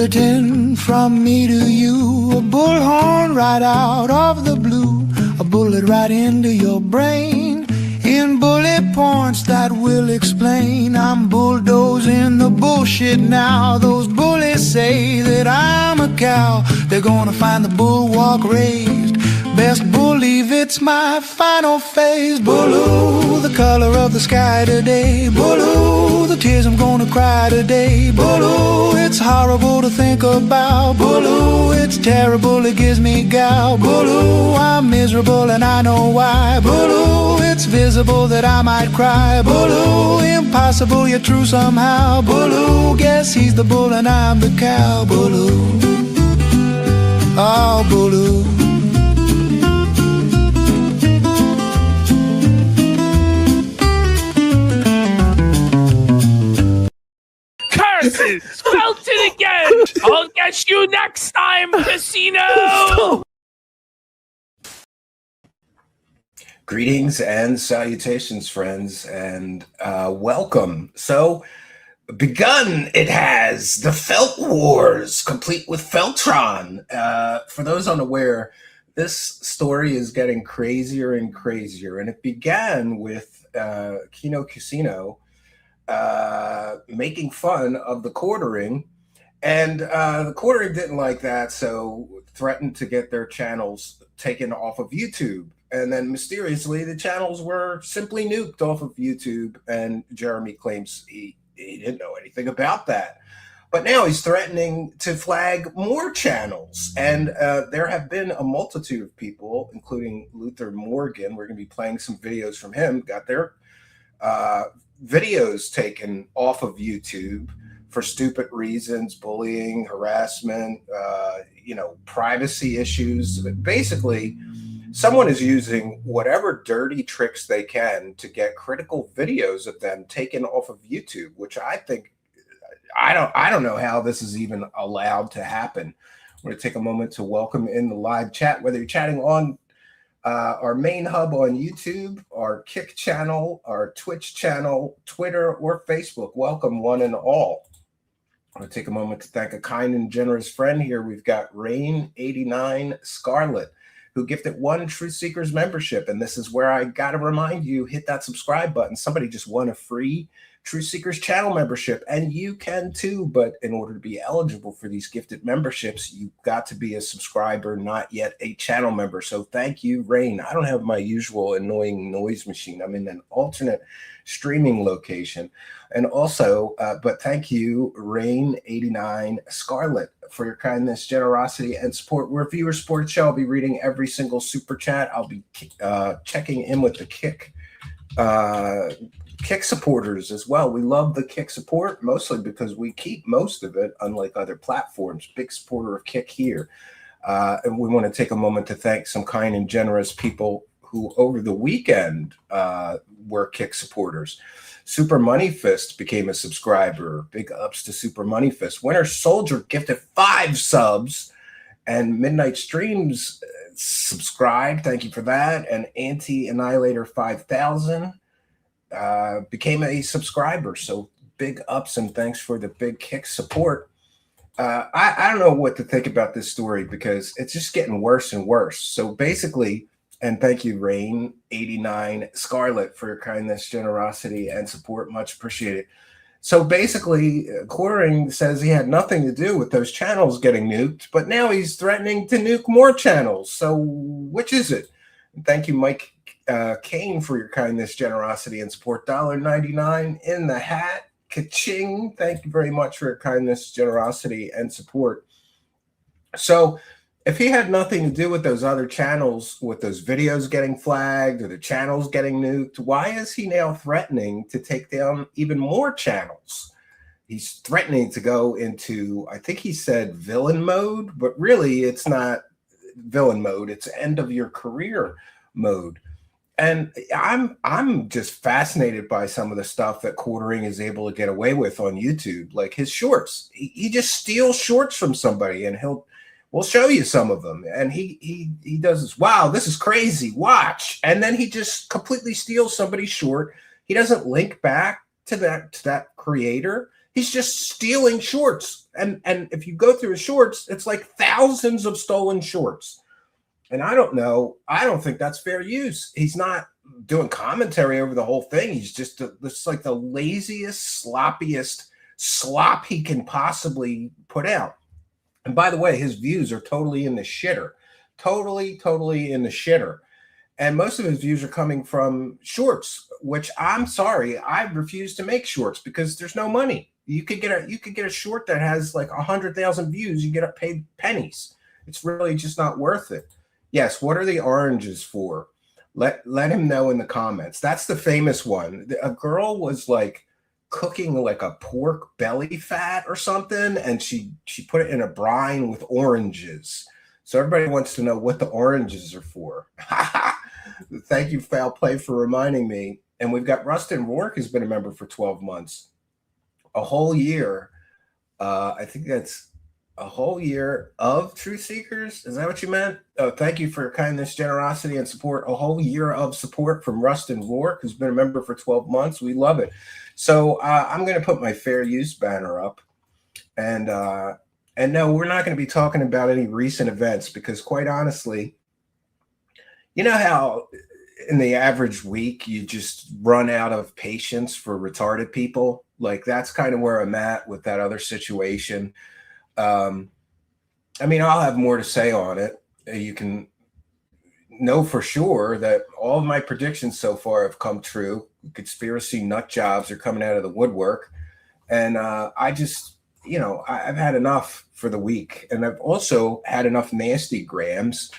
bulletin from me to you, a bullhorn right out of the blue, a bullet right into your brain, in bullet points that will explain. I'm bulldozing the bullshit now. Those bullies say that I'm a cow. They're gonna find the bulwark raised. Best believe it's my final phase. Blue, the color of the sky today. Blue, the tears I'm gonna cry today. Blue, it's horrible to think about. Blue, it's terrible, it gives me gout. Blue, I'm miserable and I know why. Blue, it's visible that I might cry. Blue, impossible yet true somehow. Blue, guess he's the bull and I'm the cow. Blue, oh Blue. Spelt it again! I'll get you next time, Casino! Greetings and salutations, friends, and welcome. So, begun it has the Felt Wars, complete with Feltron. For those unaware, this story is getting crazier and crazier, and it began with Kino Casino making fun of the Thequartering, and the Thequartering didn't like that, so threatened to get their channels taken off of YouTube. And then mysteriously, the channels were simply nuked off of YouTube, and Jeremy claims he didn't know anything about that. But now he's threatening to flag more channels, and there have been a multitude of people, including Luther Morgan. We're going to be playing some videos from him, got their videos taken off of YouTube for stupid reasons, bullying, harassment, privacy issues. Basically, someone is using whatever dirty tricks they can to get critical videos of them taken off of YouTube, which I think, I don't know how this is even allowed to happen. I'm going to take a moment to welcome in the live chat, whether you're chatting on our main hub on YouTube, our Kick channel, our Twitch channel, Twitter, or Facebook. Welcome, one and all. I'm going to take a moment to thank a kind and generous friend here. We've got Rain89 Scarlet, who gifted 1 Truth Seekers membership. And this is where I got to remind you, hit that subscribe button. Somebody just won a free Truth Seekers channel membership, and you can too. But in order to be eligible for these gifted memberships, you've got to be a subscriber, not yet a channel member. So thank you, Rain. I don't have my usual annoying noise machine. I'm in an alternate streaming location. And also, but thank you, Rain89 Scarlet, for your kindness, generosity, and support. We're a viewer sports show. I'll be reading every single super chat. I'll be checking in with the Kick supporters as well. We love the Kick support, mostly because we keep most of it, unlike other platforms. Big supporter of Kick here. And we want to take a moment to thank some kind and generous people who over the weekend were Kick supporters. Super Money Fist became a subscriber. Big ups to Super Money Fist. Winter Soldier gifted 5 subs, and Midnight Streams subscribed. Thank you for that. And Anti-Annihilator 5000 became a subscriber. So big ups and thanks for the big Kick support. I don't know what to think about this story because it's just getting worse and worse. So basically, and thank you, Rain89 Scarlet, for your kindness, generosity, and support. Much appreciated. So basically, Thequartering says he had nothing to do with those channels getting nuked, but now he's threatening to nuke more channels. So which is it? And thank you, Mike Kane, for your kindness, generosity, and support. $1.99 in the hat. Ka-ching. Thank you very much for your kindness, generosity, and support. So if he had nothing to do with those other channels, with those videos getting flagged or the channels getting nuked, why is he now threatening to take down even more channels? He's threatening to go into, I think he said villain mode, but really it's not villain mode. It's end of your career mode. And I'm just fascinated by some of the stuff that Thequartering is able to get away with on YouTube, like his shorts. He just steals shorts from somebody, and we'll show you some of them. And he does this. Wow, this is crazy. Watch. And then he just completely steals somebody's short. He doesn't link back to that creator. He's just stealing shorts. And if you go through his shorts, it's like thousands of stolen shorts. And I don't know. I don't think that's fair use. He's not doing commentary over the whole thing. He's just this is like the laziest, sloppiest slop he can possibly put out. And by the way, his views are totally in the shitter. Totally in the shitter. And most of his views are coming from shorts, which I'm sorry, I refuse to make shorts because there's no money. You could get a short that has like 100,000 views. You get paid pennies. It's really just not worth it. Yes, what are the oranges for? Let him know in the comments. That's the famous one. A girl was like cooking like a pork belly fat or something, and she put it in a brine with oranges. So everybody wants to know what the oranges are for. Thank you, Foul Play, for reminding me. And we've got Rustin Rourke, who's been a member for 12 months. A whole year. I think that's a whole year of Truth Seekers. Is that what you meant? Oh, thank you for your kindness, generosity, and support. A whole year of support from Rustin Rourke, who's been a member for 12 months. We love it. So I'm going to put my fair use banner up. And no, we're not going to be talking about any recent events because, quite honestly, you know how in the average week you just run out of patience for retarded people? Like, that's kind of where I'm at with that other situation. I mean, I'll have more to say on it. You can know for sure that all of my predictions so far have come true. Conspiracy nut jobs are coming out of the woodwork. And I just, I've had enough for the week. And I've also had enough nasty grams.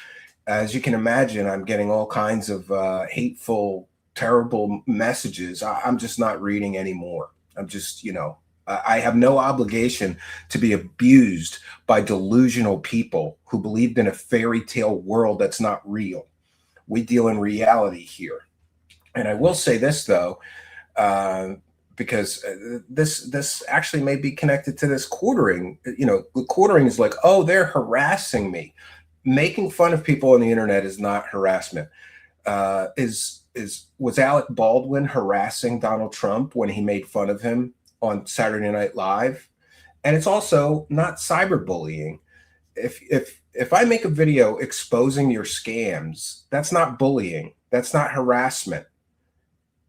As you can imagine, I'm getting all kinds of hateful, terrible messages. I'm just not reading anymore. I'm just, I have no obligation to be abused by delusional people who believed in a fairy tale world that's not real. We deal in reality here. And I will say this, though, because this actually may be connected to this quartering. The quartering is like, oh, they're harassing me. Making fun of people on the internet is not harassment. Was Alec Baldwin harassing Donald Trump when he made fun of him on Saturday Night Live? And it's also not cyberbullying. If I make a video exposing your scams, that's not bullying. That's not harassment.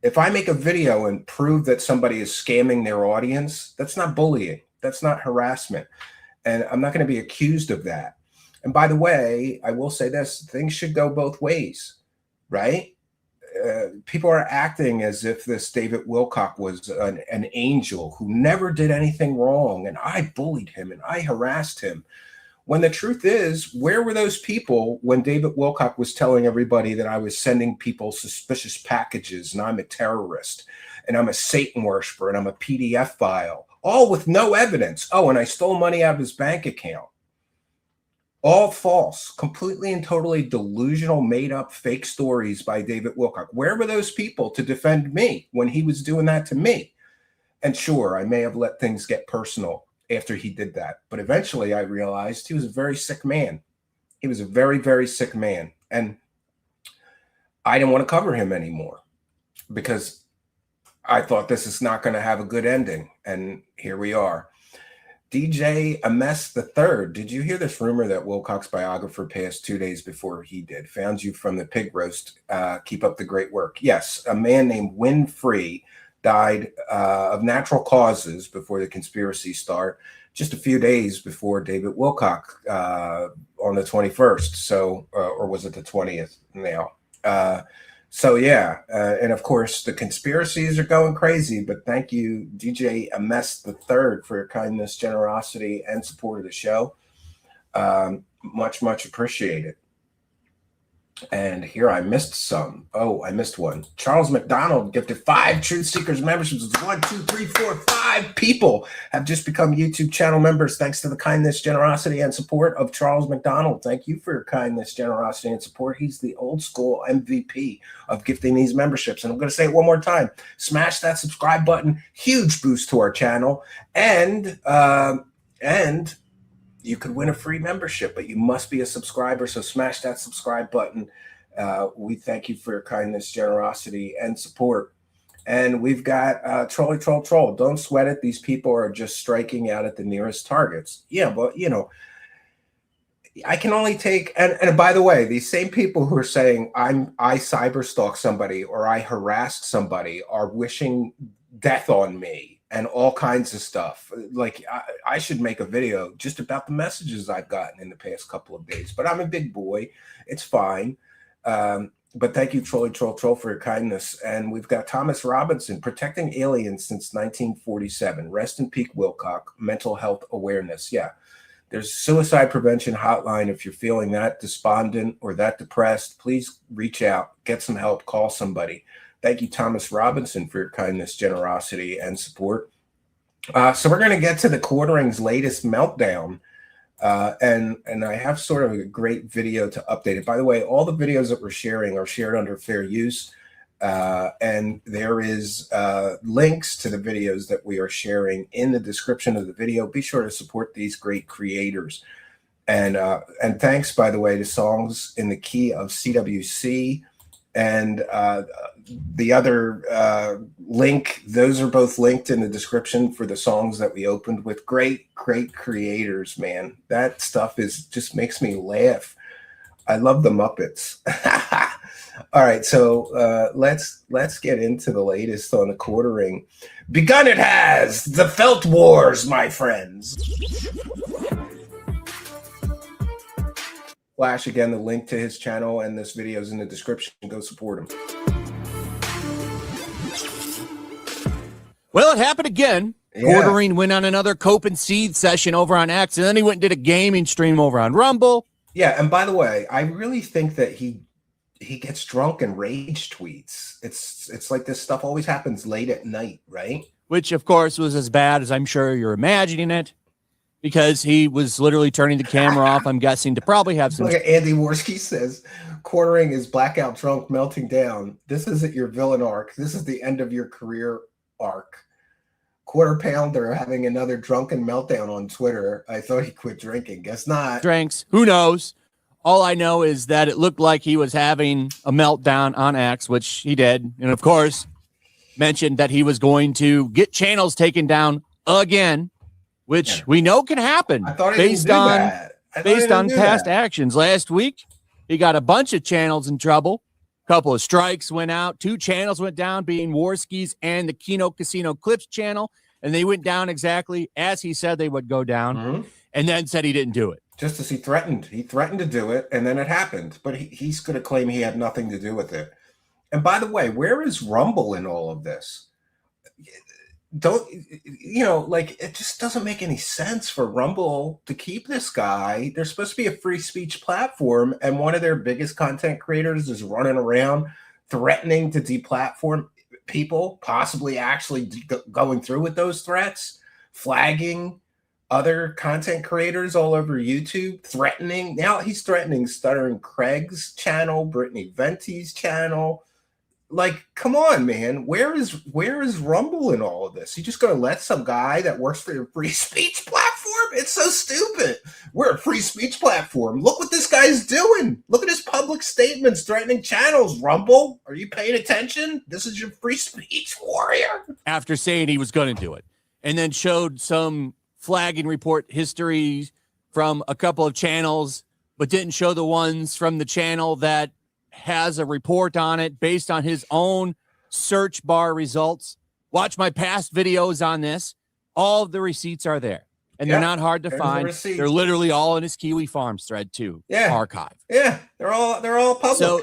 If I make a video and prove that somebody is scamming their audience, that's not bullying. That's not harassment. And I'm not going to be accused of that. And by the way, I will say this, things should go both ways, right? People are acting as if this David Wilcock was an angel who never did anything wrong, and I bullied him and I harassed him. When the truth is, where were those people when David Wilcock was telling everybody that I was sending people suspicious packages and I'm a terrorist and I'm a Satan worshiper and I'm a PDF file, all with no evidence. Oh, and I stole money out of his bank account. All false, completely and totally delusional, made up fake stories by David Wilcock. Where were those people to defend me when he was doing that to me? And sure, I may have let things get personal after he did that. But eventually I realized he was a very sick man. He was a very, very sick man. And I didn't want to cover him anymore because I thought this is not going to have a good ending. And here we are. DJ Ames III, did you hear this rumor that Wilcock's biographer passed 2 days before he did? Found you from the pig roast. Keep up the great work. Yes, a man named Winfrey died of natural causes before the conspiracy start, just a few days before David Wilcock on the 21st. So, or was it the 20th now? So yeah, and of course the conspiracies are going crazy, but thank you, DJ Ames III, for your kindness, generosity, and support of the show. Much, much appreciated. And here I missed some. Oh, I missed one. Charles McDonald gifted 5 Truth Seekers memberships. 1, 2, 3, 4, 5 people have just become YouTube channel members thanks to the kindness, generosity, and support of Charles McDonald. Thank you for your kindness, generosity, and support. He's the old school MVP of gifting these memberships. And I'm going to say it one more time. Smash that subscribe button. Huge boost to our channel. And you could win a free membership, but you must be a subscriber. So smash that subscribe button. We thank you for your kindness, generosity, and support. And we've got Trolley Troll Troll. Don't sweat it. These people are just striking out at the nearest targets. Yeah, but I can only take, and by the way, these same people who are saying I cyberstalked somebody or I harassed somebody are wishing death on me and all kinds of stuff. Like I should make a video just about the messages I've gotten in the past couple of days, but I'm a big boy. It's fine. But thank you, Trolley Troll Troll, for your kindness. And we've got Thomas Robinson, protecting aliens since 1947. Rest in peace, Wilcock. Mental health awareness. Yeah. There's a suicide prevention hotline. If you're feeling that despondent or that depressed, please reach out, get some help, call somebody. Thank you, Thomas Robinson, for your kindness, generosity, and support. So we're going to get to Thequartering's latest meltdown. And I have sort of a great video to update it. By the way, all the videos that we're sharing are shared under fair use. And there is links to the videos that we are sharing in the description of the video. Be sure to support these great creators. And thanks, by the way, to Songs in the Key of CWC and the other link. Those are both linked in the description for the songs that we opened with. Great creators, man. That stuff just makes me laugh. I love the Muppets. All right, so let's get into the latest on Thequartering. Begun it has, the Felt Wars, my friends. Flash, again, the link to his channel and this video is in the description. Go support him. Well, it happened again. Thequartering went on another Cope and Seed session over on X, and then he went and did a gaming stream over on Rumble. Yeah, and by the way, I really think that he gets drunk and rage tweets. It's like this stuff always happens late at night, right? Which, of course, was as bad as I'm sure you're imagining it, because he was literally turning the camera off, I'm guessing, to probably have some... Look at Andy Worski says, Quartering is blackout drunk, melting down. This isn't your villain arc. This is the end of your career arc. Quarter Pounder having another drunken meltdown on Twitter. I thought he quit drinking. Guess not. Drinks. Who knows? All I know is that it looked like he was having a meltdown on X, which he did. And, of course, mentioned that he was going to get channels taken down again, which we know can happen based on past actions. Last week, he got a bunch of channels in trouble. A couple of strikes went out. 2 channels went down, being Warski's and the Kino Casino Clips channel. And they went down exactly as he said they would go down, and then said he didn't do it. Just as he threatened. He threatened to do it, and then it happened. But he's going to claim he had nothing to do with it. And by the way, where is Rumble in all of this? It just doesn't make any sense for Rumble to keep this guy. They're supposed to be a free speech platform, and one of their biggest content creators is running around threatening to deplatform people, possibly actually going through with those threats, flagging other content creators all over YouTube, threatening. Now he's threatening Stuttering Craig's channel, Brittany Venti's channel. Like, come on, man. Where is Rumble in all of this? You just going to let some guy that works for your free speech platform? It's so stupid. We're a free speech platform. Look what this guy's doing. Look at his public statements threatening channels. Rumble, are you paying attention? This is your free speech warrior. After saying he was going to do it, and then showed some flagging report history from a couple of channels, but didn't show the ones from the channel that has a report on it based on his own search bar results. Watch my past videos on this. All of the receipts are there, and they're not hard to find. They're literally all in his Kiwi Farms thread too. Archive. Yeah, they're all public. So,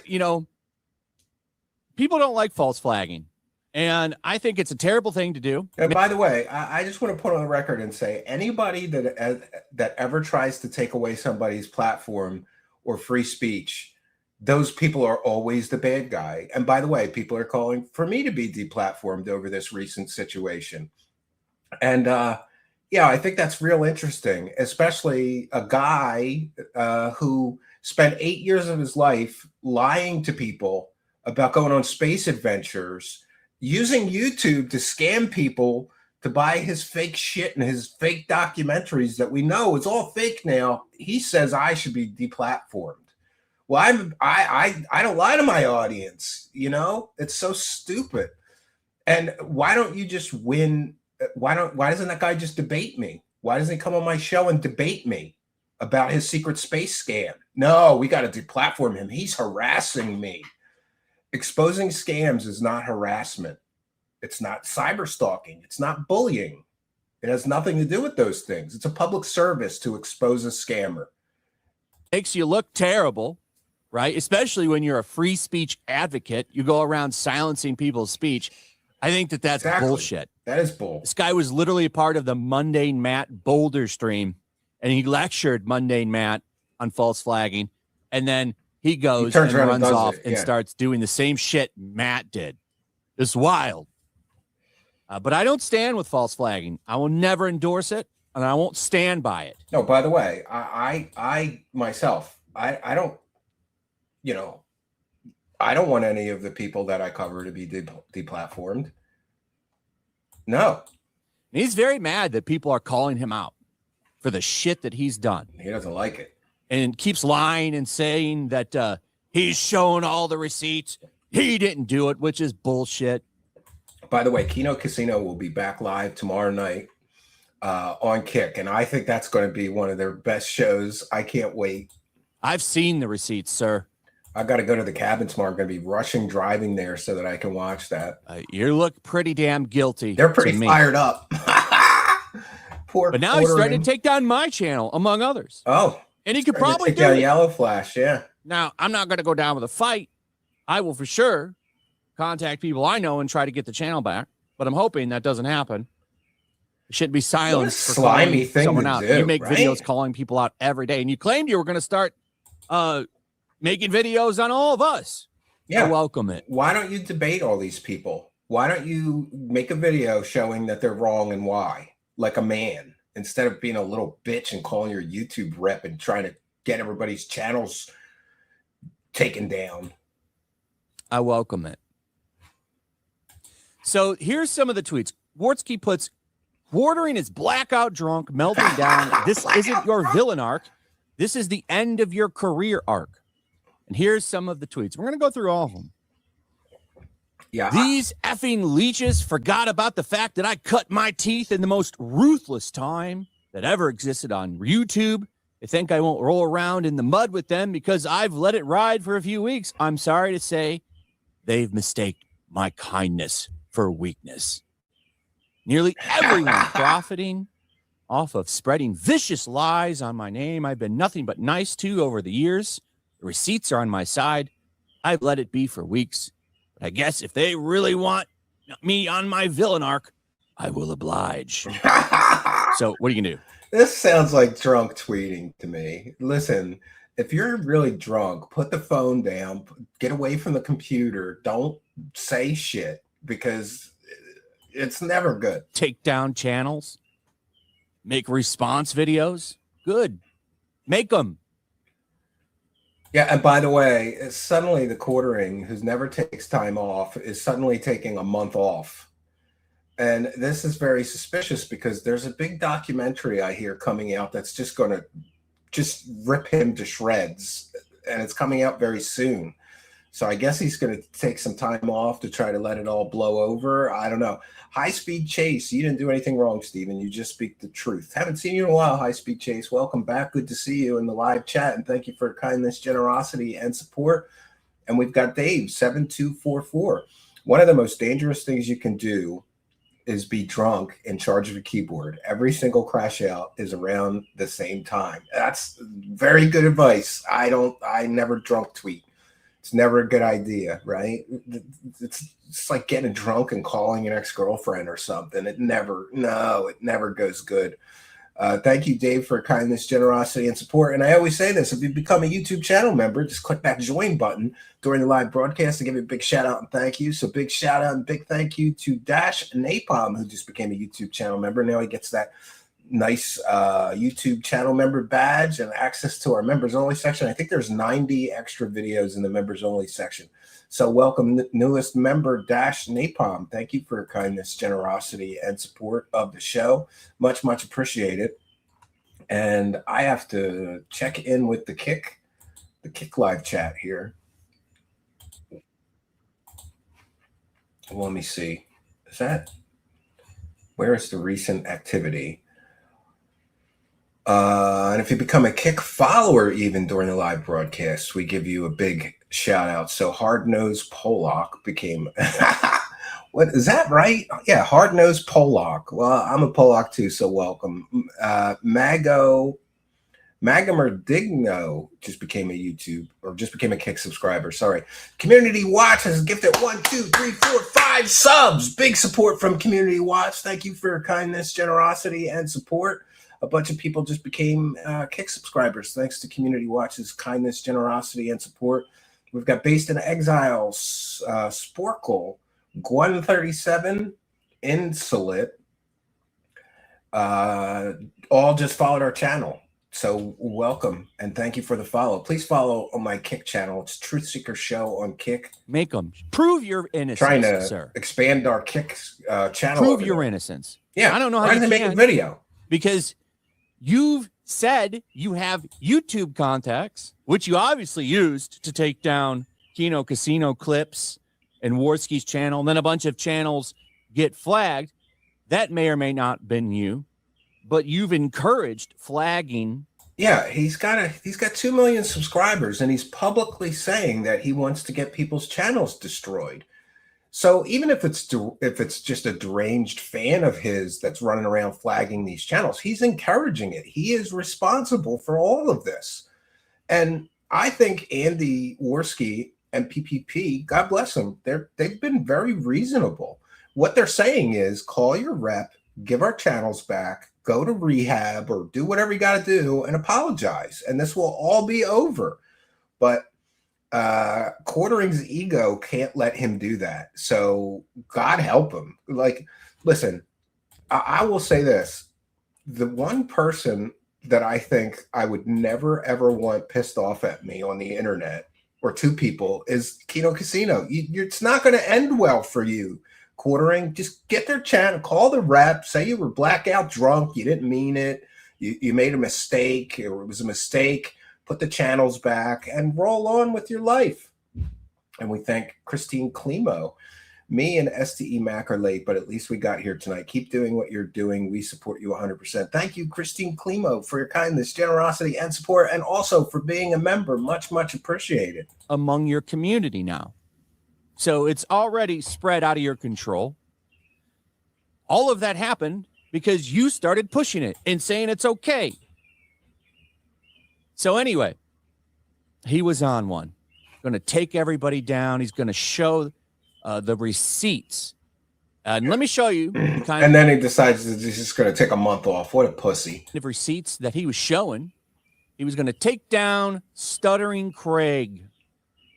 people don't like false flagging, and I think it's a terrible thing to do. And by the way, I just want to put on the record and say, anybody that ever tries to take away somebody's platform or free speech, those people are always the bad guy. And by the way, people are calling for me to be deplatformed over this recent situation. And I think that's real interesting, especially a guy who spent 8 years of his life lying to people about going on space adventures, using YouTube to scam people to buy his fake shit and his fake documentaries that we know is all fake now. He says I should be deplatformed. Well, I don't lie to my audience, it's so stupid. And why don't you just win? Why doesn't that guy just debate me? Why doesn't he come on my show and debate me about his secret space scam? No, we got to deplatform him. He's harassing me. Exposing scams is not harassment. It's not cyber stalking. It's not bullying. It has nothing to do with those things. It's a public service to expose a scammer. Makes you look terrible, right? Especially when you're a free speech advocate. You go around silencing people's speech. I think that's Exactly. bullshit. That is bull. This guy was literally a part of the Mundane Matt Boulder stream, and he lectured Mundane Matt on false flagging, and then he goes and runs off and starts doing the same shit Matt did. It's wild. But I don't stand with false flagging. I will never endorse it, and I won't stand by it. No, by the way, I myself, I don't, I don't want any of the people that I cover to be deplatformed. No. He's very mad that people are calling him out for the shit that he's done. He doesn't like it. And keeps lying and saying that he's shown all the receipts. He didn't do it, which is bullshit. By the way, Kino Casino will be back live tomorrow night on Kick, and I think that's going to be one of their best shows. I can't wait. I've seen the receipts, sir. I got to go to the cabin tomorrow. I'm going to be rushing driving there so that I can watch that. You look pretty damn guilty. They're pretty fired up. But now he's starting to take down my channel, among others. Oh. And he could probably take down Yellowflash, yeah. Now, I'm not going to go down with a fight. I will for sure contact people I know and try to get the channel back. But I'm hoping that doesn't happen. It shouldn't be silenced for calling someone out. You make videos calling people out every day. And you claimed you were going to start making videos on all of us. Yeah. I welcome it. Why don't you debate all these people? Why don't you make a video showing that they're wrong and why? Like a man, instead of being a little bitch and calling your YouTube rep and trying to get everybody's channels taken down. I welcome it. So here's some of the tweets. Wartsky puts, Quartering is blackout drunk, melting down. This isn't your villain arc. This is the end of your career arc. And here's some of the tweets. We're going to go through all of them. Yeah. These effing leeches forgot about the fact that I cut my teeth in the most ruthless time that ever existed on YouTube. They think I won't roll around in the mud with them because I've let it ride for a few weeks. I'm sorry to say they've mistaken my kindness for weakness. Nearly everyone profiting off of spreading vicious lies on my name I've been nothing but nice to over the years. The receipts are on my side. I've let it be for weeks. But I guess if they really want me on my villain arc, I will oblige. So what are you going to do? This sounds like drunk tweeting to me. Listen, if you're really drunk, put the phone down, get away from the computer. Don't say shit because it's never good. Take down channels, make response videos. Good. Make them. Yeah, and by the way, suddenly the Quartering, who never takes time off, is suddenly taking a month off. And this is very suspicious because there's a big documentary I hear coming out that's just going to just rip him to shreds. And it's coming out very soon. So I guess he's going to take some time off to try to let it all blow over. I don't know. High Speed Chase. You didn't do anything wrong, Steven. You just speak the truth. Haven't seen you in a while, High Speed Chase. Welcome back. Good to see you in the live chat. And thank you for kindness, generosity, and support. And we've got Dave, 7244. One of the most dangerous things you can do is be drunk in charge of a keyboard. Every single crash out is around the same time. That's very good advice. I never drunk tweet. It's never a good idea, right? It's like getting drunk and calling an ex-girlfriend or something. It never goes good. Thank you, Dave, for kindness, generosity, and support. And I always say this, if you become a YouTube channel member, just click that join button during the live broadcast to give you a big shout out and thank you. So big shout out and big thank you to Dash Napalm, who just became a YouTube channel member. Now he gets that nice YouTube channel member badge and access to our members only section. I think there's 90 extra videos in the members only section. So welcome newest member Dash Napalm. Thank you for your kindness, generosity, and support of the show. Much, much appreciated. And I have to check in with the Kick live chat here. Let me see. Is that? Where is the recent activity? And if you become a Kick follower even during the live broadcast, we give you a big shout out. So Hard Nosed Pollock became what is that right? Yeah, Hard Nosed Pollock. Well, I'm a Pollock too, so welcome. Magomordigno just became a YouTube or just became a Kick subscriber. Sorry. Community Watch has gifted 1, 2, 3, 4, 5 subs. Big support from Community Watch. Thank you for your kindness, generosity, and support. A bunch of people just became Kick subscribers thanks to Community Watch's kindness, generosity, and support. We've got Based in Exile, Sporkle, Gwen37, Insolite. All just followed our channel. So welcome and thank you for the follow. Please follow on my Kick channel. It's Truth Seeker Show on Kick. Make them prove your innocence, Trying to sir. Expand our Kick channel. Prove your innocence. Yeah, I don't know how to make a video because you've said you have YouTube contacts, which you obviously used to take down Kino Casino clips and Warski's channel, and then a bunch of channels get flagged. That may or may not have been you. But you've encouraged flagging. Yeah, he's got 2 million subscribers, and he's publicly saying that he wants to get people's channels destroyed. So even if it's just a deranged fan of his that's running around flagging these channels, he's encouraging it. He is responsible for all of this. And I think Andy Warski and PPP, God bless them, they've been very reasonable. What they're saying is call your rep, give our channels back, go to rehab or do whatever you got to do and apologize. And this will all be over. But Quartering's ego can't let him do that. So God help him. Like, listen, I will say this. The one person that I think I would never, ever want pissed off at me on the internet, or two people, is Kino Casino. It's not going to end well for you. Quartering, just get their channel, call the rep, say you were blackout drunk, you didn't mean it, you made a mistake, or it was a mistake, put the channels back, and roll on with your life. And we thank Christine Klimo. Me and STE Mac are late, but at least we got here tonight. Keep doing what you're doing. We support you 100%. Thank you, Christine Klimo, for your kindness, generosity, and support, and also for being a member. Much, much appreciated. Among your community now. So it's already spread out of your control. All of that happened because you started pushing it and saying it's okay. So anyway, he was on one. Going to take everybody down. He's going to show the receipts. And let me show you. And then he decides that he's just going to take a month off. What a pussy. The receipts that he was showing. He was going to take down Stuttering Craig.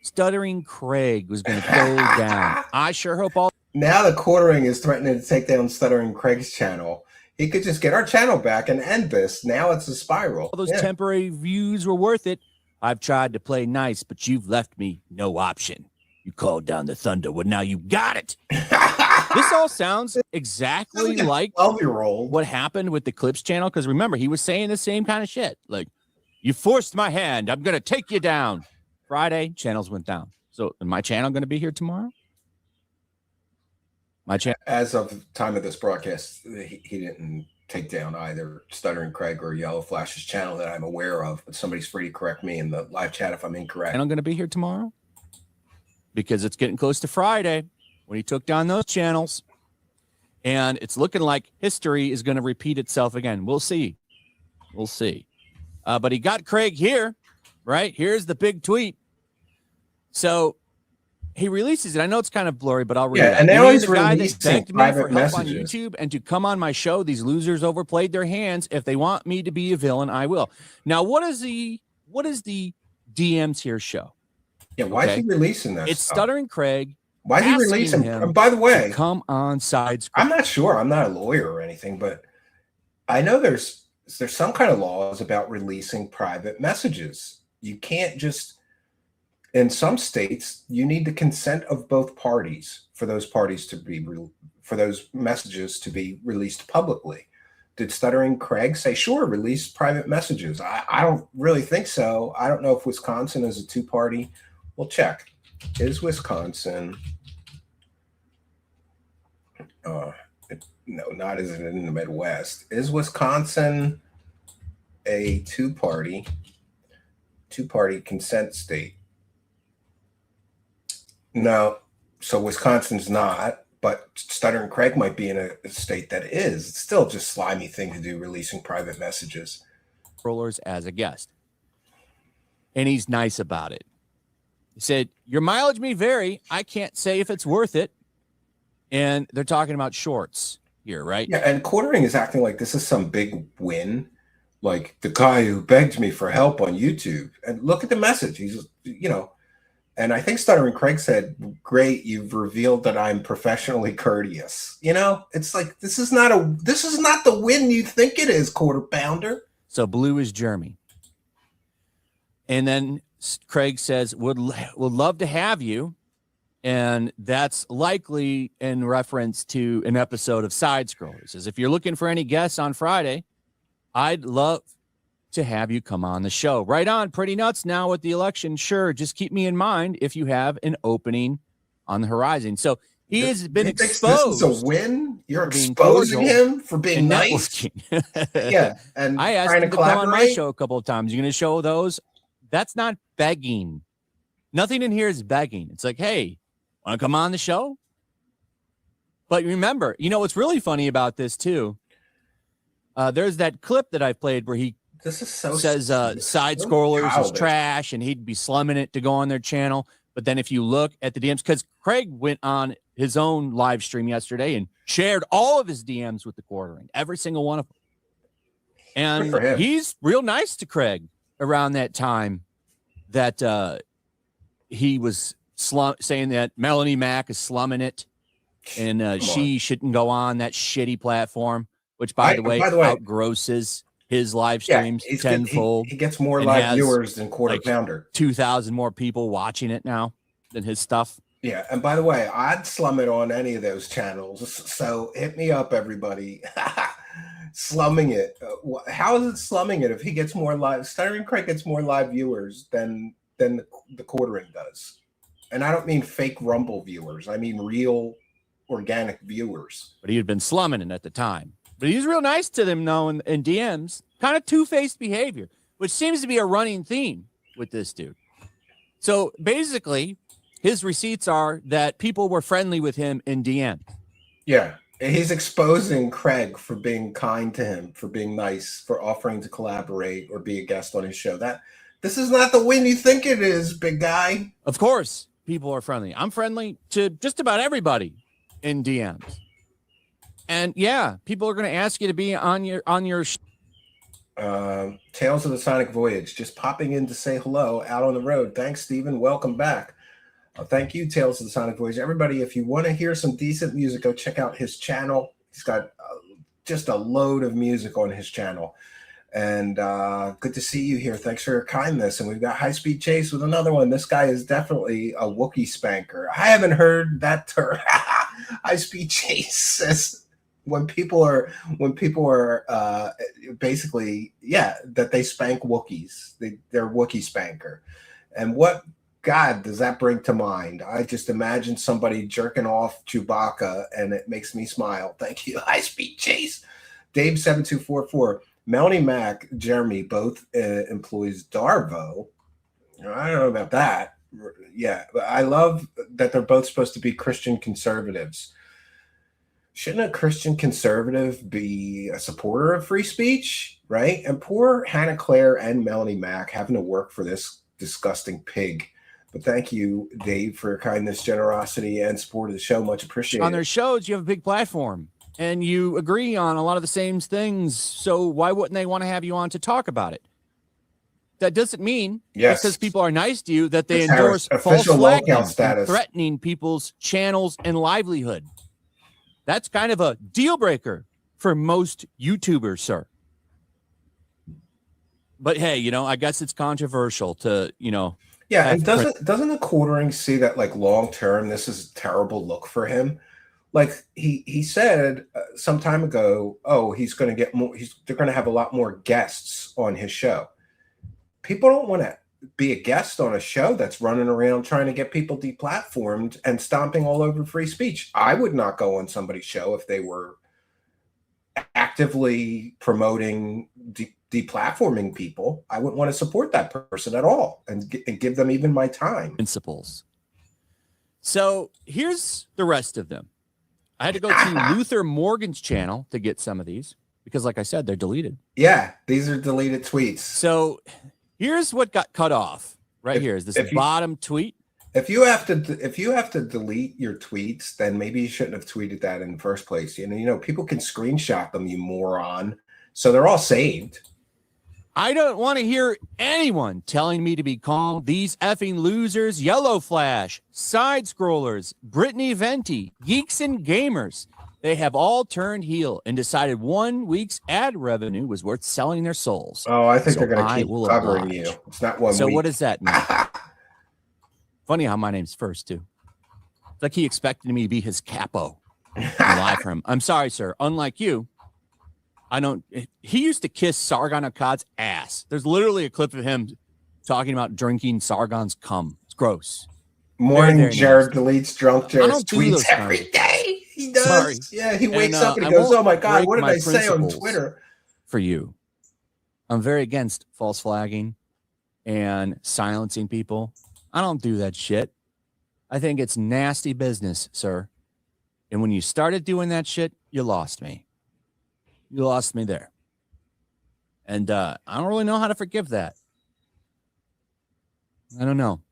Stuttering Craig was going to go down. I sure hope all. Now the Quartering is threatening to take down Stuttering Craig's channel. He could just get our channel back and end this. Now it's a spiral. All those temporary views were worth it. I've tried to play nice, but you've left me no option. You called down the thunder. Well, now you got it. This all sounds exactly like 12-year-old. What happened with the Clips channel. Because remember, he was saying the same kind of shit. Like, you forced my hand. I'm going to take you down. Friday, channels went down. So, is my channel going to be here tomorrow? My channel. As of the time of this broadcast, he didn't take down either Stuttering Craig or Yellowflash's channel that I'm aware of. But somebody's free to correct me in the live chat if I'm incorrect. And I'm going to be here tomorrow because it's getting close to Friday when he took down those channels. And it's looking like history is going to repeat itself again. We'll see. We'll see. But he got Craig here. Right? Here's the big tweet. So he releases it. I know it's kind of blurry, but I'll read it. And now he's the guy that releasing begged me private for help messages on YouTube and to come on my show. These losers overplayed their hands. If they want me to be a villain, I will. Now, what is the DMs here show? Yeah, why is he releasing this? It's Stuttering Craig. Why is he releasing him? By the way, come on sides. I'm not sure. I'm not a lawyer or anything, but I know there's some kind of laws about releasing private messages. You can't just, in some states, you need the consent of both parties for those parties to be, for those messages to be released publicly. Did Stuttering Craig say, sure, release private messages? I don't really think so. I don't know if Wisconsin is a two-party. We'll check. Is Wisconsin Uh, no, not as in the Midwest. Is Wisconsin a two-party consent state? No. So Wisconsin's not, but Stuttering Craig might be in a state that is. It's still just slimy thing to do, releasing private messages. Rollers as a guest. And he's nice about it. He said, your mileage may vary. I can't say if it's worth it. And they're talking about shorts here, right? Yeah, and Quartering is acting like this is some big win. Like the guy who begged me for help on YouTube. And look at the message. He's, and I think Stuttering Craig said, great, you've revealed that I'm professionally courteous. It's like, this is not the win you think it is, quarter pounder. So blue is Jeremy. And then Craig says, would love to have you. And that's likely in reference to an episode of Side Scrollers. He says, if you're looking for any guests on Friday, I'd love to have you come on the show. Right on, pretty nuts now with the election. Sure, just keep me in mind if you have an opening on the horizon. So he has been exposed. This is a win. You're exposing him for being nice. Yeah, and I asked him to come on my show a couple of times. You're going to show those? That's not begging. Nothing in here is begging. It's like, hey, want to come on the show? But remember, what's really funny about this too? There's that clip that I played where he says Side Scrollers is trash and he'd be slumming it to go on their channel. But then if you look at the DMs, because Craig went on his own live stream yesterday and shared all of his DMs with the Quartering, every single one of them. And he's real nice to Craig around that time that he was saying that Melanie Mack is slumming it and she shouldn't go on that shitty platform, which by the way outgrosses his live streams tenfold. He gets more live viewers than Quarter Pounder. 2,000 more people watching it now than his stuff. Yeah, and by the way, I'd slum it on any of those channels. So hit me up, everybody. Slumming it. How is it slumming it if he gets more live? Stuttering Craig gets more live viewers than the Quartering does. And I don't mean fake Rumble viewers. I mean real organic viewers. But he had been slumming it at the time. But he's real nice to them now in DMs. Kind of two-faced behavior, which seems to be a running theme with this dude. So basically, his receipts are that people were friendly with him in DM. Yeah. He's exposing Craig for being kind to him, for being nice, for offering to collaborate or be a guest on his show. This is not the win you think it is, big guy. Of course, people are friendly. I'm friendly to just about everybody in DMs. And yeah, people are going to ask you to be on your Tales of the Sonic Voyage, just popping in to say hello out on the road. Thanks, Stephen. Welcome back. Thank you, Tales of the Sonic Voyage. Everybody, if you want to hear some decent music, go check out his channel. He's got just a load of music on his channel. And good to see you here. Thanks for your kindness. And we've got High Speed Chase with another one. This guy is definitely a Wookiee spanker. I haven't heard that term. High Speed Chase says when people are basically, that they spank Wookiees. They're Wookiee spanker. And what God does that bring to mind? I just imagine somebody jerking off Chewbacca and it makes me smile. Thank you. High Speed Chase. Dave7244. Melanie Mack, Jeremy, both employs Darvo. I don't know about that. Yeah, but I love that they're both supposed to be Christian conservatives. Shouldn't a Christian conservative be a supporter of free speech, right? And poor Hannah Claire and Melanie Mack having to work for this disgusting pig. But thank you, Dave, for your kindness, generosity, and support of the show. Much appreciated. On their shows, you have a big platform. And you agree on a lot of the same things, so why wouldn't they want to have you on to talk about it? That doesn't mean because people are nice to you that they endorse false flagging and threatening people's channels and livelihood. That's kind of a deal breaker for most YouTubers, sir. But hey, I guess it's controversial to, Yeah, and doesn't the Quartering see that like long term this is a terrible look for him? Like he said some time ago, he's going to get more. They're going to have a lot more guests on his show. People don't want to be a guest on a show that's running around trying to get people deplatformed and stomping all over free speech. I would not go on somebody's show if they were actively promoting deplatforming people. I wouldn't want to support that person at all and give them even my time. Principles. So here's the rest of them. I had to go to Luther Morgan's channel to get some of these because, like I said, they're deleted. Yeah, these are deleted tweets. So here's what got cut off right here is this bottom tweet. If you have to delete your tweets, then maybe you shouldn't have tweeted that in the first place. You know, people can screenshot them, you moron. So they're all saved. I don't want to hear anyone telling me to be calm. These effing losers, Yellowflash, side scrollers, Brittany Venti, geeks and gamers. They have all turned heel and decided 1 week's ad revenue was worth selling their souls. Oh, I think they're going to keep covering you. It's not 1 week. So what does that mean? Funny how my name's first, too. It's like he expected me to be his capo. Live for him. I'm sorry, sir. Unlike you, I don't. He used to kiss Sargon Akkad's ass. There's literally a clip of him talking about drinking Sargon's cum. It's gross. Morning, Jared deletes drunk Jared's tweets every day. He does. Sorry. Yeah, he wakes up and he goes, "Oh my God, what did I say on Twitter?" For you, I'm very against false flagging and silencing people. I don't do that shit. I think it's nasty business, sir. And when you started doing that shit, you lost me. You lost me there. And I don't really know how to forgive that. I don't know.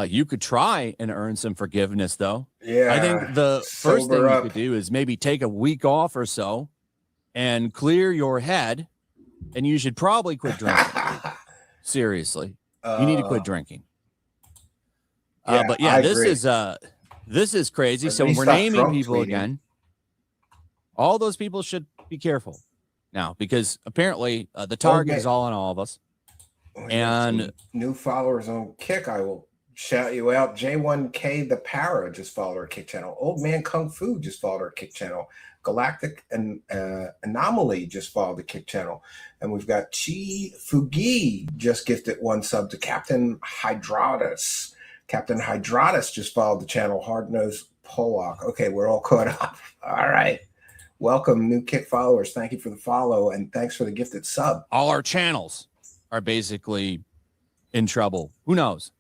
You could try and earn some forgiveness, though. Yeah. I think the first thing you could do is maybe take a week off or so and clear your head. And you should probably quit drinking. Seriously. You need to quit drinking. But yeah, this is crazy. So we're naming people again. All those people should be careful now because apparently the target is all on all of us. And new followers on Kick, I will shout you out. J1K the Para just followed our Kick channel. Old Man Kung Fu just followed our Kick channel. Galactic and Anomaly just followed the Kick channel. And we've got Chi Fugi just gifted 1 sub to Captain Hydratus. Captain Hydratus just followed the channel. Hard Nose Pollock. Okay, we're all caught up. All right. Welcome, new Kick followers. Thank you for the follow, and thanks for the gifted sub. All our channels are basically in trouble. Who knows?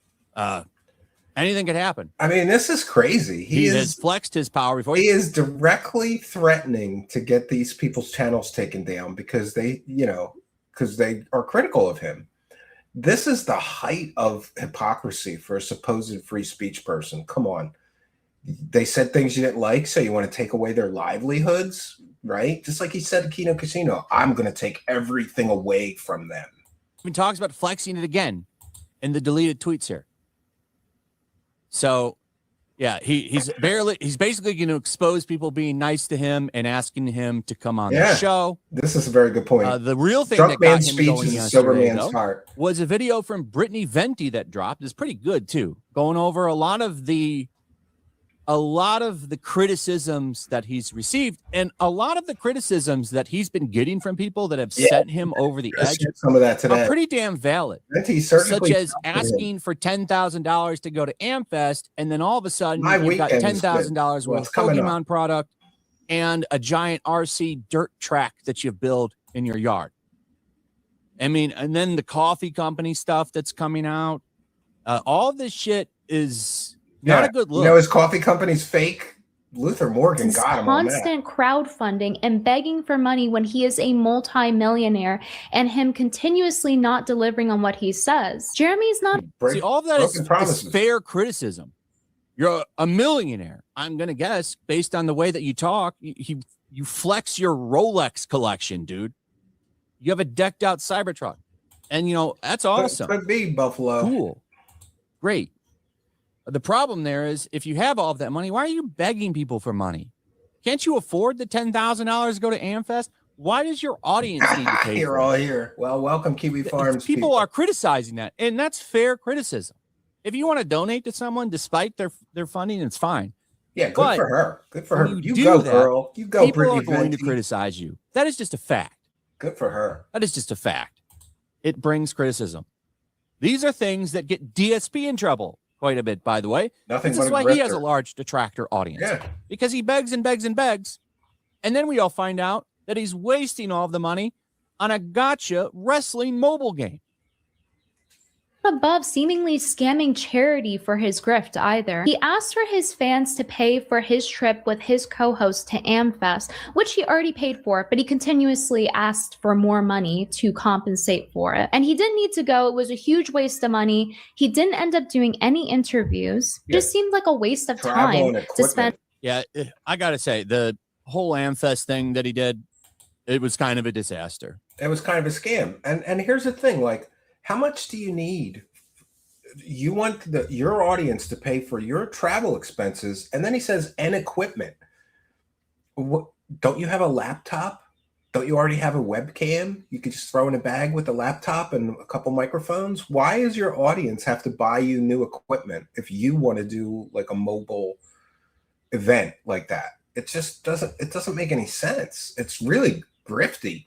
Anything could happen. I mean, this is crazy. He has flexed his power before. He is directly threatening to get these people's channels taken down because they are critical of him. This is the height of hypocrisy for a supposed free speech person. Come on. They said things you didn't like, so you want to take away their livelihoods, right? Just like he said to Kino Casino, I'm going to take everything away from them. He talks about flexing it again in the deleted tweets here. So, yeah, he's basically going to expose people being nice to him and asking him to come on the show. This is a very good point. The real thing Drunk that got man's him speech going is yesterday, sober man's heart. Was a video from Brittany Venti that dropped. It's pretty good too, going over a lot of the criticisms that he's received and a lot of the criticisms that he's been getting from people that have sent him over the edge. Some of that today are pretty damn valid. Such as asking for $10,000 to go to AmFest, and then all of a sudden you've got $10,000 worth of Pokemon product and a giant RC dirt track that you've built in your yard. I mean, and then the coffee company stuff that's coming out. All this shit is not a good look. You know, his coffee company's fake. Luther Morgan got him on that. Constant crowdfunding and begging for money when he is a multi-millionaire, and him continuously not delivering on what he says. Jeremy's not. See, all of that is fair criticism. You're a millionaire, I'm going to guess, based on the way that you talk. You flex your Rolex collection, dude. You have a decked out Cybertruck. And, that's awesome. Could be, Buffalo. Cool. Great. The problem there is if you have all of that money, why are you begging people for money? Can't you afford the $10,000 to go to AmFest? Why does your audience need to pay You're for all it? here. Well, welcome, Kiwi Farms. People are criticizing that, and that's fair criticism. If you want to donate to someone despite their funding, it's fine. Yeah, good for her. Good for her. You go, girl. You go, Brittany Venti. People are going to criticize you. That is just a fact. Good for her. That is just a fact. It brings criticism. These are things that get DSP in trouble quite a bit, by the way. Nothing This is but a why he has a grifter. large detractor audience. Yeah. Because he begs and begs and begs. And then we all find out that he's wasting all of the money on a gotcha wrestling mobile game. Above seemingly scamming charity for his grift either. He asked for his fans to pay for his trip with his co-host to AmFest, which he already paid for, but he continuously asked for more money to compensate for it. And he didn't need to go. It was a huge waste of money. He didn't end up doing any interviews. Yeah. Just seemed like a waste of Travel time and to spend. Yeah, I got to say, the whole AmFest thing that he did, it was kind of a disaster. It was kind of a scam. And here's the thing, like, how much do you need? You want your audience to pay for your travel expenses, and then he says, and equipment. What, don't you have a laptop? Don't you already have a webcam? You could just throw in a bag with a laptop and a couple microphones. Why does your audience have to buy you new equipment if you want to do like a mobile event like that? It just doesn't make any sense. It's really grifty.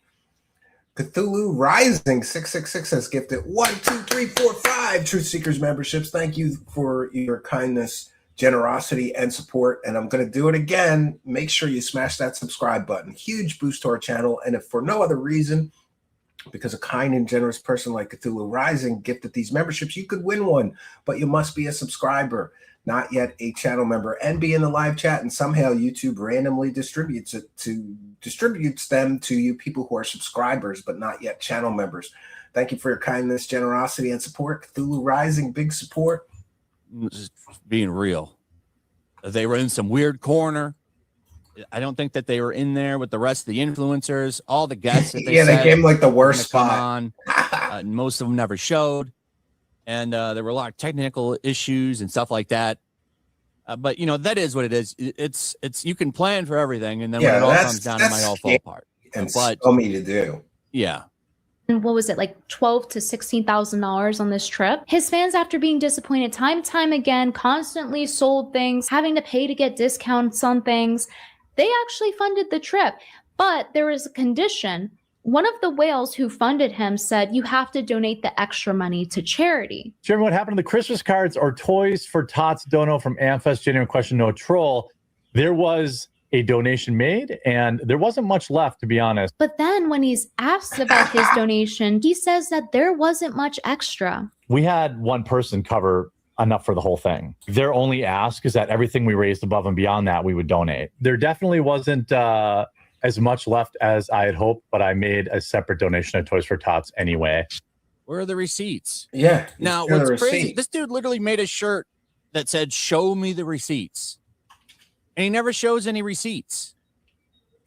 Cthulhu Rising 666 has gifted 1, 2, 3, 4, 5 Truth Seekers memberships. Thank you for your kindness, generosity, and support. And I'm going to do it again. Make sure you smash that subscribe button. Huge boost to our channel. And if for no other reason, because a kind and generous person like Cthulhu Rising gifted these memberships, you could win one, but you must be a subscriber, not yet a channel member, and be in the live chat. And somehow YouTube randomly distributes them to you people who are subscribers, but not yet channel members. Thank you for your kindness, generosity, and support. Cthulhu Rising, big support. Just being real. They were in some weird corner. I don't think that they were in there with the rest of the influencers, all the guests that they yeah, said they gave them like the worst come spot. on. Most of them never showed. And there were a lot of technical issues and stuff like that. But you know, that is what it is. It's you can plan for everything, and then when it all comes down, it might all fall apart. And but so me to do. Yeah. And what was it, like $12,000 to $16,000 on this trip? His fans, after being disappointed time and time again, constantly sold things, having to pay to get discounts on things. They actually funded the trip, but there was a condition. One of the whales who funded him said, you have to donate the extra money to charity. Jeremy, what happened to the Christmas cards or toys for Tots Dono from AmFest? Genuine question, no troll. There was a donation made, and there wasn't much left, to be honest. But then when he's asked about his donation, he says that there wasn't much extra. We had one person cover enough for the whole thing. Their only ask is that everything we raised above and beyond that, we would donate. There definitely wasn't as much left as I had hoped, but I made a separate donation at Toys for Tots anyway. Where are the receipts? Yeah. Now, what's crazy, this dude literally made a shirt that said, show me the receipts. And he never shows any receipts.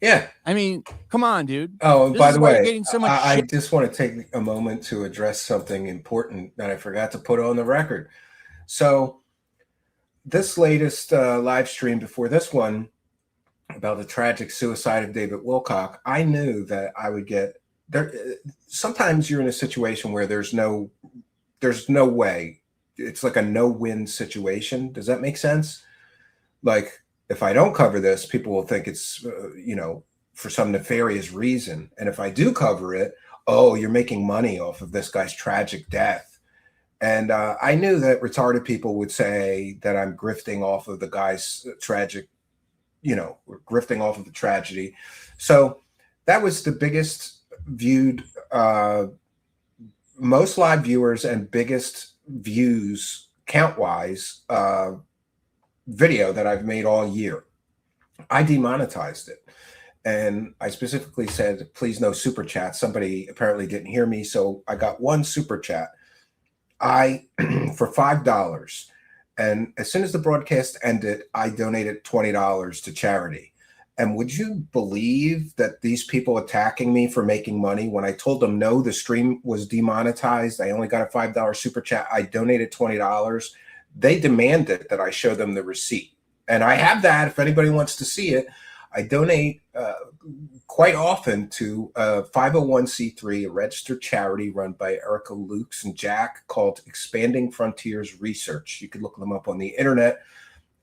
Yeah. I mean, come on, dude. Oh, This by is the why you're way, getting so much I shit. just want to take a moment to address something important that I forgot to put on the record. So this latest live stream before this one about the tragic suicide of David Wilcock, I knew that I would get there. Sometimes you're in a situation where there's no way. It's like a no-win situation. Does that make sense? Like, if I don't cover this, people will think it's, for some nefarious reason. And if I do cover it, oh, you're making money off of this guy's tragic death. And I knew that retarded people would say that I'm grifting off of the guy's tragic, grifting off of the tragedy. So that was the biggest viewed, most live viewers and biggest views count-wise video that I've made all year. I demonetized it. And I specifically said, please no super chat. Somebody apparently didn't hear me. So I got one super chat. For $5. And as soon as the broadcast ended, I donated $20 to charity. And would you believe that these people attacking me for making money, when I told them, no, the stream was demonetized, I only got a $5 super chat, I donated $20. They demanded that I show them the receipt. And I have that if anybody wants to see it. I donate quite often to a 501c3, a registered charity run by Erica Lukes and Jack called Expanding Frontiers Research. You can look them up on the internet.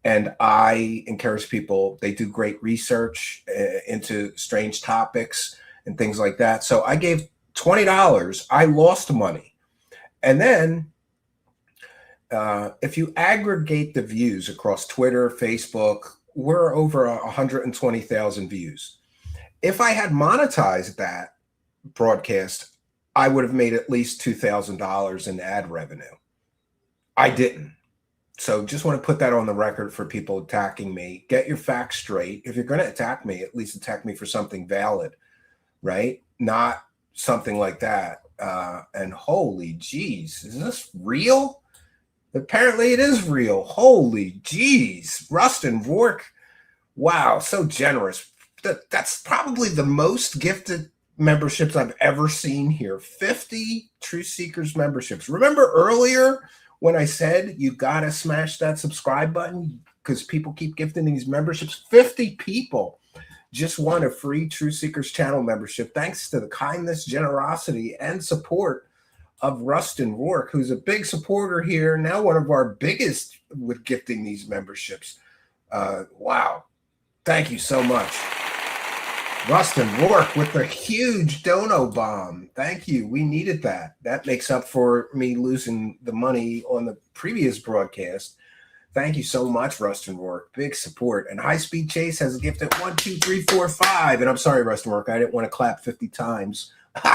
And I encourage people, they do great research into strange topics and things like that. So I gave $20. I lost money. And then if you aggregate the views across Twitter, Facebook, we're over 120,000 views. If I had monetized that broadcast, I would have made at least $2,000 in ad revenue. I didn't. So just want to put that on the record for people attacking me. Get your facts straight. If you're going to attack me, at least attack me for something valid, right? Not something like that. And holy geez, is this real? Apparently it is real. Holy geez. Rustin Vork. Wow, so generous. That's probably the most gifted memberships I've ever seen here. 50 Truth Seekers memberships. Remember earlier when I said you gotta smash that subscribe button because people keep gifting these memberships? 50 people just won a free Truth Seekers channel membership thanks to the kindness, generosity, and support of Rustin Rourke, who's a big supporter here, now one of our biggest with gifting these memberships. Wow. Thank you so much. Rustin Rourke with the huge dono bomb. Thank you. We needed that. That makes up for me losing the money on the previous broadcast. Thank you so much, Rustin Rourke. Big support. And High Speed Chase has a gift at 1, 2, 3, 4, 5. And I'm sorry, Rustin Rourke, I didn't want to clap 50 times. You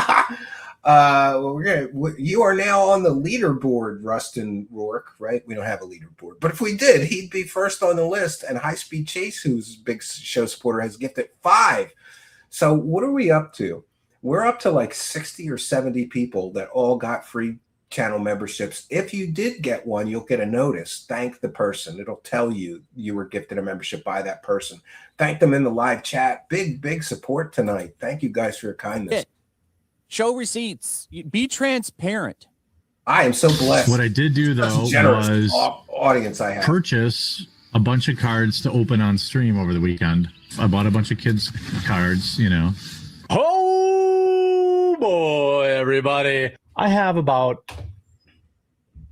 are now on the leaderboard, Rustin Rourke, right? We don't have a leaderboard. But if we did, he'd be first on the list. And High Speed Chase, who's a big show supporter, has a gift at 5. So what are we up to? We're up to like 60 or 70 people that all got free channel memberships. If you did get one, you'll get a notice. Thank the person. It'll tell you you were gifted a membership by that person. Thank them in the live chat. Big support tonight. Thank you guys for your kindness. Show receipts. Be transparent. I am so blessed. What I did do though was audience I have. Purchase a bunch of cards to open on stream over the weekend. I bought a bunch of kids cards, you know. Oh boy, everybody. I have about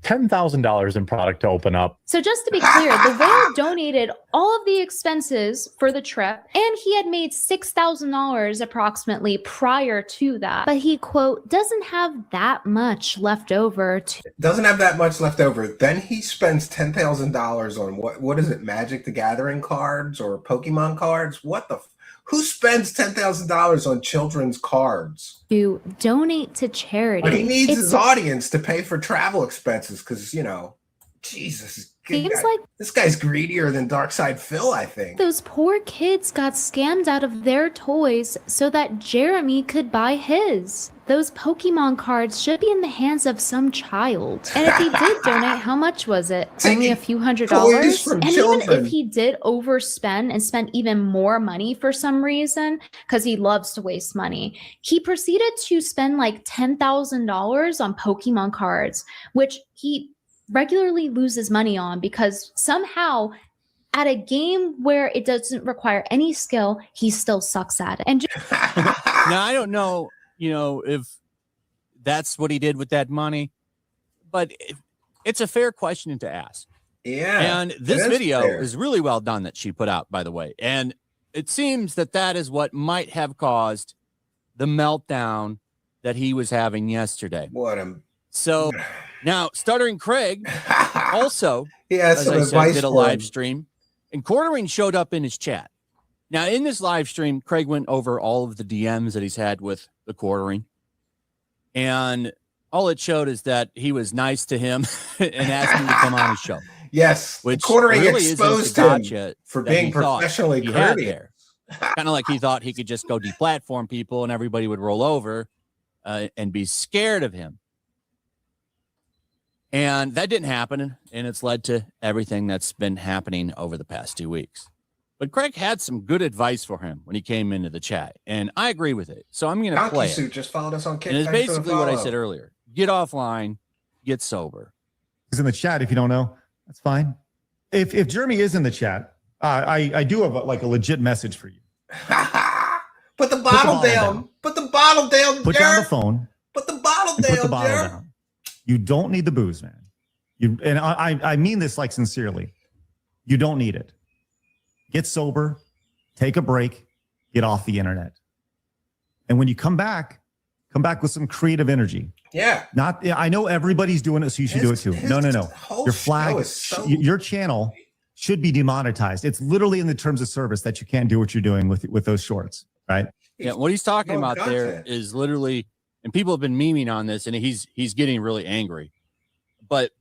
$10,000 in product to open up. So just to be clear, the whale donated all of the expenses for the trip, and he had made $6,000 approximately prior to that. But he, quote, doesn't have that much left over. Doesn't have that much left over. Then he spends $10,000 on what is it, Magic the Gathering cards or Pokemon cards? What the who spends $10,000 on children's cards? To donate to charity. But he needs his audience to pay for travel expenses because, you know, Jesus. Seems like this guy's greedier than Darkside Phil, I think. Those poor kids got scammed out of their toys so that Jeremy could buy his. Those Pokemon cards should be in the hands of some child. And if he did donate, how much was it? Only a few $100s? And even if he did overspend and spent even more money for some reason, because he loves to waste money, he proceeded to spend like $10,000 on Pokemon cards, which he regularly loses money on because somehow at a game where it doesn't require any skill, he still sucks at it. And now I don't know, you know, if that's what he did with that money, but it's a fair question to ask. Yeah. And this video is really well done that she put out, by the way. And it seems that that is what might have caused the meltdown that he was having yesterday. So now Stuttering Craig also, as I said, did a live stream, and Quartering showed up in his chat. Now in this live stream, Craig went over all of the DMs that he's had with the Quartering, and all it showed is that he was nice to him and asked him to come on his show. Yes, which Quartering really exposed him for being professionally courteous. Kind of like he thought he could just go deplatform people and everybody would roll over and be scared of him. And that didn't happen, and it's led to everything that's been happening over the past 2 weeks. But Craig had some good advice for him when he came into the chat, and I agree with it. So I'm going to play it. Just followed us on Kick. And it's basically what I said earlier. Get offline, get sober. He's in the chat. If you don't know, that's fine. If Jeremy is in the chat, I do have a legit message for you. Put the bottle down. Put the bottle down. Put down the phone. Put the bottle down. Put the bottle down. You don't need the booze, man. I mean this like sincerely. You don't need it. Get sober, take a break, get off the internet. And when you come back Come back with some creative energy. Yeah. I know everybody's doing it, so you should do it too. No. Your flag, your channel should be demonetized. It's literally in the terms of service that you can't do what you're doing with those shorts, right? Yeah, what he's talking about there is literally, and people have been memeing on this, and he's getting really angry. But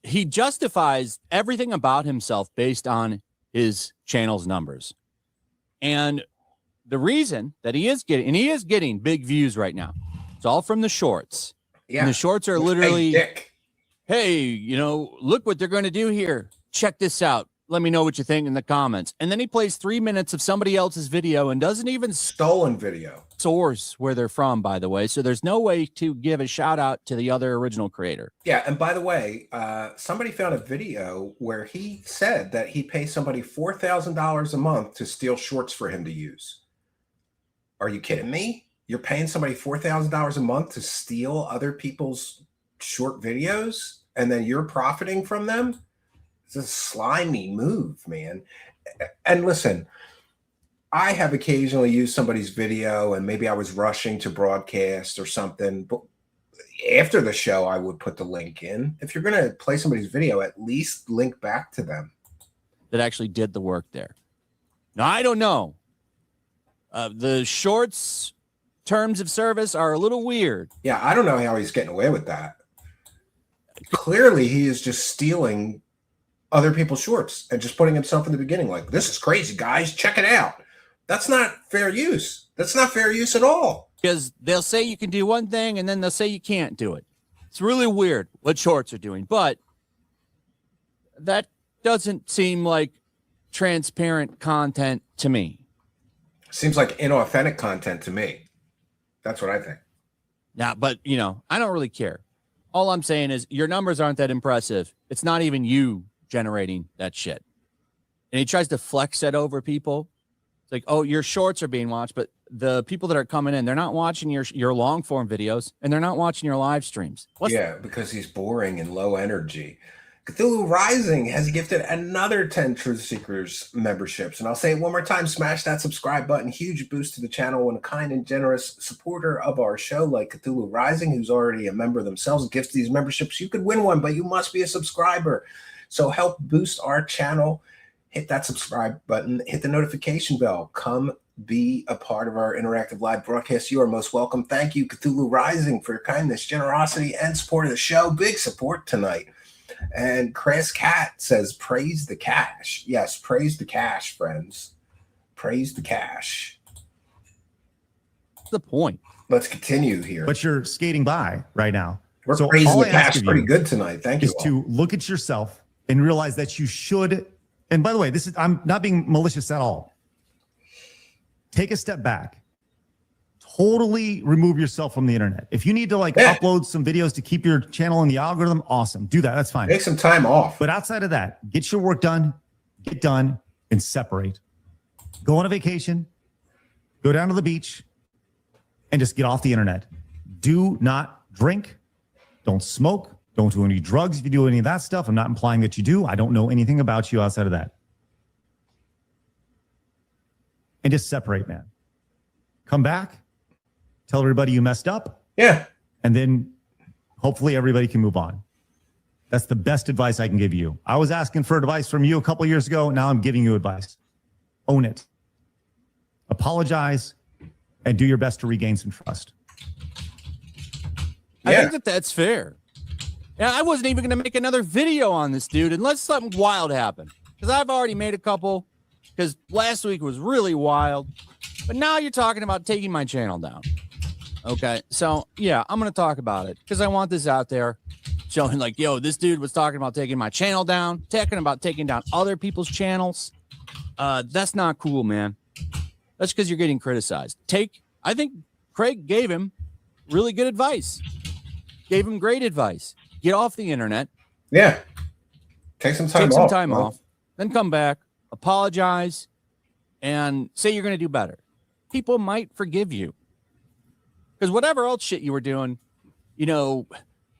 he justifies everything about himself based on his channel's numbers. And the reason that he is getting big views right now, it's all from the shorts. Yeah. And the shorts are literally, hey, look what they're going to do here. Check this out. Let me know what you think in the comments. And then he plays 3 minutes of somebody else's video and doesn't even stolen video source where they're from, by the way. So there's no way to give a shout out to the other original creator. Yeah. And by the way, somebody found a video where he said that he pays somebody $4,000 a month to steal shorts for him to use. Are you kidding me? You're paying somebody $4,000 a month to steal other people's short videos and then you're profiting from them? It's a slimy move, man. And listen, I have occasionally used somebody's video and maybe I was rushing to broadcast or something, but after the show, I would put the link in. If you're going to play somebody's video, at least link back to them. That actually did the work there. Now, I don't know. The shorts terms of service are a little weird. Yeah, I don't know how he's getting away with that. Clearly, he is just stealing other people's shorts and just putting himself in the beginning like, this is crazy, guys. Check it out. That's not fair use. That's not fair use at all. Because they'll say you can do one thing and then they'll say you can't do it. It's really weird what shorts are doing, but that doesn't seem like transparent content to me. Seems like inauthentic content to me. That's what I think. Yeah, but I don't really care. All I'm saying is your numbers aren't that impressive. It's not even you generating that shit. And he tries to flex that over people. It's like, oh, your shorts are being watched, but the people that are coming in, they're not watching your long form videos and they're not watching your live streams. Because he's boring and low energy. Cthulhu Rising has gifted another 10 Truth Seekers memberships. And I'll say it one more time, smash that subscribe button. Huge boost to the channel when a kind and generous supporter of our show like Cthulhu Rising, who's already a member themselves, gifts these memberships. You could win one, but you must be a subscriber. So help boost our channel. Hit that subscribe button. Hit the notification bell. Come be a part of our interactive live broadcast. You are most welcome. Thank you, Cthulhu Rising, for your kindness, generosity, and support of the show. Big support tonight. And Chris Cat says, praise the cash. Yes, praise the cash, friends. Praise the cash. What's the point? Let's continue here. But you're skating by right now. We're praising the cash pretty good tonight. Thank you. Is to look at yourself and realize that you should. And by the way, I'm not being malicious at all. Take a step back. Totally remove yourself from the internet. If you need to upload some videos to keep your channel in the algorithm, awesome. Do that. That's fine. Take some time off. But outside of that, get your work done, get done, and separate. Go on a vacation, go down to the beach, and just get off the internet. Do not drink. Don't smoke. Don't do any drugs. If you do any of that stuff, I'm not implying that you do. I don't know anything about you outside of that. And just separate, man. Come back. Tell everybody you messed up. Yeah. And then hopefully everybody can move on. That's the best advice I can give you. I was asking for advice from you a couple years ago. Now I'm giving you advice. Own it. Apologize and do your best to regain some trust. I think that's fair. Yeah, I wasn't even going to make another video on this dude unless something wild happened. Because I've already made a couple. Because last week was really wild. But now you're talking about taking my channel down. Okay, so yeah, I'm going to talk about it because I want this out there showing like, yo, this dude was talking about taking my channel down, talking about taking down other people's channels. That's not cool, man. That's because you're getting criticized. I think Craig gave him really good advice. Gave him great advice. Get off the internet. Yeah. Take some time off. Then come back, apologize, and say you're going to do better. People might forgive you. Because whatever else shit you were doing,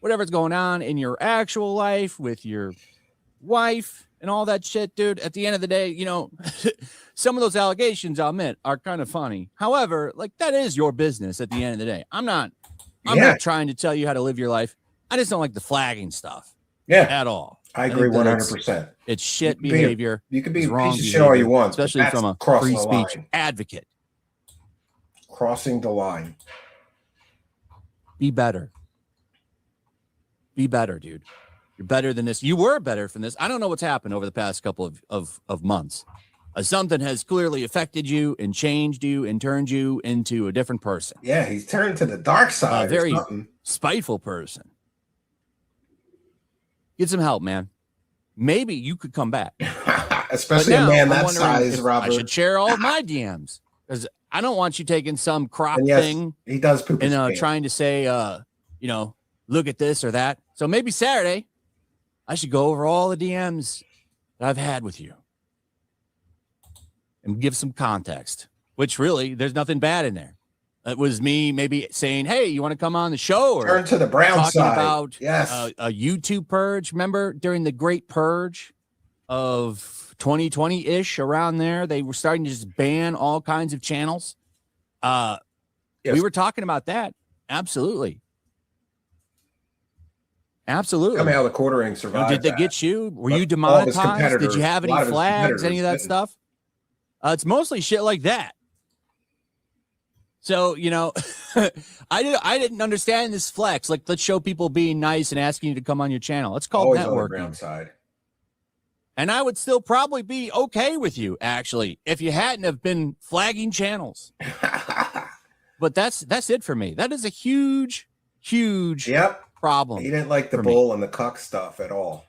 whatever's going on in your actual life with your wife and all that shit, dude, at the end of the day, you know, some of those allegations, I'll admit, are kind of funny. However, like, that is your business at the end of the day. I'm not trying to tell you how to live your life. I just don't like the flagging stuff. Yeah. At all. I agree 100%. It's shit behavior. You could be a wrong piece of shit behavior, all you want, especially from a free speech advocate. Crossing the line. Be better. Be better, dude. You're better than this. You were better from this. I don't know what's happened over the past couple of months. Something has clearly affected you and changed you and turned you into a different person. Yeah, he's turned to the dark side. A very spiteful person. Get some help, man. Maybe you could come back. Especially a man that size, Robert. I should share all of my DMs because I don't want you taking some crop thing. He does poop and trying to say, you know, look at this or that. So maybe Saturday, I should go over all the DMs that I've had with you and give some context, which really there's nothing bad in there. It was me maybe saying, hey, you want to come on the show? Or turn to the brown talking side. About yes. A YouTube purge. Remember during the great purge of 2020-ish, around there, they were starting to just ban all kinds of channels. Yes. We were talking about that. Absolutely. Absolutely. Tell me how the quartering survived. Did they get you? Were you demonetized? Did you have any flags? Any of that stuff? It's mostly shit like that. So, you know, I didn't understand this flex. Like, let's show people being nice and asking you to come on your channel. It's called networking. And I would still probably be okay with you, actually, if you hadn't have been flagging channels. But that's it for me. That is a huge problem. He didn't like the bull and the cuck stuff at all.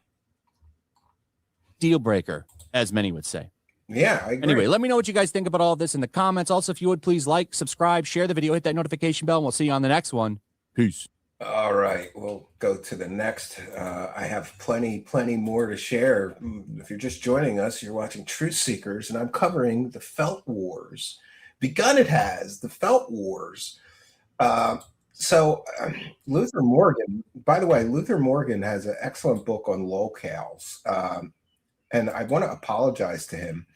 Deal breaker, as many would say. Yeah, I agree. Anyway, let me know what you guys think about all of this in the comments. Also, if you would, please like, subscribe, share the video, hit that notification bell, and we'll see you on the next one. Peace. All right, we'll go to the next. I have plenty more to share. If you're just joining us, you're watching Truth Seekers, and I'm covering the Felt Wars. Begun it has, the Felt Wars. So Luther Morgan, by the way, Luther Morgan has an excellent book on locales. And I want to apologize to him.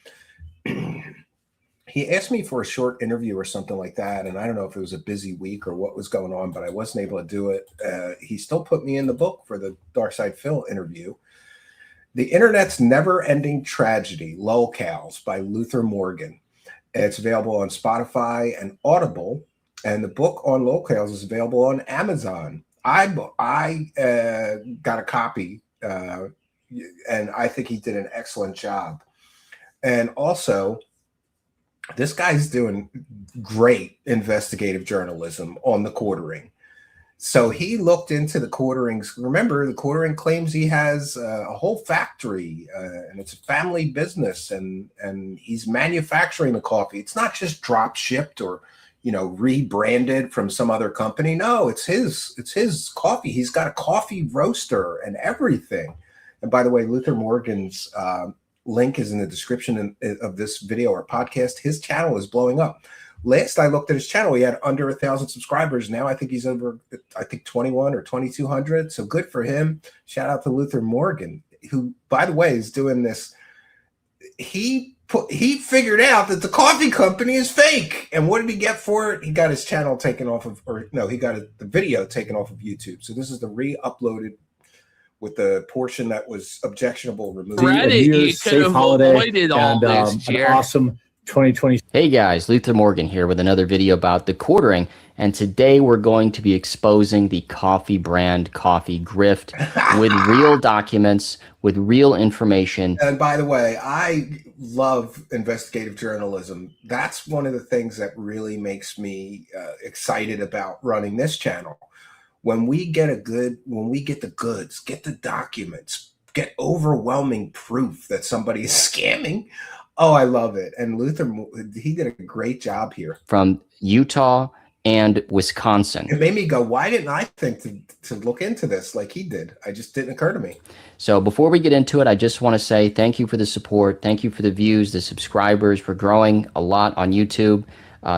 He asked me for a short interview or something like that. And I don't know if it was a busy week or what was going on, but I wasn't able to do it. He still put me in the book for the Dark Side Phil interview. The Internet's Never-Ending Tragedy, Locales by Luther Morgan. It's available on Spotify and Audible. And the book on locales is available on Amazon. I got a copy, and I think he did an excellent job. And also, this guy's doing great investigative journalism on the quartering. So he looked into the quarterings. Remember, the quartering claims he has a whole factory, and it's a family business, and he's manufacturing the coffee. It's not just drop shipped or, you know, rebranded from some other company. No, it's his coffee. He's got a coffee roaster and everything. And by the way, Luther Morgan's link is in the description of this video or podcast. His channel is blowing up. Last I looked at his channel, he had under 1,000 subscribers. Now I think he's over, 21 or 2,200. So good for him. Shout out to Luther Morgan, who, by the way, is doing this. He figured out that the coffee company is fake. And what did he get for it? He got his channel taken off of, he got the video taken off of YouTube. So this is the re-uploaded with the portion that was objectionable removed. You could have avoided all this, an awesome 2020. Hey guys, Luther Morgan here with another video about the quartering, and today we're going to be exposing the coffee brand coffee grift with real documents, with real information. And by the way, I love investigative journalism. That's one of the things that really makes me excited about running this channel. When we get the goods, get the documents, get overwhelming proof that somebody is scamming. Oh, I love it. And Luther, he did a great job here. From Utah and Wisconsin. It made me go, why didn't I think to look into this like he did? It just didn't occur to me. So before we get into it, I just want to say thank you for the support. Thank you for the views, the subscribers. We're growing a lot on YouTube.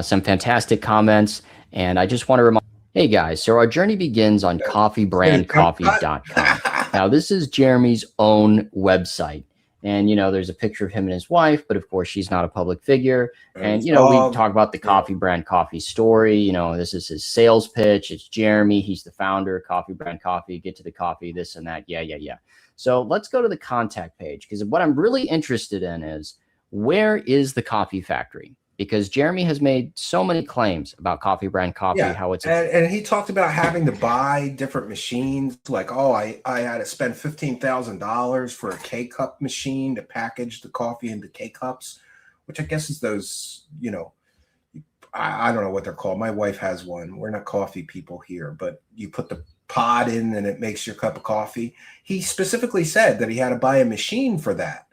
Some fantastic comments. And I just want to remind, hey guys, so our journey begins on coffeebrandcoffee.com. Now, this is Jeremy's own website. And, there's a picture of him and his wife, but of course she's not a public figure. And, we talk about the coffee brand coffee story. This is his sales pitch. It's Jeremy. He's the founder, Coffee Brand Coffee, get to the coffee, this and that. Yeah. So let's go to the contact page, because what I'm really interested in is, where is the coffee factory? Because Jeremy has made so many claims about Coffee Brand Coffee, how it's and he talked about having to buy different machines, like, I had to spend $15,000 for a K-cup machine to package the coffee into K-cups, which I guess is those, I don't know what they're called. My wife has one. We're not coffee people here, but you put the pod in and it makes your cup of coffee. He specifically said that he had to buy a machine for that,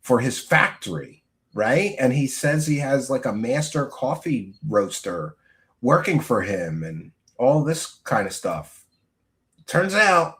for his factory. Right. And he says he has like a master coffee roaster working for him and all this kind of stuff. Turns out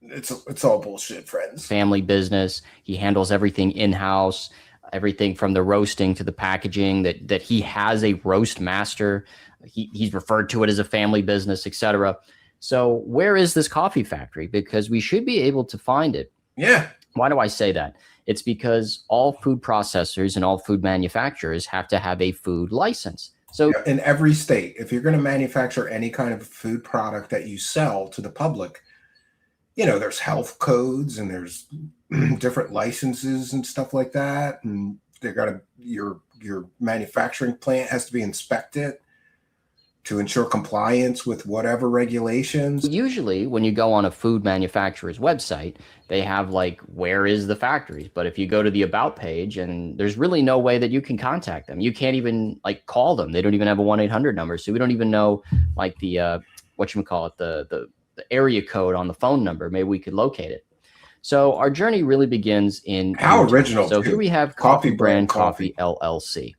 it's all bullshit, friends. Family business. He handles everything in-house, everything from the roasting to the packaging, that he has a roast master. He's referred to it as a family business, etc. So where is this coffee factory? Because we should be able to find it. Yeah. Why do I say that? It's because all food processors and all food manufacturers have to have a food license. So in every state, if you're going to manufacture any kind of food product that you sell to the public, there's health codes and there's different licenses and stuff like that. And your manufacturing plant has to be inspected to ensure compliance with whatever regulations. Usually when you go on a food manufacturer's website, they have like, where is the factories? But if you go to the about page, and there's really no way that you can contact them. You can't even like call them. They don't even have a 1-800 number. So we don't even know like the, the area code on the phone number. Maybe we could locate it. So our journey really begins in how original. So here we have Coffee Brand Coffee LLC.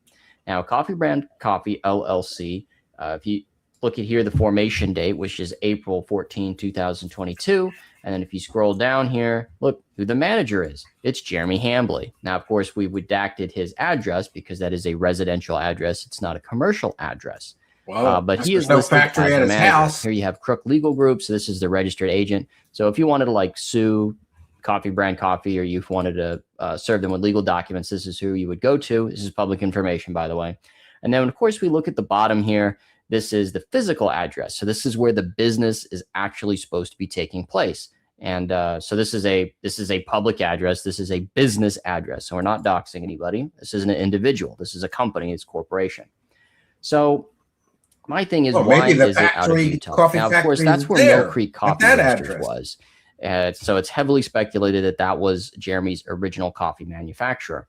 Now, Coffee Brand Coffee LLC, if you look at here, the formation date, which is April 14, 2022. And then if you scroll down here, look who the manager is. It's Jeremy Hambley. Now, of course, we redacted his address because that is a residential address. It's not a commercial address. Well, but he is listed as the manager. Here you have Crook Legal Group. So this is the registered agent. So if you wanted to like sue Coffee Brand Coffee, or you wanted to serve them with legal documents, this is who you would go to. This is public information, by the way. And then, of course, we look at the bottom here. This is the physical address. So this is where the business is actually supposed to be taking place. And so this is a public address. This is a business address. So we're not doxing anybody. This isn't an individual. This is a company. It's a corporation. So my thing is, why is it out of Utah? Now, of course, that's where Mill Creek Coffee Roasters was. So it's heavily speculated that was Jeremy's original coffee manufacturer.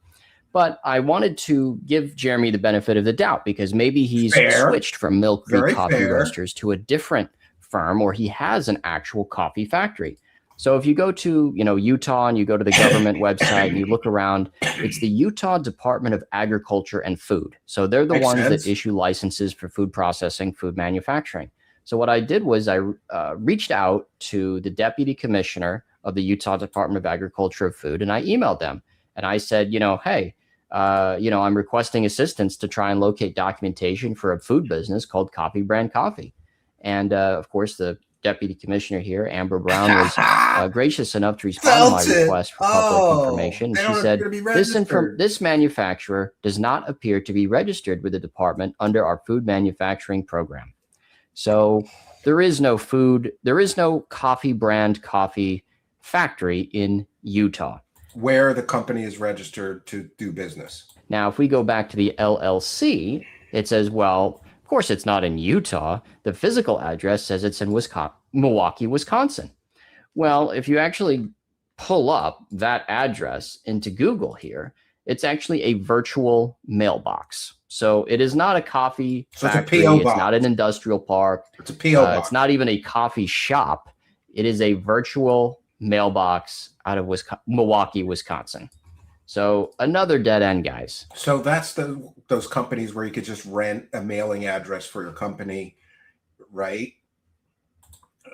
But I wanted to give Jeremy the benefit of the doubt, because maybe he's switched from Mill Creek Coffee Roasters to a different firm, or he has an actual coffee factory. So if you go to, Utah, and you go to the government website and you look around, it's the Utah Department of Agriculture and Food. So they're the ones that issue licenses for food processing, food manufacturing. So what I did was I reached out to the deputy commissioner of the Utah Department of Agriculture and Food, and I emailed them. And I said, hey, I'm requesting assistance to try and locate documentation for a food business called Coffee Brand Coffee. And of course, the deputy commissioner here, Amber Brown, was gracious enough to respond to my request for public information. She said, this manufacturer does not appear to be registered with the department under our food manufacturing program. So there is no Coffee Brand Coffee factory in Utah, where the company is registered to do business. Now, if we go back to the LLC, it says, well, of course, it's not in Utah. The physical address says it's in Milwaukee, Wisconsin. Well, if you actually pull up that address into Google here, it's actually a virtual mailbox. So it is not a coffee factory. It's not an industrial park. It's a P.O. box. It's not even a coffee shop. It is a virtual mailbox out of Milwaukee, Wisconsin. So another dead end, guys. So that's those companies where you could just rent a mailing address for your company, right?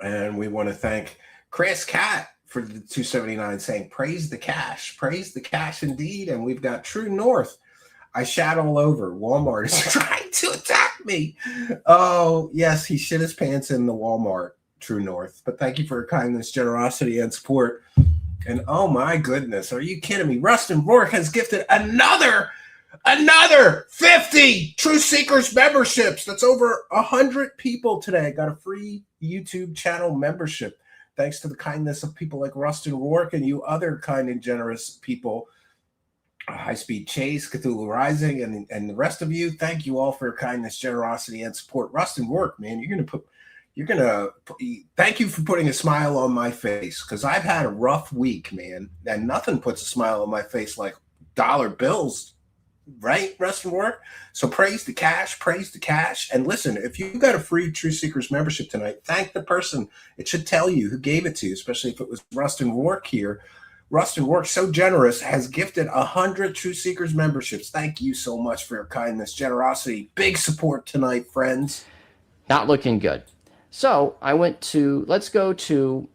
And we want to thank Chris Cat for the 279 saying, praise the cash indeed. And we've got True North. I shat all over. Walmart is trying to attack me. Oh, yes, he shit his pants in the Walmart, True North. But thank you for your kindness, generosity, and support. And oh my goodness, are you kidding me? Rustin Rourke has gifted another 50 True Seekers memberships. That's over 100 people today got a free YouTube channel membership. Thanks to the kindness of people like Rustin Rourke and you other kind and generous people. High Speed Chase, Cthulhu Rising, and the rest of you. Thank you all for your kindness, generosity, and support. Rustin Rourke, man, thank you for putting a smile on my face, because I've had a rough week, man, and nothing puts a smile on my face like dollar bills, right, Rustin Rourke? So praise the cash, and listen, if you got a free True Seekers membership tonight, thank the person. It should tell you who gave it to you, especially if it was Rustin Rourke here. Rustin Rourke, so generous, has gifted 100 True Seekers memberships. Thank you so much for your kindness, generosity. Big support tonight, friends. Not looking good. So let's go to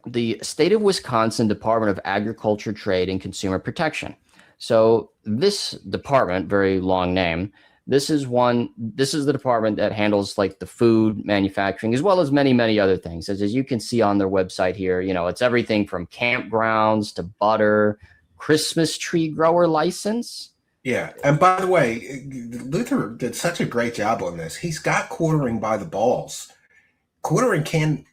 the state of Wisconsin Department of Agriculture, Trade, and Consumer Protection. So this department, very long name, this is the department that handles like the food manufacturing, as well as many, many other things. As you can see on their website here, it's everything from campgrounds to butter, Christmas tree grower license. Yeah. And by the way, Luther did such a great job on this. He's got Quartering by the balls. Quartering can't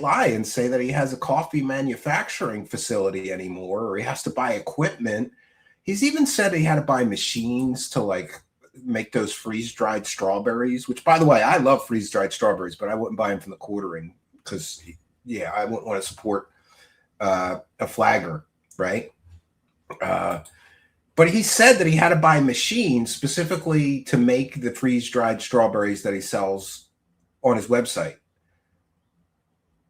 lie and say that he has a coffee manufacturing facility anymore, or he has to buy equipment. He's even said he had to buy machines to like make those freeze-dried strawberries, which, by the way, I love freeze-dried strawberries, but I wouldn't buy them from the Quartering because, I wouldn't want to support a flagger, right? But he said that he had to buy machines specifically to make the freeze-dried strawberries that he sells on his website.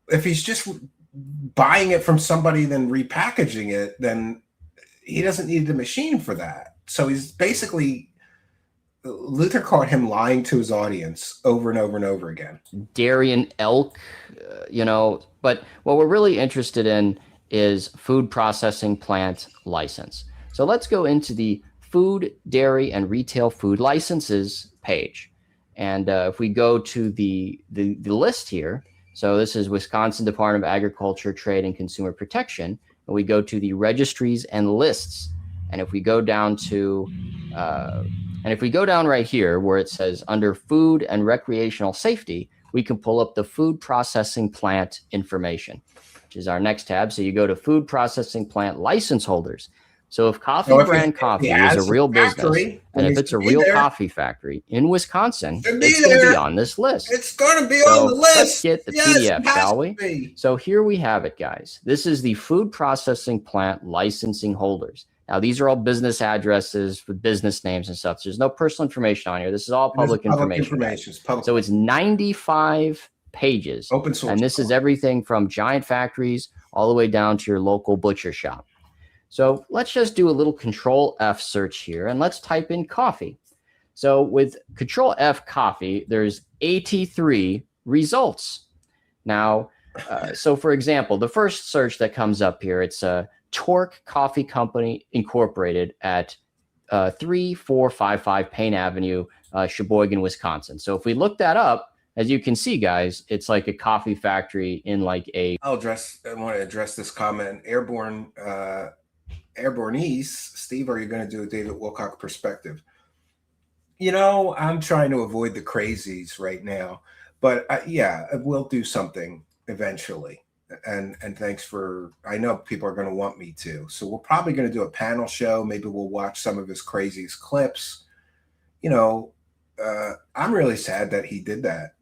If he's just buying it from somebody, then repackaging it, then he doesn't need the machine for that. So he's basically... Luther caught him lying to his audience over and over and over again. Dairy and elk, but what we're really interested in is food processing plant license. So let's go into the food, dairy, and retail food licenses page. And if we go to the list here, so this is Wisconsin Department of Agriculture, Trade, and Consumer Protection, and we go to the registries and lists. And if we go down to... And if we go down right here where it says under food and recreational safety, we can pull up the food processing plant information, which is our next tab. So you go to food processing plant license holders. So if Brand Coffee is a real business, and if it's a real coffee factory in Wisconsin, it's going to be on this list. It's going to be on the list. Let's get the PDF, shall we? So here we have it, guys. This is the food processing plant licensing holders. Now, these are all business addresses with business names and stuff. There's no personal information on here. This is all public information. So it's 95 pages. Open source. And this is everything from giant factories all the way down to your local butcher shop. So let's just do a little Control F search here, and let's type in coffee. So with Control F coffee, there's 83 results. Now, so for example, the first search that comes up here, it's Torque Coffee Company Incorporated at 3455 Payne Avenue, Sheboygan, Wisconsin. So if we look that up, as you can see, guys, it's like a coffee factory in like a... I want to address this comment. Airborneese, Steve, are you going to do a David Wilcock perspective? I'm trying to avoid the crazies right now, but we'll do something eventually. And thanks for, I know people are going to want me to. So we're probably going to do a panel show. Maybe we'll watch some of his craziest clips. I'm really sad that he did that,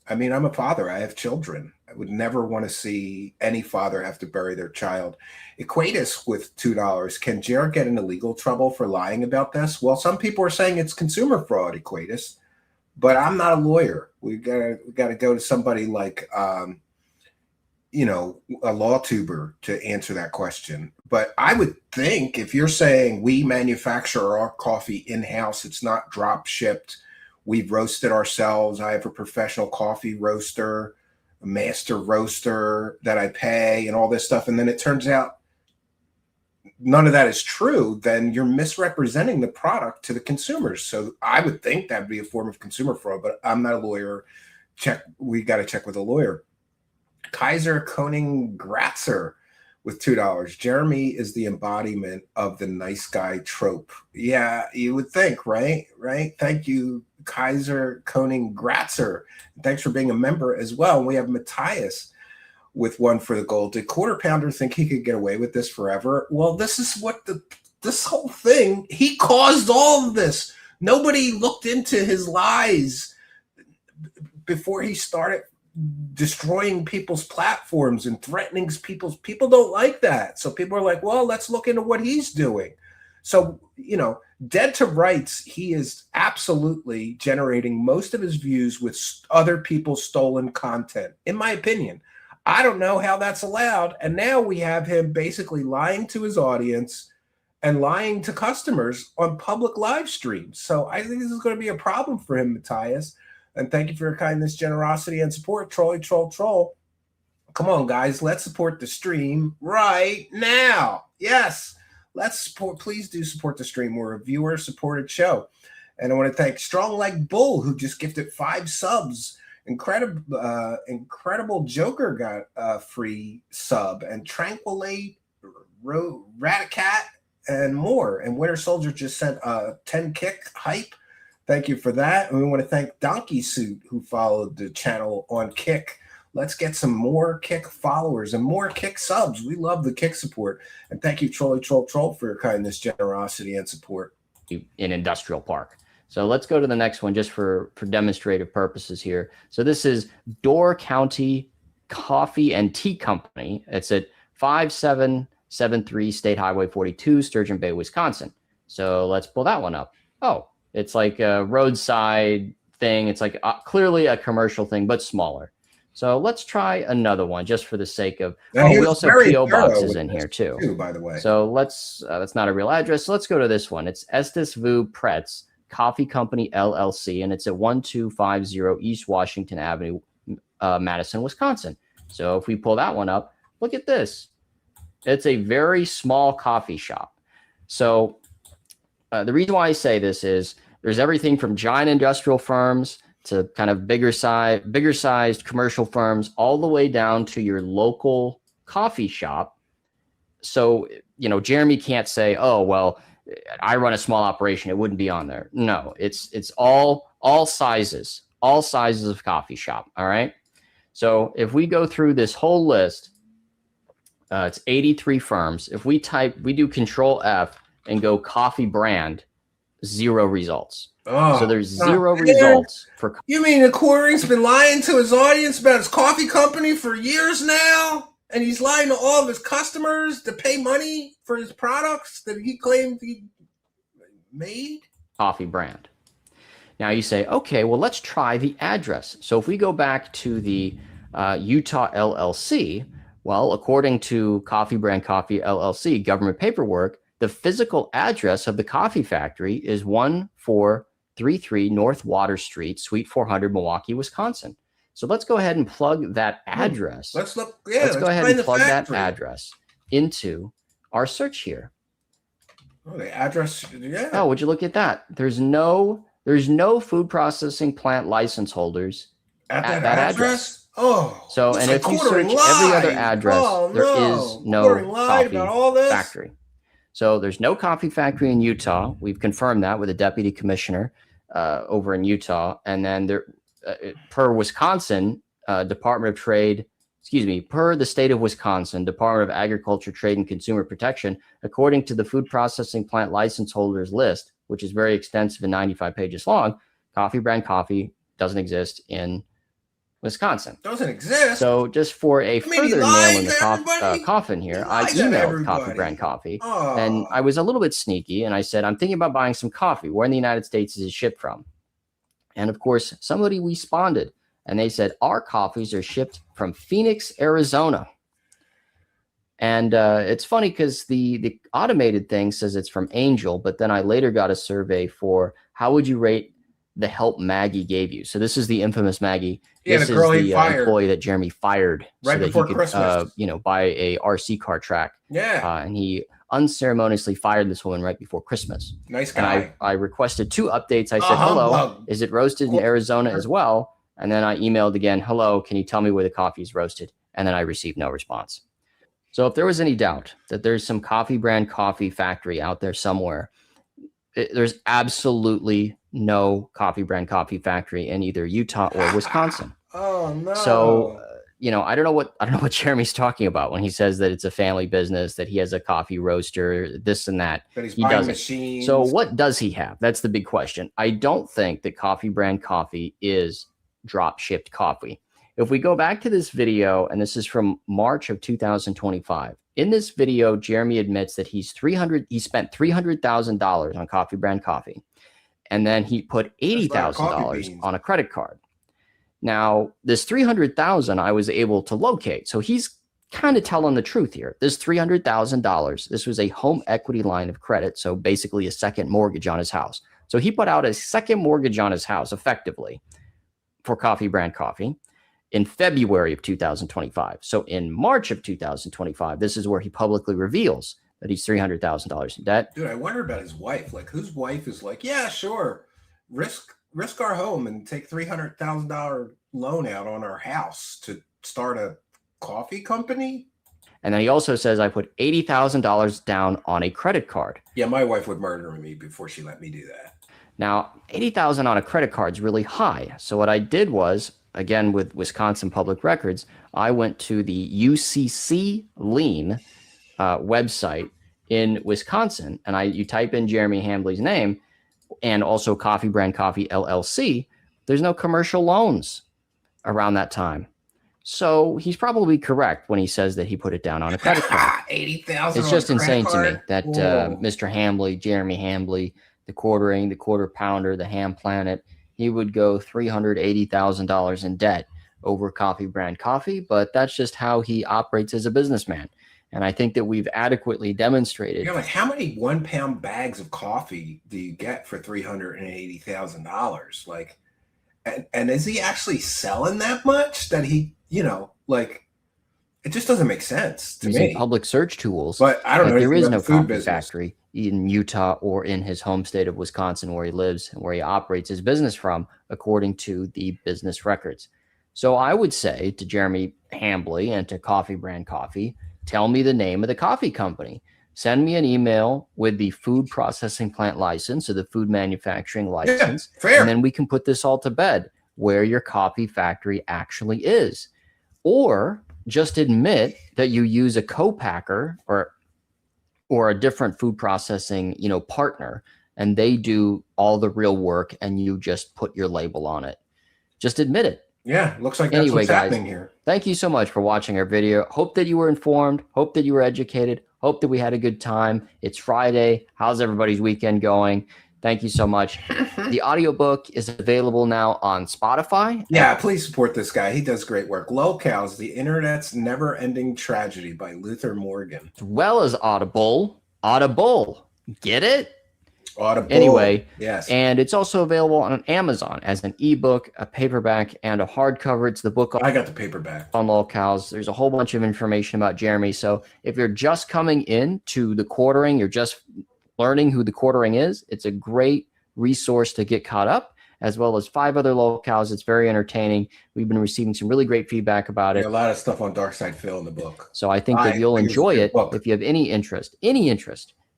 I mean, I'm a father. I have children. I would never want to see any father have to bury their child. Equate us with $2. Can Jared get into legal trouble for lying about this? Well, some people are saying it's consumer fraud, equate us, but I'm not a lawyer. We gotta go to somebody like, a law tuber to answer that question. But I would think if you're saying we manufacture our coffee in-house, it's not drop shipped, we've roasted ourselves, I have a professional coffee roaster, a master roaster that I pay and all this stuff, and then it turns out none of that is true, then you're misrepresenting the product to the consumers. So I would think that'd be a form of consumer fraud, but I'm not a lawyer. We got to check with a lawyer. Kaiser Koning Gratzer with $2. Jeremy is the embodiment of the nice guy trope. Yeah, you would think, right? Right. Thank you, Kaiser Koning Gratzer. Thanks for being a member as well. We have Matthias with one for the gold. Did Quarter Pounder think he could get away with this forever? Well, this is what this whole thing, he caused all of this. Nobody looked into his lies before he started destroying people's platforms and threatening people don't like that. So people are like, well, let's look into what he's doing. So, you know, dead to rights, he is absolutely generating most of his views with other people's stolen content, in my opinion. I don't know how that's allowed. And now we have him basically lying to his audience and lying to customers on public live streams. So I think this is going to be a problem for him, Matthias. And thank you for your kindness, generosity, and support. Troll. Come on, guys. Let's support the stream right now. Yes. Let's support. Please do support the stream. We're a viewer-supported show. And I want to thank Strong Like Bull, who just gifted 5 subs. Incredible Joker got a free sub, and Tranquilate, Raticat, and more. And Winter Soldier just sent a 10 kick hype. Thank you for that. And we want to thank Donkey Suit, who followed the channel on Kick. Let's get some more Kick followers and more Kick subs. We love the Kick support. And thank you, Troll, for your kindness, generosity, and support. In Industrial Park. So let's go to the next one just for demonstrative purposes here. So this is Door County Coffee and Tea Company. It's at 5773 State Highway 42, Sturgeon Bay, Wisconsin. So let's pull that one up. Oh, it's like a roadside thing. It's like clearly a commercial thing, but smaller. So let's try another one just for the sake of, we also have PO boxes in here too, by the way. So let's, that's not a real address. So let's go to this one. It's Estes Vu Pretz Coffee Company LLC, and it's at 1250 East Washington Avenue, Madison, Wisconsin. So if we pull that one up, look at this. It's a very small coffee shop. So the reason why I say this is there's everything from giant industrial firms to kind of bigger sized commercial firms, all the way down to your local coffee shop. So, you know, Jeremy can't say, oh, well, I run a small operation, it wouldn't be on there. No, it's all sizes of coffee shop. All right. So if we go through this whole list, it's 83 firms. If we do Control F and go coffee brand, 0 results. Oh, so there's 0 results for. You mean the Quartering's been lying to his audience about his coffee company for years now? And he's lying to all of his customers to pay money for his products that he claimed he made? Coffee brand. Now you say, okay, well, let's try the address. So if we go back to the Utah LLC, well, according to Coffee Brand Coffee LLC government paperwork, the physical address of the coffee factory is 1433 North Water Street, Suite 400, Milwaukee, Wisconsin. So let's go ahead and plug that address. Let's go ahead and plug that address into our search here. Oh, the address, yeah. Oh, would you look at that? There's no food processing plant license holders at that address. Oh, so and if you search every other address, there is no coffee factory. So there's no coffee factory in Utah. We've confirmed that with a deputy commissioner over in Utah, and then there. Per Wisconsin Department of Trade, per the state of Wisconsin Department of Agriculture, Trade, and Consumer Protection, according to the food processing plant license holders list, which is very extensive and 95 pages long, Coffee Brand Coffee doesn't exist in Wisconsin. Doesn't exist? So just for a further nail in the coffin here, I emailed Coffee Brand Coffee, and I was a little bit sneaky, and I said, I'm thinking about buying some coffee. Where in the United States is it shipped from? And of course, somebody responded and they said, our coffees are shipped from Phoenix, Arizona. And it's funny because the automated thing says it's from Angel, but then I later got a survey for how would you rate the help Maggie gave you? So this is the infamous Maggie. Yeah, this the girl is he the fired. Employee that Jeremy fired right so that before he could, Christmas. buy a RC car track. Yeah. And he unceremoniously fired this woman right before Christmas. Nice guy. And I requested 2 updates. I said, hello, is it roasted in Arizona as well? And then I emailed again, hello, can you tell me where the coffee is roasted? And then I received no response. So if there was any doubt that there's some coffee brand coffee factory out there somewhere, there's absolutely no coffee brand coffee factory in either Utah or Wisconsin. Oh no. So, I don't know what Jeremy's talking about when he says that it's a family business, that he has a coffee roaster, this and that. That he's he buying doesn't. machines. So what does he have? That's the big question. I don't think that coffee brand coffee is drop shipped coffee. If we go back to this video, and this is from March of 2025, in this video, Jeremy admits that he spent $300,000 on coffee brand coffee, and then he put $80,000 on a credit card. Now, this $300,000 I was able to locate. So he's kind of telling the truth here. This $300,000, this was a home equity line of credit. So basically a second mortgage on his house. So he put out a second mortgage on his house effectively for coffee brand coffee in February of 2025. So in March of 2025, this is where he publicly reveals that he's $300,000 in debt. Dude, I wonder about his wife. Like, whose wife is like, yeah, sure, risk our home and take $300,000 loan out on our house to start a coffee company? And then he also says, I put $80,000 down on a credit card. Yeah, my wife would murder me before she let me do that. Now, $80,000 on a credit card is really high. So what I did was, again, with Wisconsin Public Records, I went to the UCC lien website in Wisconsin, and you type in Jeremy Hambly's name and also Coffee Brand Coffee LLC. There's no commercial loans around that time. So he's probably correct when he says that he put it down on a credit card. $80,000. It's just insane to me that Mr. Hambly, Jeremy Hambly, Thequartering, the Quarter Pounder, the Ham Planet, he would go $380,000 in debt over Coffee Brand Coffee, but that's just how he operates as a businessman. And I think that we've adequately demonstrated. You're like, how many 1 pound bags of coffee do you get for $380,000? Like, and is he actually selling that much that he, like, it just doesn't make sense to me. Public search tools. But I don't know. There is no coffee factory in Utah or in his home state of Wisconsin where he lives and where he operates his business from, according to the business records. So I would say to Jeremy Hambly and to Coffee Brand Coffee, tell me the name of the coffee company. Send me an email with the food processing plant license or the food manufacturing license. Yeah, fair. And then we can put this all to bed, where your coffee factory actually is. Or just admit that you use a co-packer or a different food processing, partner, and they do all the real work and you just put your label on it. Just admit it. Yeah, looks like that's what's happening here. Thank you so much for watching our video. Hope that you were informed. Hope that you were educated. Hope that we had a good time. It's Friday. How's everybody's weekend going? Thank you so much. The audiobook is available now on Spotify. Yeah, please support this guy. He does great work. Locals, the Internet's Never-Ending Tragedy by Luther Morgan. As well as Audible. Audible. Get it? Audible. Anyway, yes. And it's also available on Amazon as an ebook, a paperback, and a hardcover. It's the book. I got the paperback. On Locals. There's a whole bunch of information about Jeremy. So if you're just coming in to Thequartering, you're just learning who Thequartering is, it's a great resource to get caught up, as well as 5 other Locals. It's very entertaining. We've been receiving some really great feedback about it. A lot of stuff on Dark Side Phil in the book. So I think that you'll enjoy it if you have any interest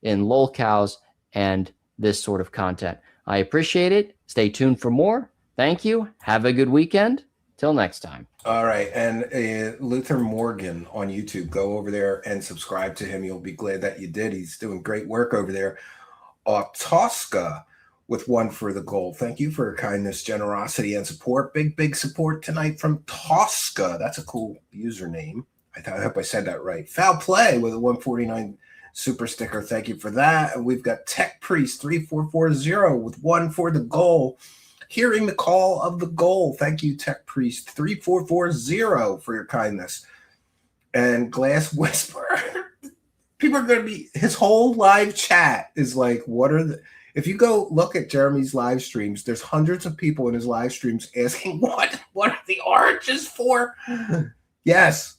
in Locals and this sort of content. I appreciate it. Stay tuned for more. Thank you. Have a good weekend. Till next time. All right. And Luther Morgan on YouTube, go over there and subscribe to him. You'll be glad that you did. He's doing great work over there. Tosca with One for the Goal. Thank you for your kindness, generosity, and support. Big support tonight from Tosca. That's a cool username. I hope I said that right. Foul Play with a 149 super sticker. Thank you for that. And we've got Tech Priest 3440 with One for the Goal. Hearing the call of the goal. Thank you, Tech Priest 3440 for your kindness. And Glass Whisperer. People are going to be, his whole live chat is like, if you go look at Jeremy's live streams, there's hundreds of people in his live streams asking, what are the oranges for? Yes.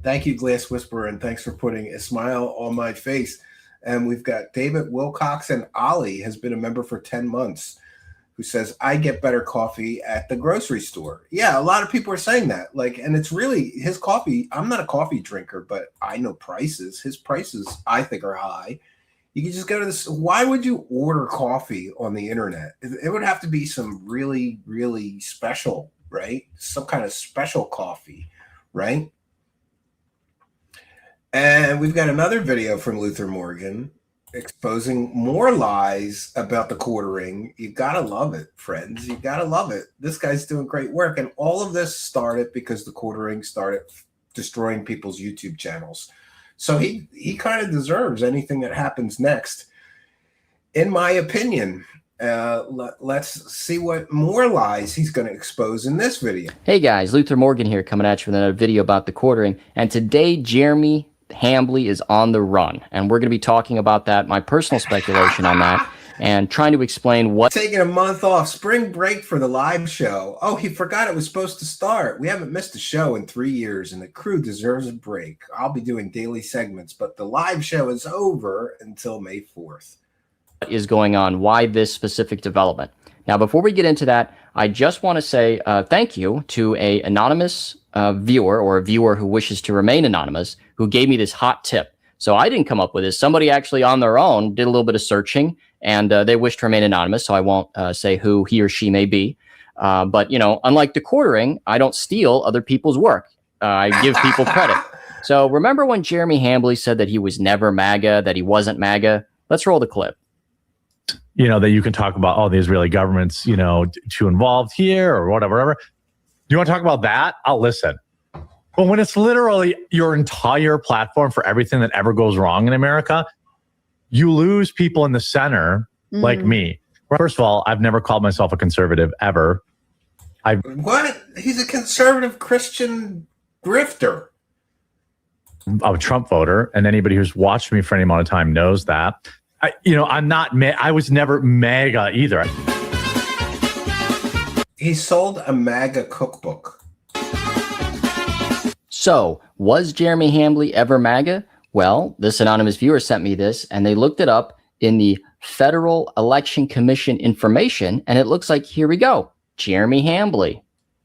Thank you, Glass Whisperer, and thanks for putting a smile on my face. And we've got David Wilcox, and Ollie has been a member for 10 months. who says, I get better coffee at the grocery store. Yeah, a lot of people are saying that. Like, and it's really his coffee. I'm not a coffee drinker, but I know prices. His prices, I think, are high. You can just go to this. Why would you order coffee on the internet? It would have to be some really, really special, right? Some kind of special coffee, right? And we've got another video from Luther Morgan exposing more lies about the quartering. You gotta love it, friends. You gotta love it. This guy's doing great work. And all of this started because the quartering started destroying people's YouTube channels. So he kind of deserves anything that happens next, in my opinion. Let's see what more lies he's going to expose in this video. Hey guys, Luther Morgan here, coming at you with another video about the quartering. And today, Jeremy Hambly is on the run, and we're going to be talking about that, my personal speculation on that, and trying to explain what... Taking a month off, spring break for the live show. Oh, he forgot it was supposed to start. We haven't missed a show in 3 years, and the crew deserves a break. I'll be doing daily segments, but the live show is over until May 4th. What is going on? Why this specific development? Now, before we get into that, I just want to say thank you to a anonymous viewer, or a viewer who wishes to remain anonymous, who gave me this hot tip. So I didn't come up with this. Somebody actually on their own did a little bit of searching, and they wish to remain anonymous, so I won't say who he or she may be. But, you know, unlike the quartering, I don't steal other people's work. I give people credit. So remember when Jeremy Hambly said that he was never MAGA, that he wasn't MAGA? Let's roll the clip. You know, that you can talk about, oh, the Israeli government's, you know, too involved here or whatever. You want to talk about that? I'll listen. But when it's literally your entire platform for everything that ever goes wrong in America, you lose people in the center like me. First of all, I've never called myself a conservative ever. What? He's a conservative Christian grifter. I'm a Trump voter, and anybody who's watched me for any amount of time knows that. I'm not. I was never MAGA either. He sold a MAGA cookbook. So, was Jeremy Hambly ever MAGA? Well, this anonymous viewer sent me this, and they looked it up in the Federal Election Commission information, and it looks like, here we go, Jeremy Hambly.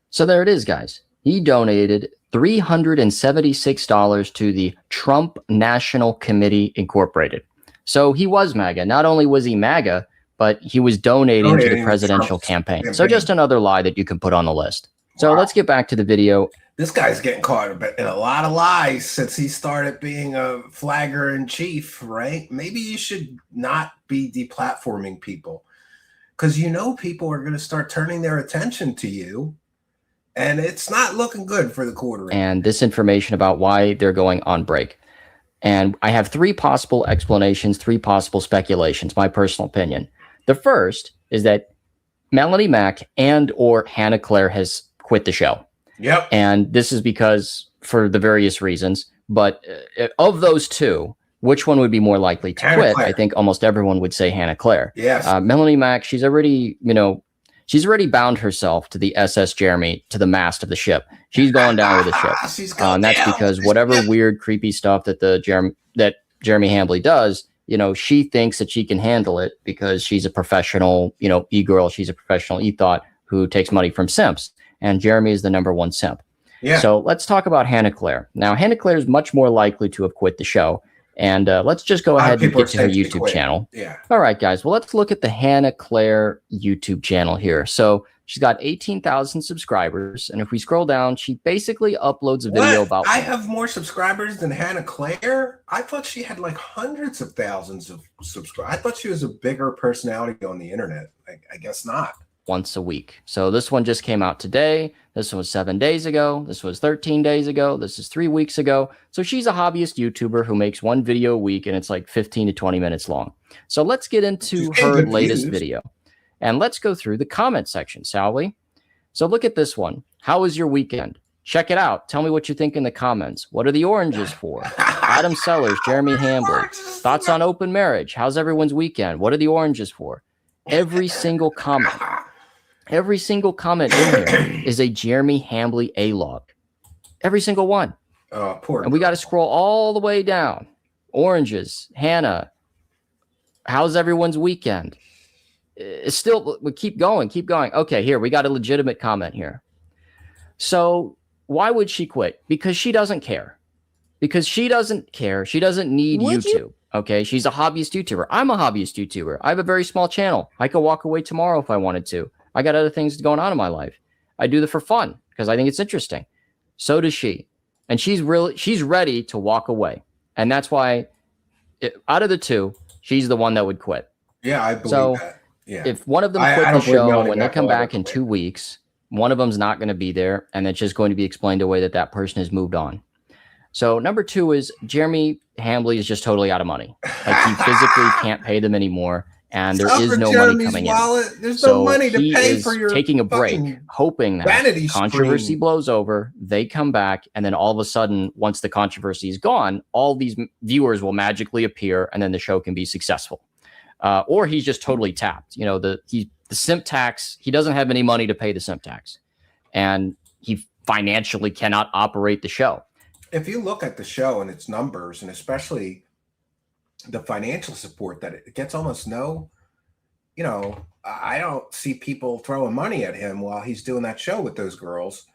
So there it is, guys. He donated $376 to the Trump National Committee Incorporated. So he was MAGA. Not only was he MAGA, but he was donating to the presidential campaign. So just another lie that you can put on the list. So let's get back to the video. This guy's getting caught in a lot of lies since he started being a flagger in chief, right? Maybe you should not be deplatforming people, because you know people are going to start turning their attention to you, and it's not looking good for the quartering. And this information about why they're going on break. And I have three possible explanations, three possible speculations, my personal opinion. The first is that Melanie Mack and or Hannah Claire has quit the show. Yep. And this is because, for the various reasons, but of those two, which one would be more likely to quit? I think almost everyone would say Hannah Claire. Yes. Melanie Mack, she's already bound herself to the SS Jeremy, to the mast of the ship. She's going down with the ship. And that's because whatever weird, creepy stuff that Jeremy Hambly does, you know, she thinks that she can handle it because she's a professional, you know, e-girl. She's a professional e-thought who takes money from simps. And Jeremy is the #1 simp. Yeah. So let's talk about Hannah Claire. Now, Hannah Claire is much more likely to have quit the show. And let's just go ahead and get to her YouTube channel. Yeah. All right, guys. Well, let's look at the Hannah Claire YouTube channel here. So she's got 18,000 subscribers. And if we scroll down, she basically uploads a video about... I have more subscribers than Hannah Claire? I thought she had like hundreds of thousands of subscribers. I thought she was a bigger personality on the internet. I guess not. Once a week. So this one just came out today. This one was 7 days ago. This was 13 days ago. This is 3 weeks ago. So she's a hobbyist YouTuber who makes one video a week, and it's like 15 to 20 minutes long. So let's get into her latest video. And let's go through the comment section, shall we? So look at this one. How was your weekend? Check it out. Tell me what you think in the comments. What are the oranges for? Adam Sellers, Jeremy Hambly. Thoughts on open marriage? How's everyone's weekend? What are the oranges for? Every single comment. Every single comment in here is a Jeremy Hambly A-log. Every single one. Poor. And we got to scroll all the way down. Oranges, Hannah. How's everyone's weekend? it's still, we keep going. Okay, here, we got a legitimate comment here. So why would she quit? Because she doesn't care. She doesn't need YouTube. Okay, she's a hobbyist YouTuber. I'm a hobbyist YouTuber. I have a very small channel. I could walk away tomorrow if I wanted to. I got other things going on in my life. I do this for fun because I think it's interesting. So does she. And she's ready to walk away. And that's why out of the two, she's the one that would quit. Yeah, I believe that. Yeah. If one of them quit the show, when they come back in 2 weeks, one of them's not going to be there, and it's just going to be explained away that that person has moved on. So number 2 is Jeremy Hambley is just totally out of money. Like, he physically can't pay them anymore, and there is no money coming in. There's no money to pay for your taking a break, hoping that controversy blows over, they come back, and then all of a sudden, once the controversy is gone, all these viewers will magically appear, and then the show can be successful. Or he's just totally tapped. You know, the simp tax, he doesn't have any money to pay the simp tax, and he financially cannot operate the show. If you look at the show and its numbers, and especially the financial support that it gets, almost no, you know, I don't see people throwing money at him while he's doing that show with those girls.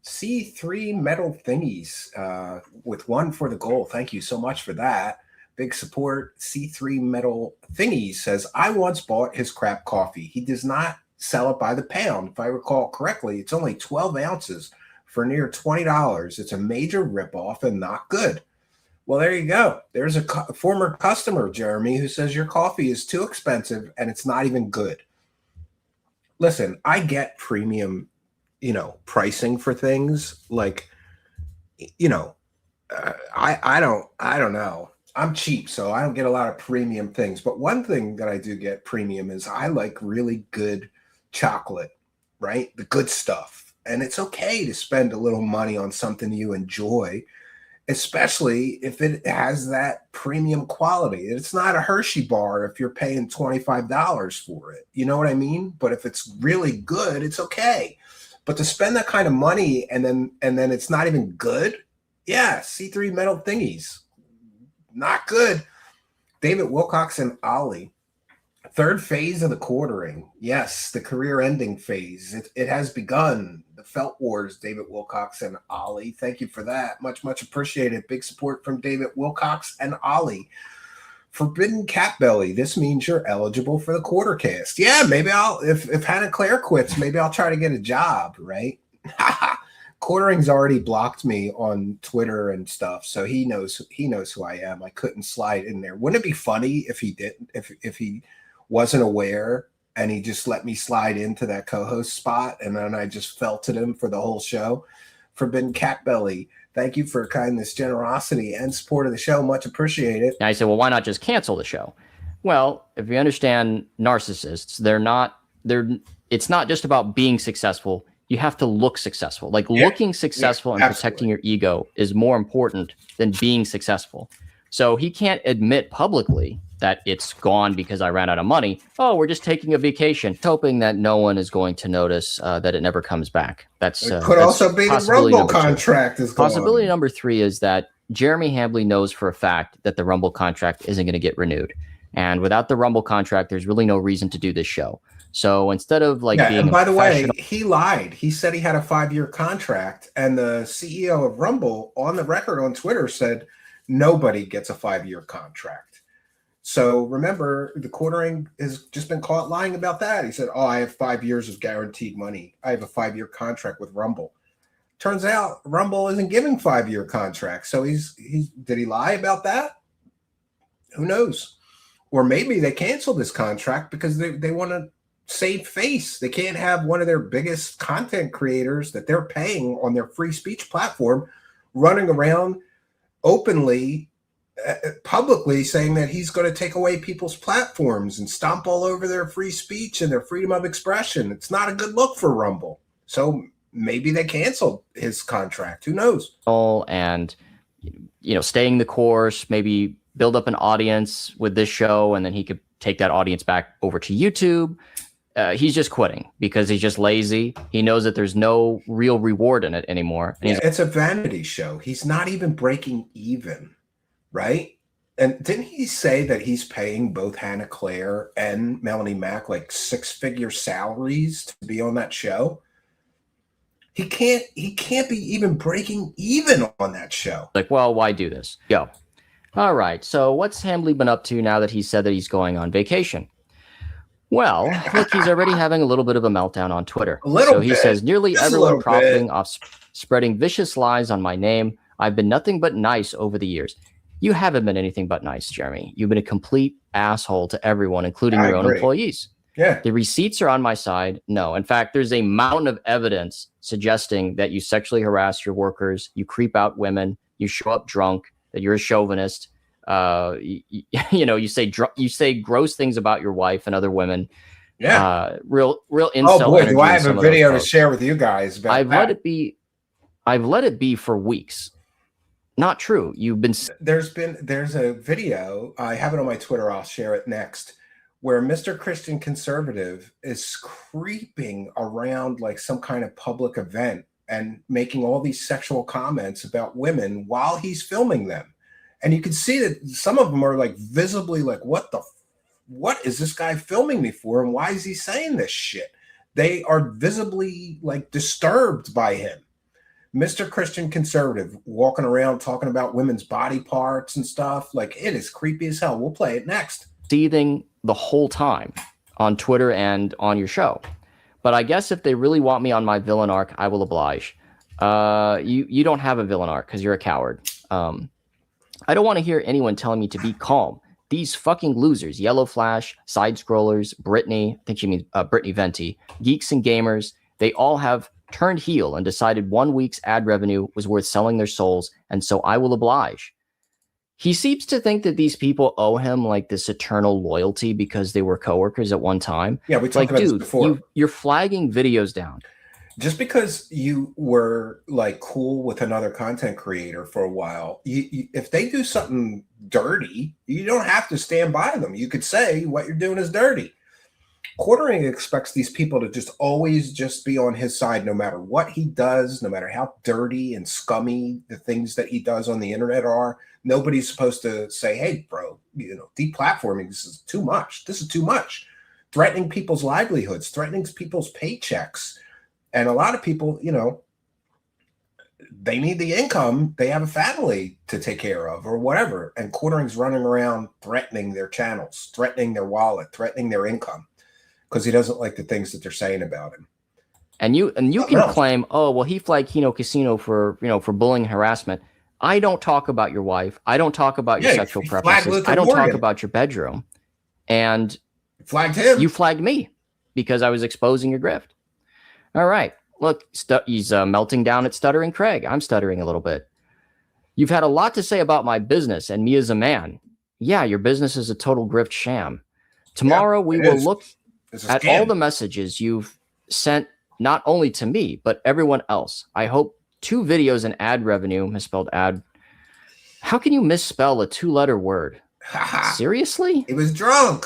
C3 metal thingies with one for the goal. Thank you so much for that. Big support. C3 metal thingies says, I once bought his crap coffee. He does not sell it by the pound. If I recall correctly, it's only 12 ounces for near $20. It's a major ripoff and not good. Well, there you go. There's a former customer, Jeremy, who says your coffee is too expensive and it's not even good. Listen, I get premium, you know, pricing for things like, you know, I don't know. I'm cheap, so I don't get a lot of premium things. But one thing that I do get premium is I like really good chocolate, right? The good stuff. And it's okay to spend a little money on something you enjoy, especially if it has that premium quality. It's not a Hershey bar if you're paying $25 for it. You know what I mean? But if it's really good, it's okay. But to spend that kind of money and then it's not even good, yeah, C3 metal thingies, not good. David Wilcox and Ollie. Third phase of the quartering. Yes, the career-ending phase. It has begun. The Felt Wars, David Wilcox and Ollie. Thank you for that. Much, much appreciated. Big support from David Wilcox and Ollie. Forbidden Cat Belly. This means you're eligible for the quartercast. Yeah, maybe if Hannah Claire quits, maybe I'll try to get a job, right? Quartering's already blocked me on Twitter and stuff, so he knows who I am. I couldn't slide in there. Wouldn't it be funny if he didn't, if he wasn't aware and he just let me slide into that co-host spot and then I just felted him for the whole show? Forbidden Cat Belly, thank you for kindness, generosity, and support of the show. Much appreciated. And I said, well, why not just cancel the show? Well, if you understand narcissists, it's not just about being successful. You have to look successful. Like, looking successful and protecting your ego is more important than being successful. So he can't admit publicly that it's gone because I ran out of money. Oh, we're just taking a vacation, hoping that no one is going to notice that it never comes back. It could also be the Rumble contract is gone. Possibility number 3 is that Jeremy Hambley knows for a fact that the Rumble contract isn't going to get renewed. And without the Rumble contract, there's really no reason to do this show. So instead of being and by the way, he lied. He said he had a 5-year contract, and the CEO of Rumble on the record on Twitter said nobody gets a 5-year contract. So remember, the quartering has just been caught lying about that. He said, oh, I have 5 years of guaranteed money. I have a 5-year contract with Rumble. Turns out Rumble isn't giving 5-year contracts. So did he lie about that? Who knows? Or maybe they canceled this contract because they want to save face. They can't have one of their biggest content creators that they're paying on their free speech platform running around openly, publicly saying that he's going to take away people's platforms and stomp all over their free speech and their freedom of expression. It's not a good look for Rumble. So maybe they canceled his contract. Who knows? And, staying the course, maybe build up an audience with this show, and then he could take that audience back over to YouTube. He's just quitting because he's just lazy. He knows that there's no real reward in it anymore. It's a vanity show. He's not even breaking even, right? And didn't he say that he's paying both Hannah Claire and Melanie Mack like 6-figure salaries to be on that show? He can't be even breaking even on that show. Like, well, why do this? Go. All right. So what's Hambly been up to now that he said that he's going on vacation? Well, look, he's already having a little bit of a meltdown on Twitter. So he says, nearly everyone profiting off spreading vicious lies on my name. I've been nothing but nice over the years. You haven't been anything but nice, Jeremy. You've been a complete asshole to everyone, including your own employees. Yeah. The receipts are on my side. No. In fact, there's a mountain of evidence suggesting that you sexually harass your workers, you creep out women, you show up drunk, that you're a chauvinist. You say gross things about your wife and other women. Yeah. Real incel. Oh boy, do I energy have a video to share with you guys about I've let it be for weeks. Not true. There's a video. I have it on my Twitter. I'll share it next, where Mr. Christian Conservative is creeping around like some kind of public event and making all these sexual comments about women while he's filming them. And you can see that some of them are like visibly like, what is this guy filming me for? And why is he saying this shit? They are visibly like disturbed by him. Mr. Christian Conservative walking around talking about women's body parts and stuff. Like, it is creepy as hell. We'll play it next. Seething the whole time on Twitter and on your show. But I guess if they really want me on my villain arc, I will oblige. You don't have a villain arc because you're a coward. I don't want to hear anyone telling me to be calm. These fucking losers, Yellowflash, side scrollers, Brittany, I think she means Brittany Venti, geeks and gamers, they all have turned heel and decided 1 week's ad revenue was worth selling their souls, and so I will oblige. He seems to think that these people owe him like this eternal loyalty because they were coworkers at one time. Yeah, we talked about this before. You're flagging videos down. Just because you were like cool with another content creator for a while, if they do something dirty, you don't have to stand by them. You could say what you're doing is dirty. Quartering expects these people to just always just be on his side, no matter what he does, no matter how dirty and scummy the things that he does on the internet are. Nobody's supposed to say, hey, bro, deplatforming, this is too much. This is too much. Threatening people's livelihoods, threatening people's paychecks. And a lot of people, they need the income. They have a family to take care of or whatever. And Quartering's running around threatening their channels, threatening their wallet, threatening their income because he doesn't like the things that they're saying about him. And you can claim, oh, well, he flagged Kino Casino for bullying and harassment. I don't talk about your wife. I don't talk about your sexual preferences. I don't talk about your bedroom. And flagged him. You flagged me because I was exposing your grift. All right. Look, he's melting down at Stuttering Craig. I'm stuttering a little bit. You've had a lot to say about my business and me as a man. Yeah, your business is a total grift sham. Tomorrow we will look at all the messages you've sent, not only to me, but everyone else. I hope 2 videos and ad revenue, misspelled ad. How can you misspell a 2-letter word? Seriously? He was drunk.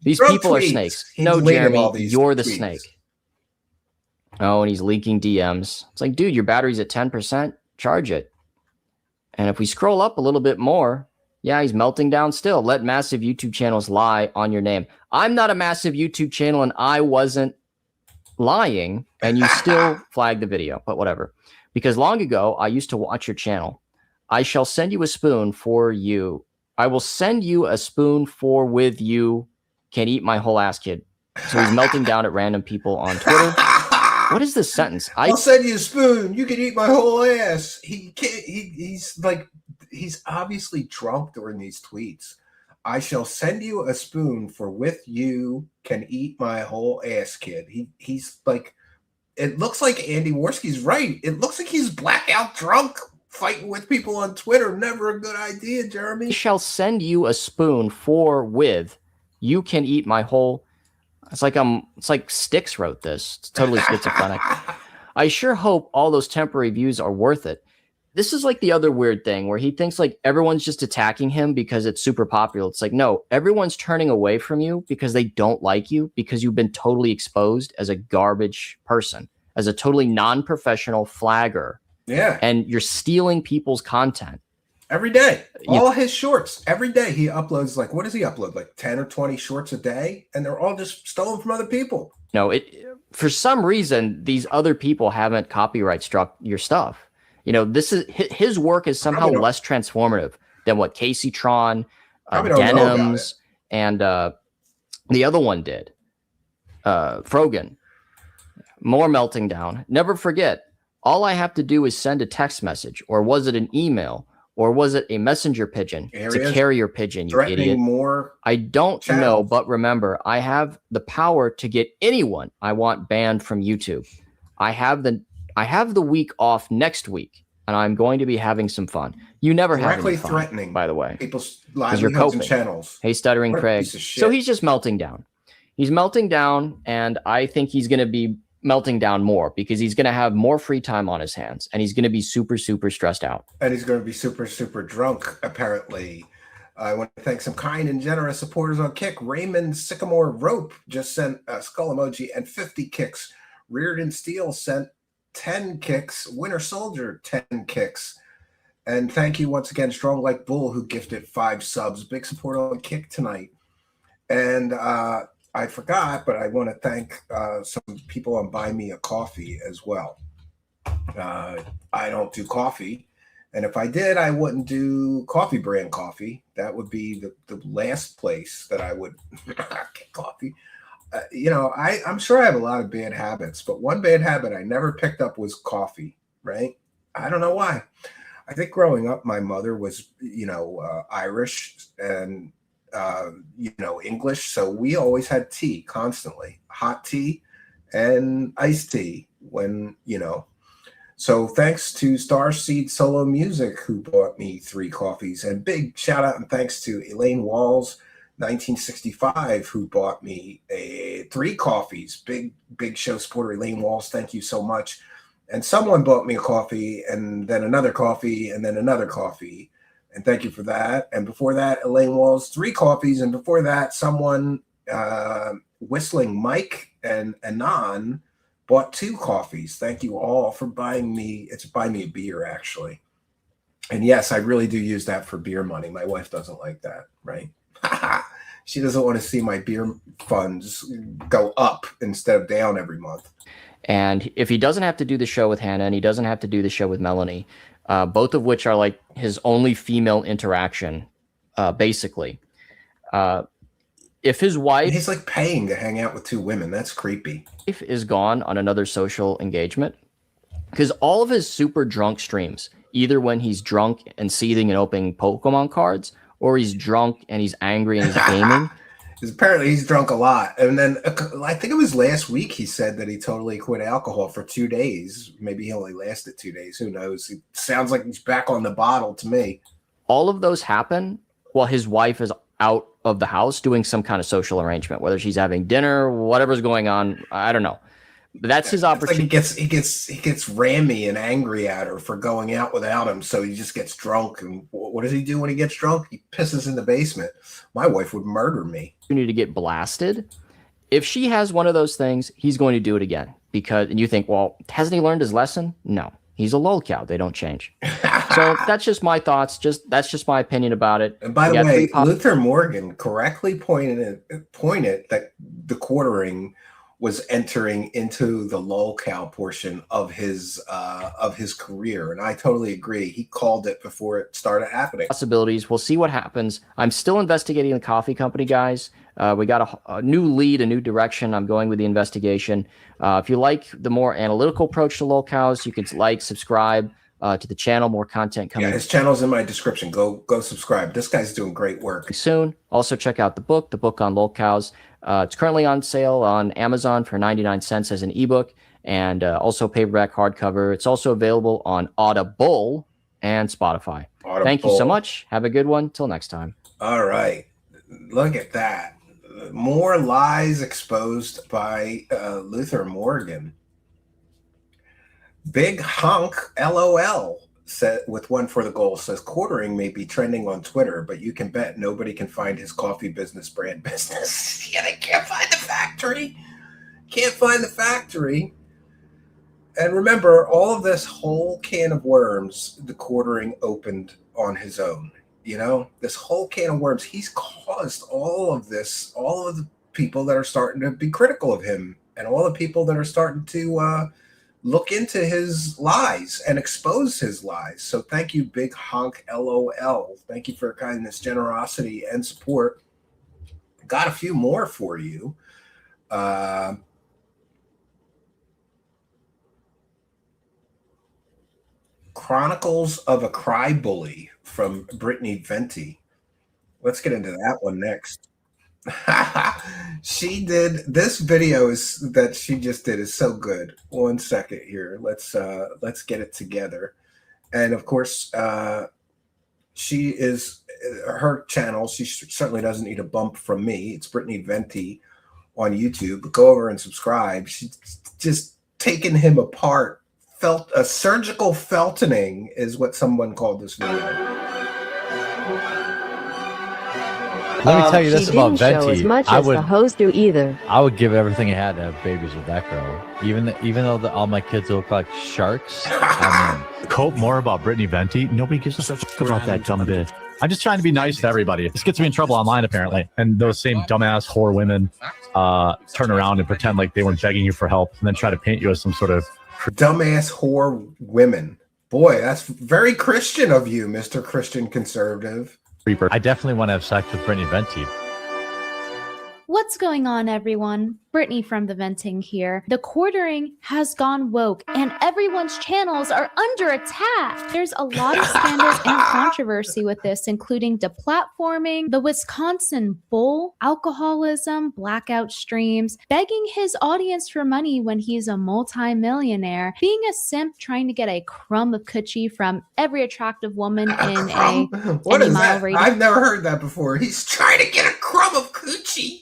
These people are snakes. No, Jeremy, you're the snake. Oh, and he's leaking DMs. It's like, dude, your battery's at 10%. Charge it. And if we scroll up a little bit more, yeah, he's melting down still. Let massive YouTube channels lie on your name. I'm not a massive YouTube channel, and I wasn't lying, and you still flagged the video, but whatever. Because long ago, I used to watch your channel. I shall send you a spoon for you. I will send you a spoon for with you can eat my whole ass, kid. So he's melting down at random people on Twitter. What is this sentence? I'll send you a spoon. You can eat my whole ass. He's obviously drunk during these tweets. I shall send you a spoon for with you can eat my whole ass, kid. He's like, it looks like Andy Worski's right. It looks like he's blackout drunk fighting with people on Twitter. Never a good idea, Jeremy. I shall send you a spoon for with you can eat my whole. It's like Styx wrote this. It's totally schizophrenic. I sure hope all those temporary views are worth it. This is like the other weird thing where he thinks like everyone's just attacking him because it's super popular. It's like, no, everyone's turning away from you because they don't like you because you've been totally exposed as a garbage person, as a totally non-professional flagger. Yeah. And you're stealing people's content. Every day. All his shorts. Every day he uploads, like, what does he upload? Like 10 or 20 shorts a day? And they're all just stolen from other people. No, for some reason, these other people haven't copyright struck your stuff. You know, this is his work is somehow less transformative than what Casey Tron, Denims, and the other one did. Frogan. More melting down. Never forget, all I have to do is send a text message, or was it an email, or was it a messenger pigeon? It's a carrier pigeon, you idiot. More I don't channels. know, but remember, I have the power to get anyone I want banned from YouTube. I have the week off next week, and I'm going to be having some fun. You never have any fun, threatening, by the way, people's because you're livelihoods coping. and channels. Hey, Stuttering Craig. So he's just melting down. He's melting down, and I think he's going to be melting down more because he's going to have more free time on his hands, and he's going to be super, super stressed out. And he's going to be super, super drunk, apparently. I want to thank some kind and generous supporters on Kick. Raymond Sycamore Rope just sent a skull emoji and 50 kicks. Reardon Steele sent 10 kicks. Winter Soldier, 10 kicks. And thank you once again, Strong Like Bull, who gifted 5 subs. Big support on Kick tonight. And I forgot, but I want to thank some people on Buy Me a Coffee as well. I don't do coffee. And if I did, I wouldn't do coffee brand coffee. That would be the last place that I would get coffee. You know, I'm sure I have a lot of bad habits, but one bad habit I never picked up was coffee, right? I don't know why. I think growing up, my mother was, you know, Irish and, you know, English. So we always had tea constantly, hot tea and iced tea when, you know. So thanks to Starseed Solo Music, who bought me 3 coffees, and big shout out and thanks to Elaine Walls, 1965, who bought me 3 coffees. Big show supporter Elaine Walls, thank you so much. And someone bought me a coffee, and then another coffee, and then another coffee. And thank you for that. And before that, Elaine Walls, 3 coffees. And before that, someone, Whistling Mike and Anon, bought 2 coffees. Thank you all for buying me. It's buy me a beer, actually. And yes, I really do use that for beer money. My wife doesn't like that, right? She doesn't want to see my beer funds go up instead of down every month. And if he doesn't have to do the show with Hannah and he doesn't have to do the show with Melanie, both of which are like his only female interaction, basically. If his wife... He's like paying to hang out with 2 women. That's creepy. If is gone on another social engagement, because all of his super drunk streams, either when he's drunk and seething and opening Pokemon cards, or he's drunk and he's angry and he's gaming. Apparently he's drunk a lot. And then I think it was last week he said that he totally quit alcohol for 2 days. Maybe he only lasted 2 days. Who knows? It sounds like he's back on the bottle to me. All of those happen while his wife is out of the house doing some kind of social arrangement, whether she's having dinner, whatever's going on. I don't know. But that's his opportunity. Like he gets rammy and angry at her for going out without him. So he just gets drunk. And what does he do when he gets drunk? He pisses in the basement. My wife would murder me. You need to get blasted. If she has one of those things, he's going to do it again. And you think, well, hasn't he learned his lesson? No, he's a lolcow. They don't change. So that's just my thoughts. That's just my opinion about it. And by the way, Luther Morgan correctly pointed that the quartering was entering into the lolcow portion of his career, and I totally agree. He called it before it started happening. Possibilities. We'll see what happens. I'm still investigating the coffee company, guys. We got a new lead, a new direction. I'm going with the investigation. If you like the more analytical approach to lolcows, you can subscribe to the channel. More content coming. Yeah, his channel's in my description. Go subscribe. This guy's doing great work. Soon. Also check out the book on lolcows. It's currently on sale on Amazon for 99 cents as an ebook, and also paperback hardcover. It's also available on Audible and Spotify. Thank you so much. Have a good one. Till next time. All right. Look at that. More lies exposed by Luther Morgan. Big Hunk LOL said, with one for the goal, says quartering may be trending on Twitter, but you can bet nobody can find his coffee business brand business. Yeah, they can't find the factory. Can't find the factory. And remember, all of this whole can of worms, the quartering opened on his own. You know, this whole can of worms, he's caused all of this, all of the people that are starting to be critical of him and all the people that are starting to look into his lies and expose his lies. So thank you, Big Honk LOL. Thank you for your kindness, generosity, and support. Got a few more for you. Chronicles of a Cry Bully from Brittany Venti. Let's get into that one next. She did this video that she just did is so good. 1 second here. Let's get it together. And of course, she is her channel. She certainly doesn't need a bump from me. It's Brittany Venti on YouTube. Go over and subscribe. She's just taken him apart. Felt a surgical feltoning is what someone called this video. Let me tell you this about Venti. As much as the hoes do either. I would give everything I had to have babies with that girl. Even though all my kids look like sharks. I mean, Quote more about Brittany Venti. Nobody gives a fuck about that dumb bitch. I'm just trying to be nice to everybody. This gets me in trouble online, apparently. And those same dumbass whore women turn around and pretend like they weren't begging you for help and then try to paint you as some sort of dumbass whore women. Boy, that's very Christian of you, Mr. Christian Conservative. creeper. I definitely want to have sex with Brittany Venti. What's going on, everyone? Brittany from the Venting here. The quartering has gone woke, and everyone's channels are under attack. There's a lot of scandals and controversy with this, including deplatforming, the Wisconsin bull, alcoholism, blackout streams, begging his audience for money when he's a multi-millionaire, being a simp trying to get a crumb of coochie from every attractive woman in a what is mile that? radius. I've never heard that before. He's trying to get a crumb of coochie.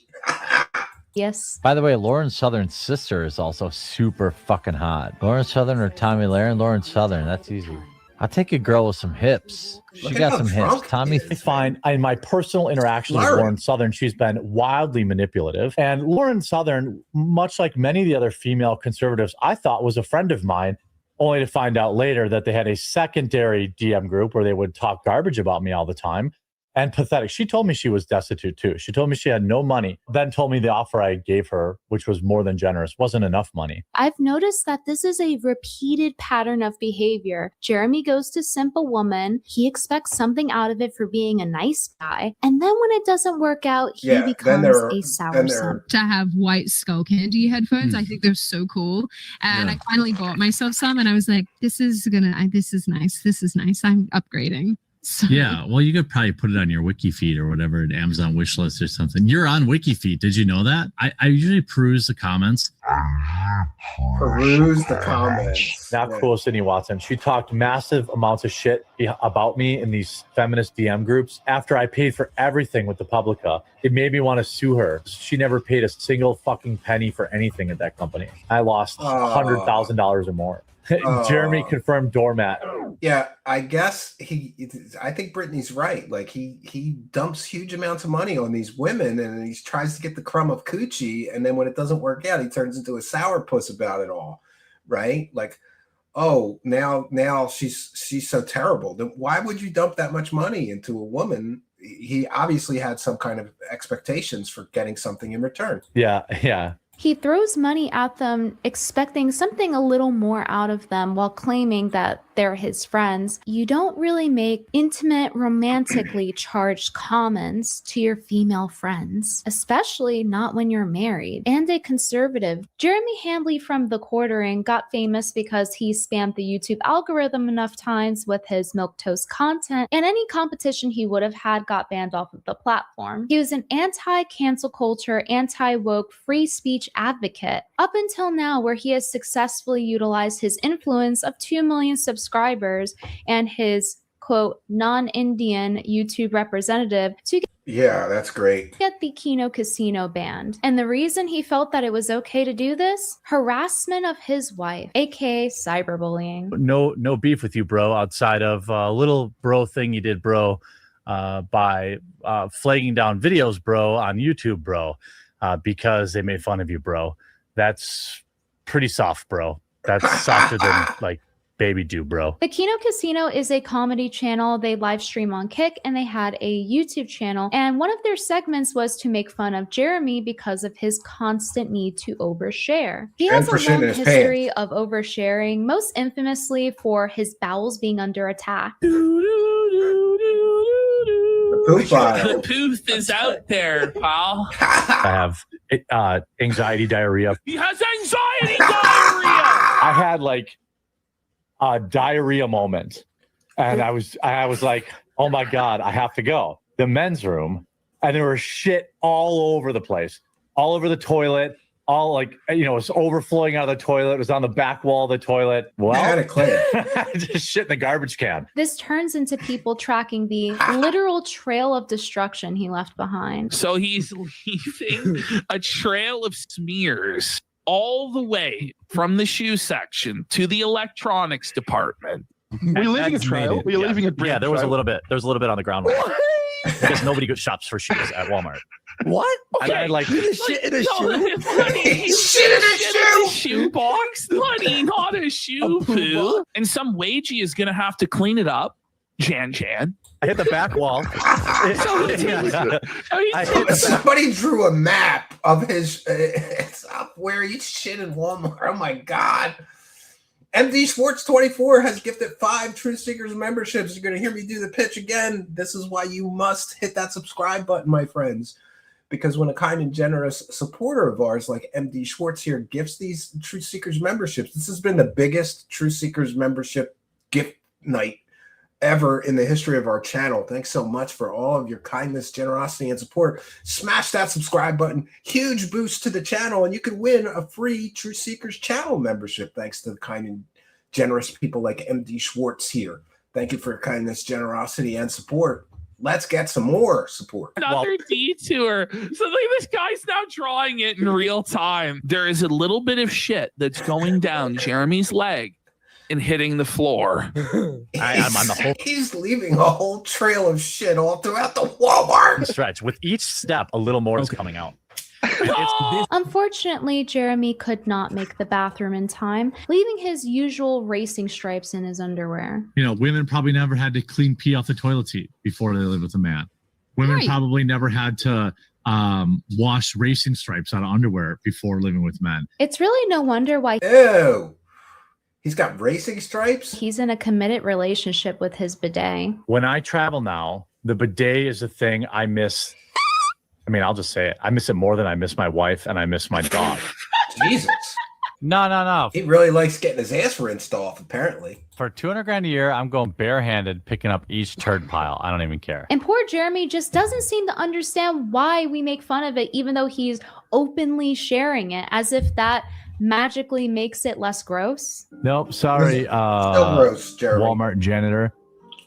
Yes. by the way, Lauren Southern's sister is also super fucking hot. Lauren Southern or Tommy Lahren? Lauren Southern, that's easy. I'll take a girl with some hips. She Look at got how some drunk hips. Tommy, he is. Fine. In my personal interaction with Lauren Southern, she's been wildly manipulative. And Lauren Southern, much like many of the other female conservatives, I thought was a friend of mine, only to find out later that they had a secondary DM group where they would talk garbage about me all the time. And pathetic. She told me she was destitute too. She told me she had no money, then told me the offer I gave her, which was more than generous, wasn't enough money. I've noticed that this is a repeated pattern of behavior. Jeremy goes to simp a woman. He expects something out of it for being a nice guy. And then when it doesn't work out, he becomes a sour simp. To have white skull candy headphones, I think they're so cool. And I finally bought myself some and I was like, this is nice. This is nice. I'm upgrading. So. Yeah, well, you could probably put it on your wiki feed or whatever, an Amazon wish list or something. You're on wiki feed. Did you know that? I usually peruse the comments. Peruse the comments. Not cool, Sydney Watson. She talked massive amounts of shit about me in these feminist DM groups after I paid for everything with the Publica. It made me want to sue her. She never paid a single fucking penny for anything at that company. I lost $100,000 or more. Jeremy confirmed doormat. Yeah, I guess I think Brittany's right. Like he dumps huge amounts of money on these women and he tries to get the crumb of coochie, and then when it doesn't work out, he turns into a sourpuss about it all. Right? Like, oh, now she's so terrible. Then why would you dump that much money into a woman? He obviously had some kind of expectations for getting something in return. Yeah. He throws money at them, expecting something a little more out of them while claiming that they're his friends. You don't really make intimate, romantically charged comments to your female friends, especially not when you're married and a conservative. Jeremy Hambley from Thequartering got famous because he spammed the YouTube algorithm enough times with his milquetoast content, and any competition he would have had got banned off of the platform. He was an anti-cancel culture, anti-woke, free speech advocate up until now, where he has successfully utilized his influence of 2 million subscribers and his quote non-Indian YouTube representative to that's great. Get the Kino Casino banned. And the reason he felt that it was okay to do this? Harassment of his wife, aka cyberbullying. No beef with you, bro, outside of a little bro thing you did, bro, by flagging down videos, bro, on YouTube, bro. Because they made fun of you, bro. That's pretty soft, bro. That's softer than like baby do, bro. The Kino Casino is a comedy channel. They live stream on Kick, and they had a YouTube channel. And one of their segments was to make fun of Jeremy because of his constant need to overshare. He has a long history of oversharing, most infamously for his bowels being under attack. The poof is out there, pal. I have anxiety diarrhea. He has anxiety diarrhea. I had like a diarrhea moment, and I was like, oh my God, I have to go. The men's room, and there was shit all over the place, all over the toilet, all like, you know, it was overflowing out of the toilet. It was on the back wall of the toilet. Well, I had it clean. Just shit in the garbage can. This turns into people tracking the literal trail of destruction he left behind. So he's leaving a trail of smears all the way from the shoe section to the electronics department. Were you leaving a trail? Were you leaving a Yeah, there was a little bit. There was a little bit on the ground. Because nobody shops for shoes at Walmart. What? Okay. I like shit in a shoe. Shit in a shoe box, honey, not a shoe poo. And some wagey is gonna have to clean it up. Jan. I hit the back wall. Somebody drew a map of his where he shit in Walmart. Oh my God. MD Schwartz 24 has gifted 5 Truth Seekers memberships. You're going to hear me do the pitch again. This is why you must hit that subscribe button, my friends. Because when a kind and generous supporter of ours like MD Schwartz here gifts these Truth Seekers memberships, this has been the biggest Truth Seekers membership gift night ever in the history of our channel. Thanks so much for all of your kindness, generosity, and support. Smash that subscribe button. Huge boost to the channel, and you can win a free Truth Seekers channel membership thanks to the kind and generous people like MD Schwartz here. Thank you for your kindness, generosity, and support. Let's get some more support. Another detour. So like, this guy's now drawing it in real time. There is a little bit of shit that's going down Jeremy's leg and hitting the floor. I'm on the whole. He's leaving a whole trail of shit all throughout the Walmart. Stretch. With each step, a little more is coming out. Unfortunately, Jeremy could not make the bathroom in time, leaving his usual racing stripes in his underwear. You know, women probably never had to clean pee off the toilet seat before they lived with a man. Women probably never had to wash racing stripes out of underwear before living with men. It's really no wonder why. Ew. He's got racing stripes? He's in a committed relationship with his bidet. When I travel now, the bidet is a thing I miss. I mean, I'll just say it. I miss it more than I miss my wife and I miss my dog. Jesus. No. He really likes getting his ass rinsed off, apparently. For $200,000 a year, I'm going barehanded picking up each turd pile. I don't even care. And poor Jeremy just doesn't seem to understand why we make fun of it, even though he's openly sharing it, as if that magically makes it less gross. Nope, sorry. Still gross, Jeremy. Walmart janitor.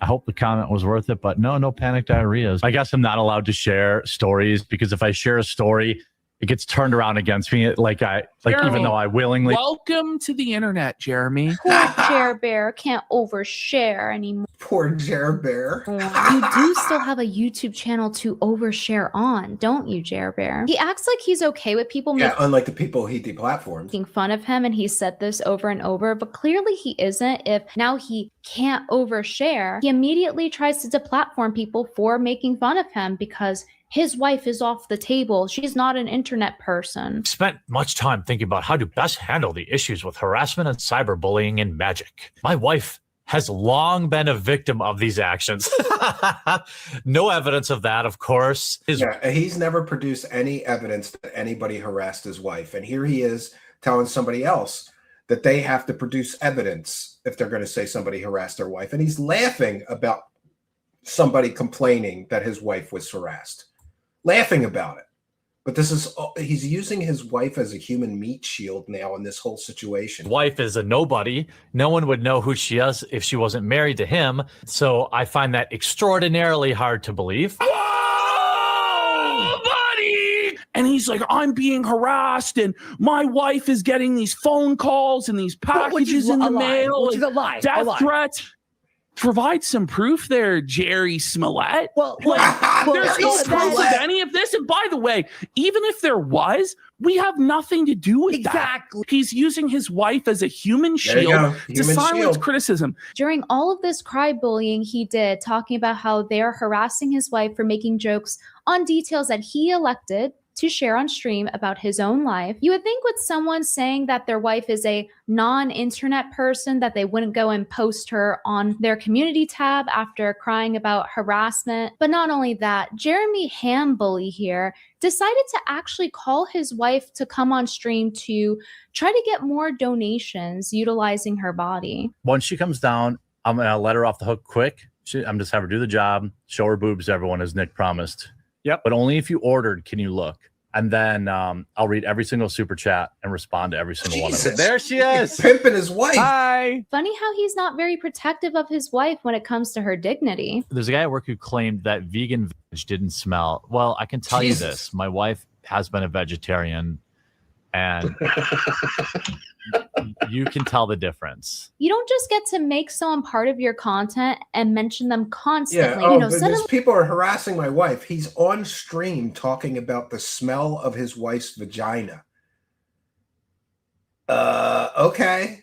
I hope the comment was worth it, but no panic diarrheas. I guess I'm not allowed to share stories because if I share a story, it gets turned around against me. Jeremy, even though I willingly. Welcome to the internet, Jeremy. Poor Jer Bear can't overshare anymore. Poor Jer Bear. You do still have a YouTube channel to overshare on, don't you, Jer Bear? He acts like he's okay with people unlike the people he deplatforms. Making fun of him, and he said this over and over, but clearly he isn't. If now he can't overshare, he immediately tries to deplatform people for making fun of him because his wife is off the table. She's not an internet person. Spent much time thinking about how to best handle the issues with harassment and cyberbullying in Magic. My wife has long been a victim of these actions. No evidence of that, of course. He's never produced any evidence that anybody harassed his wife. And here he is telling somebody else that they have to produce evidence if they're going to say somebody harassed their wife. And he's laughing about somebody complaining that his wife was harassed. Laughing about it. But he's using his wife as a human meat shield now in this whole situation. Wife is a nobody. No one would know who she is if she wasn't married to him. So I find that extraordinarily hard to believe. Oh, buddy! And he's like, I'm being harassed and my wife is getting these phone calls and these packages in the mail. Which is a lie. Death threats. Provide some proof there, Jerry Smollett. Well, there's no proof of any of this. And by the way, even if there was, we have nothing to do with that. He's using his wife as a human shield to silence criticism. During all of this cry bullying he did, talking about how they're harassing his wife for making jokes on details that he elected to share on stream about his own life. You would think with someone saying that their wife is a non-internet person that they wouldn't go and post her on their community tab after crying about harassment. But not only that, Jeremy Hambully here decided to actually call his wife to come on stream to try to get more donations utilizing her body. Once she comes down, I'm going to let her off the hook quick. I'm just have her do the job, show her boobs, everyone, as Nick promised. Yep. But only if you ordered can you look. And then I'll read every single super chat and respond to every single one of them. There she is. Pimping his wife. Hi. Funny how he's not very protective of his wife when it comes to her dignity. There's a guy at work who claimed that vegan veg didn't smell. Well, I can tell you this. My wife has been a vegetarian, and you can tell the difference. You don't just get to make someone part of your content and mention them constantly. Yeah, because people are harassing my wife. He's on stream talking about the smell of his wife's vagina. Okay,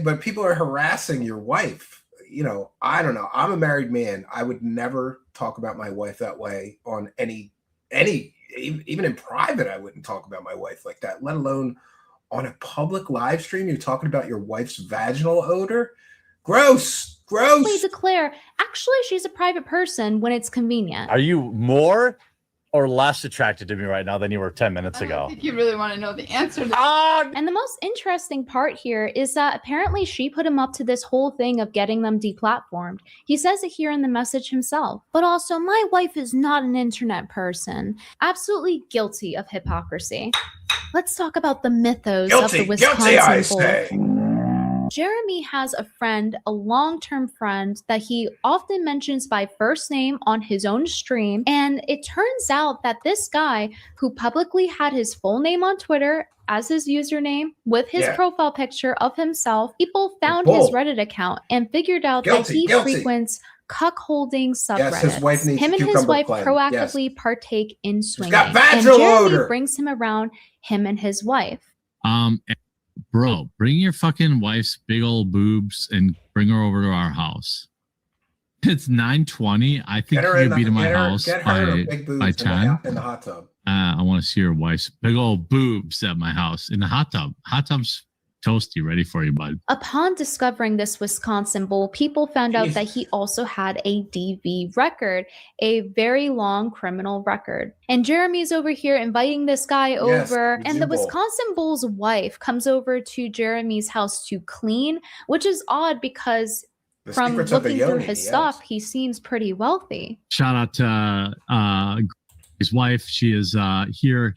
but people are harassing your wife. You know, I don't know. I'm a married man. I would never talk about my wife that way on any even in private. I wouldn't talk about my wife like that, let alone on a public live stream. You're talking about your wife's vaginal odor. Gross. Please declare, actually, she's a private person when it's convenient. Are you more or less attracted to me right now than you were 10 minutes ago? I think you really want to know the answer to that. And the most interesting part here is that apparently she put him up to this whole thing of getting them deplatformed. He says it here in the message himself. But also, my wife is not an internet person. Absolutely guilty of hypocrisy. Let's talk about the mythos of the Wisconsin Bowl. Jeremy has a friend, a long-term friend, that he often mentions by first name on his own stream. And it turns out that this guy, who publicly had his full name on Twitter as his username with his profile picture of himself, people found his Reddit account and figured out that he frequents cuckolding subreddits. His wife needs him and his wife plan. proactively partake in swinging. Got And vaginal Jeremy odor. brings him around, him and his wife. Bro, bring your fucking wife's big old boobs and bring her over to our house. It's 9:20. I think you could be to my house by 10. In the hot tub. I want to see your wife's big old boobs at my house in the hot tub. Hot tub's toasty, ready for you, bud. Upon discovering this Wisconsin Bowl, people found out that he also had a DV record, a very long criminal record. And Jeremy's over here inviting this guy over, and the Wisconsin Bull's wife comes over to Jeremy's house to clean, which is odd because from looking through his stuff, he seems pretty wealthy. Shout out to his wife. She is here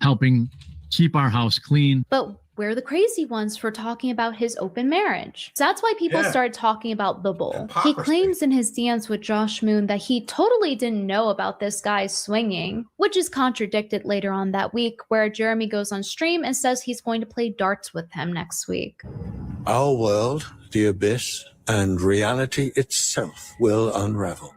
helping keep our house clean. But we're the crazy ones for talking about his open marriage. So that's why people started talking about the Bull. He claims in his DMs with Josh Moon that he totally didn't know about this guy swinging, which is contradicted later on that week, where Jeremy goes on stream and says he's going to play darts with him next week. Our world, the abyss, and reality itself will unravel.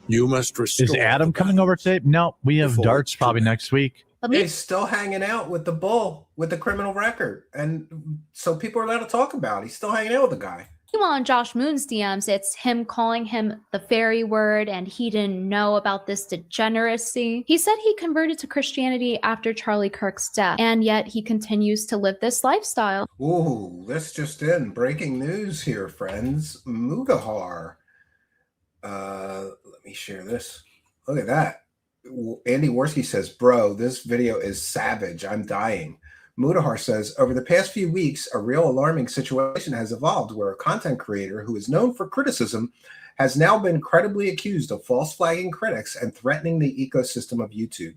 You must restore. Is Adam coming over today? No, we have darts probably next week. He's still hanging out with the Bull with the criminal record. And so people are allowed to talk about it. He's still hanging out with the guy. Meanwhile, on Josh Moon's DMs, it's him calling him the fairy word and he didn't know about this degeneracy. He said he converted to Christianity after Charlie Kirk's death, and yet he continues to live this lifestyle. Ooh, this just in. Breaking news here, friends. Mudahar. Let me share this. Look at that. Andy Worski says, bro, this video is savage. I'm dying. Mudahar says, over the past few weeks, a real alarming situation has evolved where a content creator who is known for criticism has now been credibly accused of false flagging critics and threatening the ecosystem of YouTube.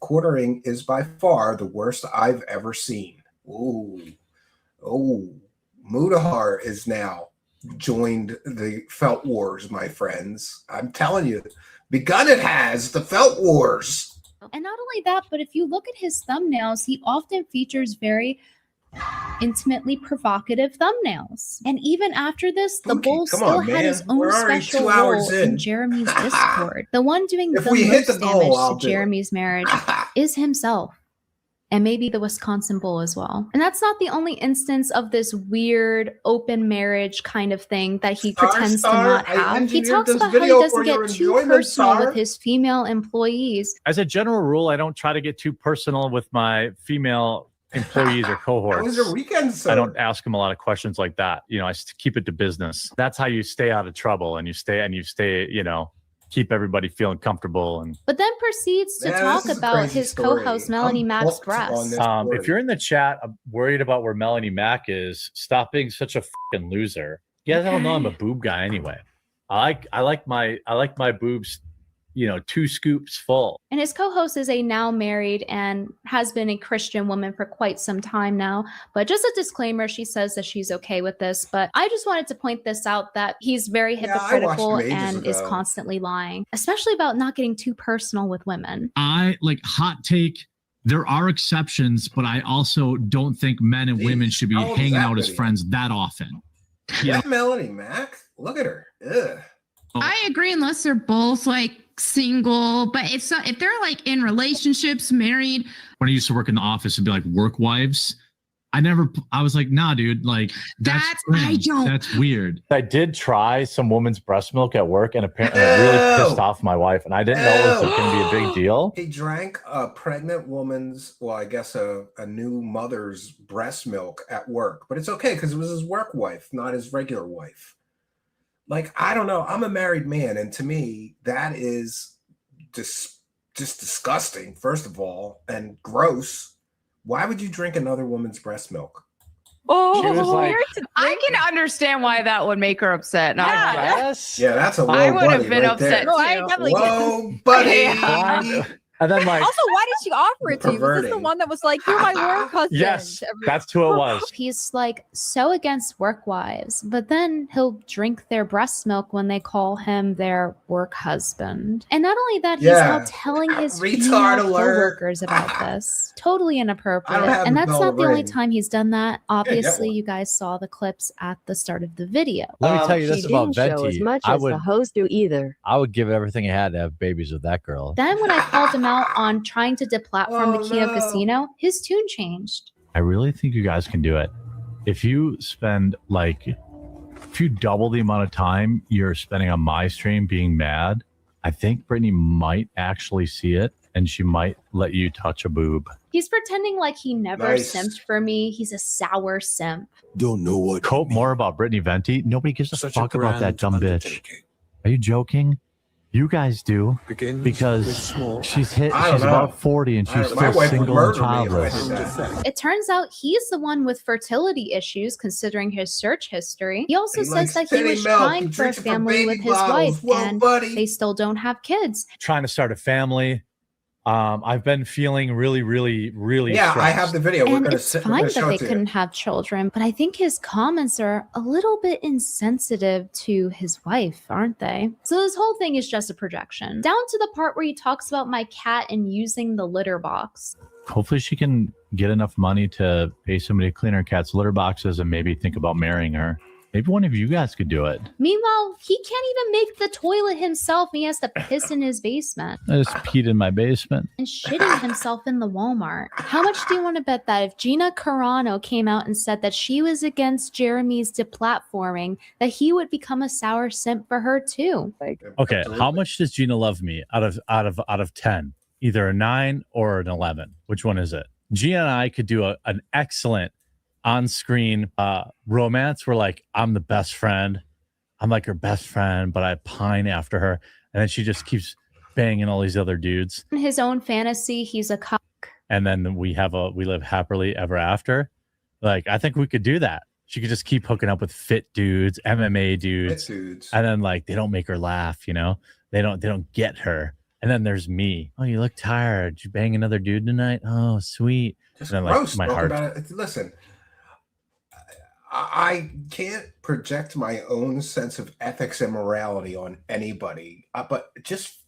Quartering is by far the worst I've ever seen. Ooh. Oh, Mudahar is now joined the Felt Wars, my friends. I'm telling you. Begun it has, the Felt Wars. And not only that, but if you look at his thumbnails, he often features very intimately provocative thumbnails. And even after this, the bull Come still on, had man. his own We're already special 2 hours role in in. Jeremy's Discord. The one doing If the we hit most the goal, damage I'll to do it. Jeremy's marriage is himself. And maybe the Wisconsin bull as well. And that's not the only instance of this weird open marriage kind of thing that he pretends to not have. He talks about how he doesn't get too personal with his female employees. As a general rule, I don't try to get too personal with my female employees or cohorts. How was your weekend, sir? I don't ask them a lot of questions like that. You know, I keep it to business. That's how you stay out of trouble, and you stay, you know, keep everybody feeling comfortable. And but then proceeds to talk about his co-host Melanie Mack's breasts. if you're in the chat, I'm worried about where Melanie Mack is. Stop being such a fucking loser. You guys don't know I'm a boob guy anyway. I like my boobs, you know, 2 scoops full. And his co-host is a now married and has been a Christian woman for quite some time now. But just a disclaimer, she says that she's okay with this. But I just wanted to point this out, that he's very hypocritical and is constantly lying, especially about not getting too personal with women. I like hot take. There are exceptions, but I also don't think men and women should be hanging out as friends that often. Yeah, Melanie Mack. Look at her. Ugh. I agree, unless they're both like single, but if they're like in relationships, married. When I used to work in the office, it'd be like work wives. I was like, nah, dude, like that's weird. I did try some woman's breast milk at work, and apparently it really pissed off my wife, and I didn't know it was going to be a big deal. He drank a pregnant woman's, well, I guess a new mother's breast milk at work, but it's okay because it was his work wife, not his regular wife. Like, I don't know. I'm a married man, and to me, that is just disgusting, first of all, and gross. Why would you drink another woman's breast milk? Oh, She was like- I can understand why that would make her upset. Yes. Yeah, that's a low I would have buddy been right upset there. too. I definitely Whoa, buddy. Yeah. And then like, Also, why did she offer it to you? Was this the Perverting. one that was like, "You're my work husband"? yes, that's who it was. He's like so against work wives, but then he'll drink their breast milk when they call him their work husband. And not only that, he's now telling his Retard female alert. coworkers about this. Totally inappropriate. have And the that's bell not the only ring. time he's done that. Obviously, one. you guys saw the clips at the start of the video. Let me tell you She this about didn't show as Venti. much I as would, the host do either. I would give everything I had to have babies with that girl. Then when I called him out on trying to deplatform the Kino no. Casino, his tune changed. I really think you guys can do it. If you double the amount of time you're spending on my stream being mad, I think Brittany might actually see it, and she might let you touch a boob. He's pretending like he never Nice. simped for me. He's a sour simp. Don't know what. Quote more about Brittany Venti. Nobody gives a Such fuck about that grand dumb bitch. undertaking. Are you joking? You guys do, Begins with because small she's I don't know. about 40 and she's My still wife would single and murder me if I childless. did that. It turns out he's the one with fertility issues, considering his search history. He also He says likes that he titty was milk. trying He for a drinks it from family baby with his bottles. wife, Whoa, and buddy. they still don't have kids. Trying to start a family. I've been feeling really Yeah, I stressed. have the video. We're And gonna it's sit. We're fine gonna that show they it to you. couldn't have children, but I think his comments are a little bit insensitive to his wife, aren't they? So this whole thing is just a projection. Down to the part where he talks about my cat and using the litter box. Hopefully she can get enough money to pay somebody to clean her cat's litter boxes and maybe think about marrying her. Maybe one of you guys could do it. Meanwhile, he can't even make the toilet himself. He has to piss in his basement I just peed in my basement. and shitting himself in the Walmart. How much do you want to bet that if Gina Carano came out and said that she was against Jeremy's deplatforming, that he would become a sour simp for her too? Okay, how much does Gina love me out of 10? Either a 9 or an 11. Which one is it? Gina and I could do an excellent on-screen romance where like I'm the best friend. I'm like her best friend, but I pine after her. And then she just keeps banging all these other dudes. In his own fantasy, he's a cock. And then we live happily ever after. Like, I think we could do that. She could just keep hooking up with fit dudes, MMA dudes. Fit dudes. And then like they don't make her laugh, you know? They don't get her. And then there's me. Oh, you look tired. Did you bang another dude tonight? Oh, sweet. Just and then gross. like my Talk heart. about it. Listen, I can't project my own sense of ethics and morality on anybody, but just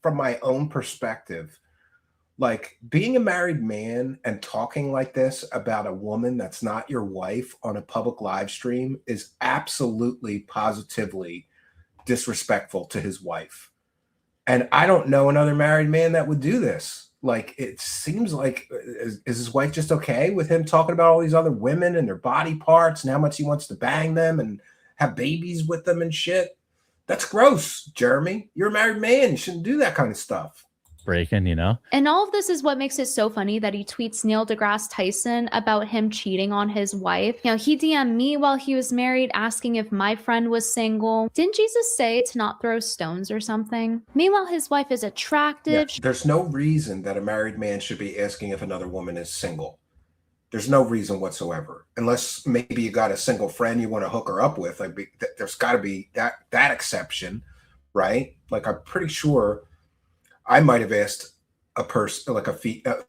from my own perspective, Like, being a married man and talking like this about a woman that's not your wife on a public live stream is absolutely, positively disrespectful to his wife. And I don't know another married man that would do this. Like, it seems like, is his wife just okay with him talking about all these other women and their body parts and how much he wants to bang them and have babies with them and shit? That's gross, Jeremy. You're a married man. You shouldn't do that kind of stuff. Breaking, you know? And all of this is what makes it so funny that he tweets Neil deGrasse Tyson about him cheating on his wife. You know, he DM'd me while he was married asking if my friend was single. Didn't Jesus say to not throw stones or something? Meanwhile, his wife is attractive. Yeah, there's no reason that a married man should be asking if another woman is single. There's no reason whatsoever, unless maybe you got a single friend you want to hook her up with. Like, there's got to be that exception, right? Like, I'm pretty sure I might have asked a person, like a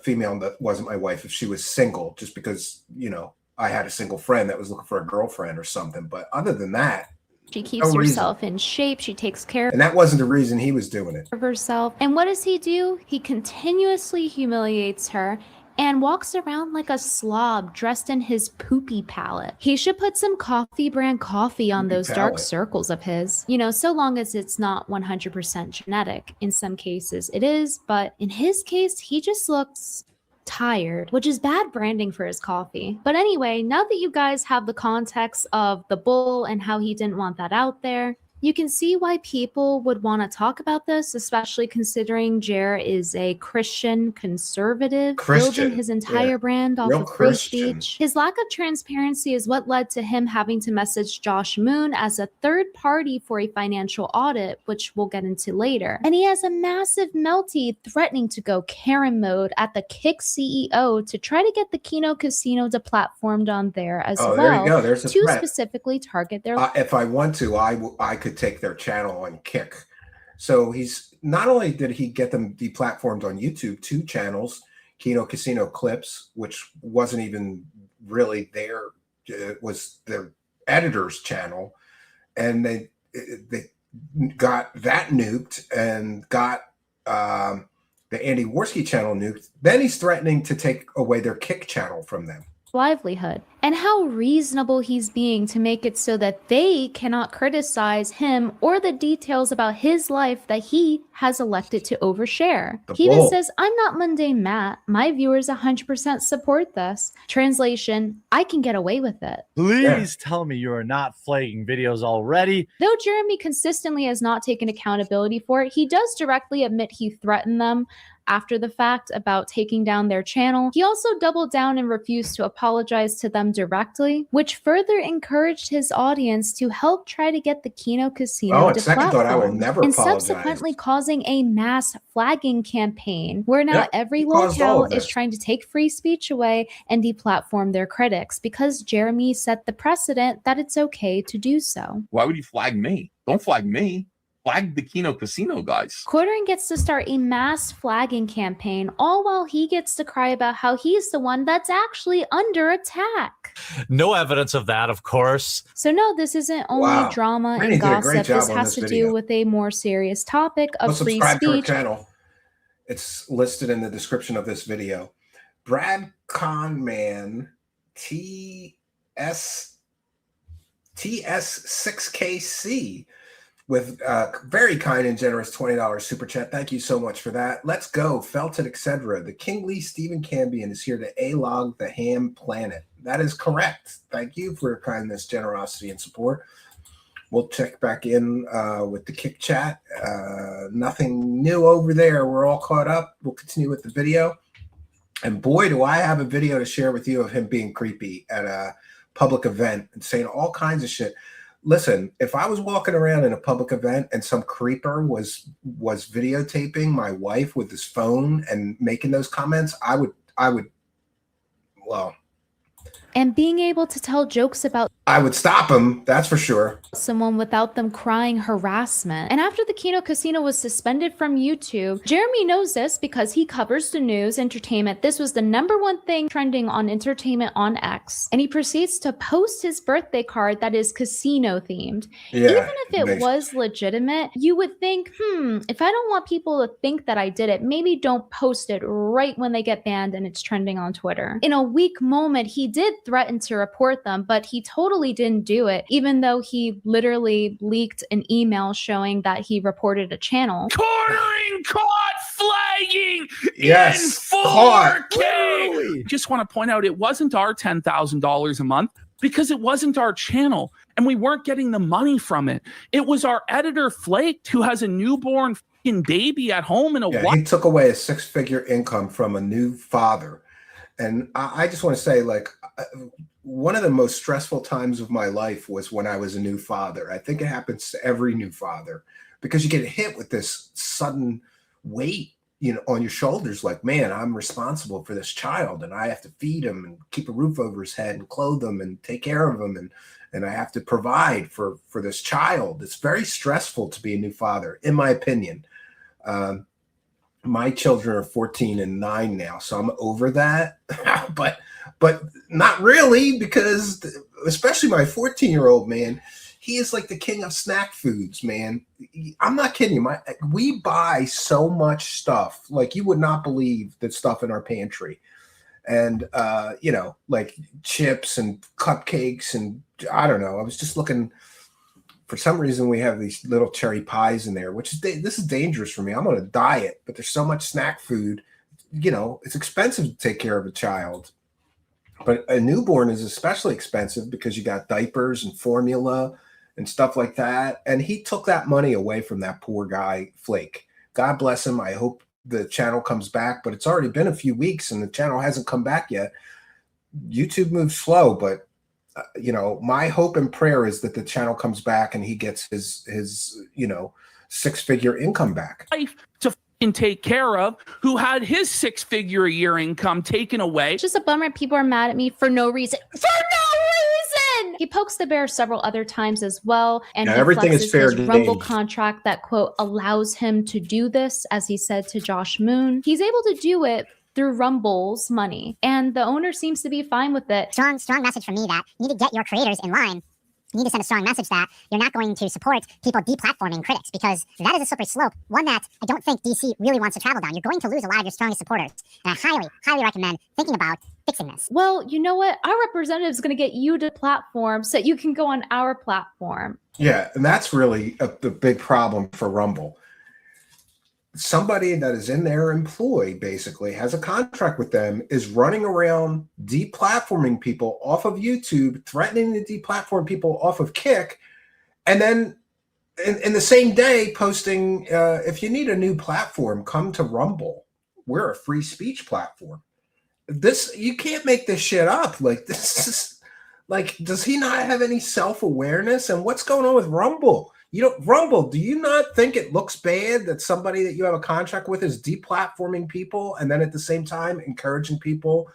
female that wasn't my wife, if she was single, just because, you know, I had a single friend that was looking for a girlfriend or something. But other than that, she keeps herself in shape. She takes care and that wasn't the reason he was doing it. of herself. And what does he do? He continuously humiliates her and walks around like a slob dressed in his poopy palette. He should put some coffee brand coffee on those dark circles of his. You know, so long as it's not 100% genetic. In some cases it is, but in his case, he just looks tired, which is bad branding for his coffee. But anyway, now that you guys have the context of the bull and how he didn't want that out there, you can see why people would want to talk about this, especially considering Jer is a Christian conservative, building his entire brand off of free speech. His lack of transparency is what led to him having to message Josh Moon as a third party for a financial audit, which we'll get into later. And he has a massive melty threatening to go Karen mode at the Kick CEO to try to get the Kino Casino deplatformed on there as well. There you go. There's a to threat. Specifically target their. If I want to, I could take their channel on Kick. So he's not only did he get them deplatformed on YouTube, 2 channels, Kino Casino Clips, which wasn't even really there. It was the editor's channel, and they got that nuked and got the Andy Worski channel nuked. Then he's threatening to take away their Kick channel from them. Livelihood, and how reasonable he's being to make it so that they cannot criticize him or the details about his life that he has elected to overshare. He even says, "I'm not mundane Matt. My viewers 100% support this." Translation, I can get away with it. Please tell me you are not flagging videos already. Though Jeremy consistently has not taken accountability for it, he does directly admit he threatened them after the fact about taking down their channel. He also doubled down and refused to apologize to them directly, which further encouraged his audience to help try to get the Kino Casino deplatformed, and subsequently causing a mass flagging campaign where now every locale is trying to take free speech away and deplatform their critics because Jeremy set the precedent that it's okay to do so. Why would you flag me? Don't flag me. Flag the Kino Casino guys. Quartering gets to start a mass flagging campaign, all while he gets to cry about how he's the one that's actually under attack. No evidence of that, of course. So no, this isn't only drama and gossip. This has to do with a more serious topic of free subscribe to our speech. channel. It's listed in the description of this video. Brad Conman TS6KC with very kind and generous $20 super chat. Thank you so much for that. Let's go. Felton, etc. The King Lee Stephen Cambion is here to A-log the ham planet. That is correct. Thank you for your kindness, generosity, and support. We'll check back in with the Kick chat. Nothing new over there. We're all caught up. We'll continue with the video. And boy, do I have a video to share with you of him being creepy at a public event and saying all kinds of shit. Listen, if I was walking around in a public event and some creeper was videotaping my wife with his phone and making those comments, I would, well, And being able to tell jokes about I would stop him, that's for sure. someone without them crying harassment. And after the Kino Casino was suspended from YouTube, Jeremy knows this because he covers the news, entertainment. This was the #1 thing trending on entertainment on X. And he proceeds to post his birthday card that is casino themed. Yeah, even if it was legitimate, you would think, if I don't want people to think that I did it, maybe don't post it right when they get banned and it's trending on Twitter. In a weak moment, he did threaten to report them, but he totally didn't do it, even though he literally leaked an email showing that he reported a channel. Quartering caught flagging Yes, in 4K. caught. Just want to point out, it wasn't our $10,000 a month because it wasn't our channel and we weren't getting the money from it. It was our editor Flake, who has a newborn fucking baby at home and he took away a 6-figure income from a new father. And I just want to say, like, one of the most stressful times of my life was when I was a new father. I think it happens to every new father because you get hit with this sudden weight, you know, on your shoulders. Like, man, I'm responsible for this child and I have to feed him and keep a roof over his head and clothe him and take care of him. And I have to provide for this child. It's very stressful to be a new father, in my opinion. My children are 14 and 9 now, so I'm over that. but not really, because especially my 14-year-old, man, he is like the king of snack foods, man. I'm not kidding you. We buy so much stuff, like you would not believe the stuff in our pantry. And you know, like chips and cupcakes and I don't know. I was just looking. For some reason, we have these little cherry pies in there, which is this is dangerous for me. I'm on a diet, but there's so much snack food. You know, it's expensive to take care of a child. But a newborn is especially expensive because you got diapers and formula and stuff like that. And he took that money away from that poor guy, Flake. God bless him. I hope the channel comes back, but it's already been a few weeks and the channel hasn't come back yet. YouTube moves slow, but you know, my hope and prayer is that the channel comes back and he gets his you know, 6-figure income back. To take care of, who had his 6-figure a year income taken away. It's just a bummer people are mad at me for no reason. For no reason! He pokes the bear several other times as well, and he everything flexes is fair his game. Rumble contract that, quote, allows him to do this, as he said to Josh Moon. He's able to do it through Rumble's money, and the owner seems to be fine with it. Strong message from me that you need to get your creators in line. You need to send a strong message that you're not going to support people deplatforming critics, because that is a slippery slope, one that I don't think DC really wants to travel down. You're going to lose a lot of your strongest supporters, and I highly recommend thinking about fixing this. Well, you know what? Our representative is going to get you to platform so you can go on our platform. Yeah, and that's really the big problem for Rumble. Somebody that is in their employ basically has a contract with them, is running around deplatforming people off of YouTube, threatening to deplatform people off of Kick, and then in the same day posting, if you need a new platform, come to Rumble. We're a free speech platform. You can't make this shit up. Like, this is like, does he not have any self-awareness? And what's going on with Rumble? You know, Rumble, do you not think it looks bad that somebody that you have a contract with is deplatforming people and then at the same time encouraging people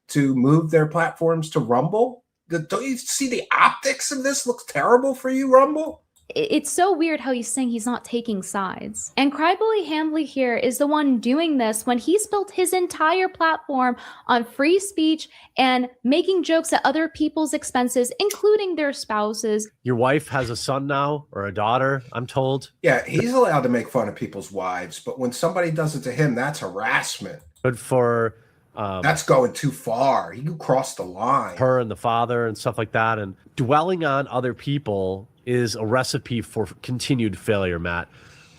to move their platforms to Rumble? Don't you see the optics of this looks terrible for you, Rumble? It's so weird how he's saying he's not taking sides. And Cryboy Hambley here is the one doing this when he's built his entire platform on free speech and making jokes at other people's expenses, including their spouses. Your wife has a son now, or a daughter, I'm told. Yeah, he's allowed to make fun of people's wives, but when somebody does it to him, that's harassment. Good for... that's going too far. You cross the line. Her and the father and stuff like that. And dwelling on other people is a recipe for continued failure, Matt.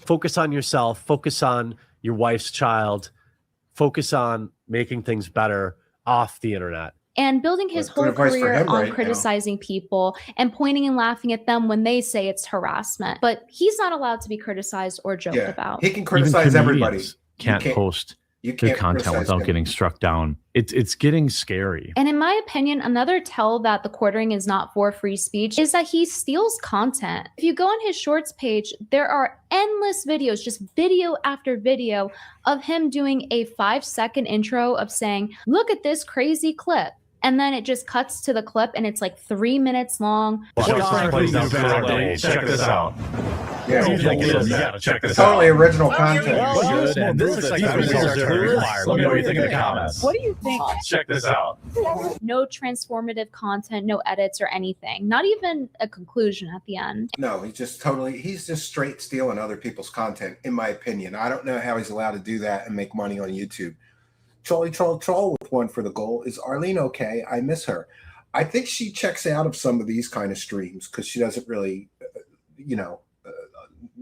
Focus on yourself. Focus on your wife's child. Focus on making things better off the internet. And building his whole career on criticizing people and pointing and laughing at them when they say it's harassment. But he's not allowed to be criticized or joked about. He can criticize everybody. Can't post good content without getting struck down. It's getting scary. And in my opinion, another tell that Thequartering is not for free speech is that he steals content. If you go on his shorts page, there are endless videos, just video after video of him doing a 5-second intro of saying, look at this crazy clip. And then it just cuts to the clip and it's like 3 minutes long. Check this out. Yeah, you gotta check this totally out. original content. And this looks like research required. Let me know what you think in the comments. What do you think? Check this out. No transformative content, no edits or anything. Not even a conclusion at the end. No, he's just straight stealing other people's content, in my opinion. I don't know how he's allowed to do that and make money on YouTube. Troll with one for the goal. Is Arlene okay? I miss her. I think she checks out of some of these kind of streams because she doesn't really,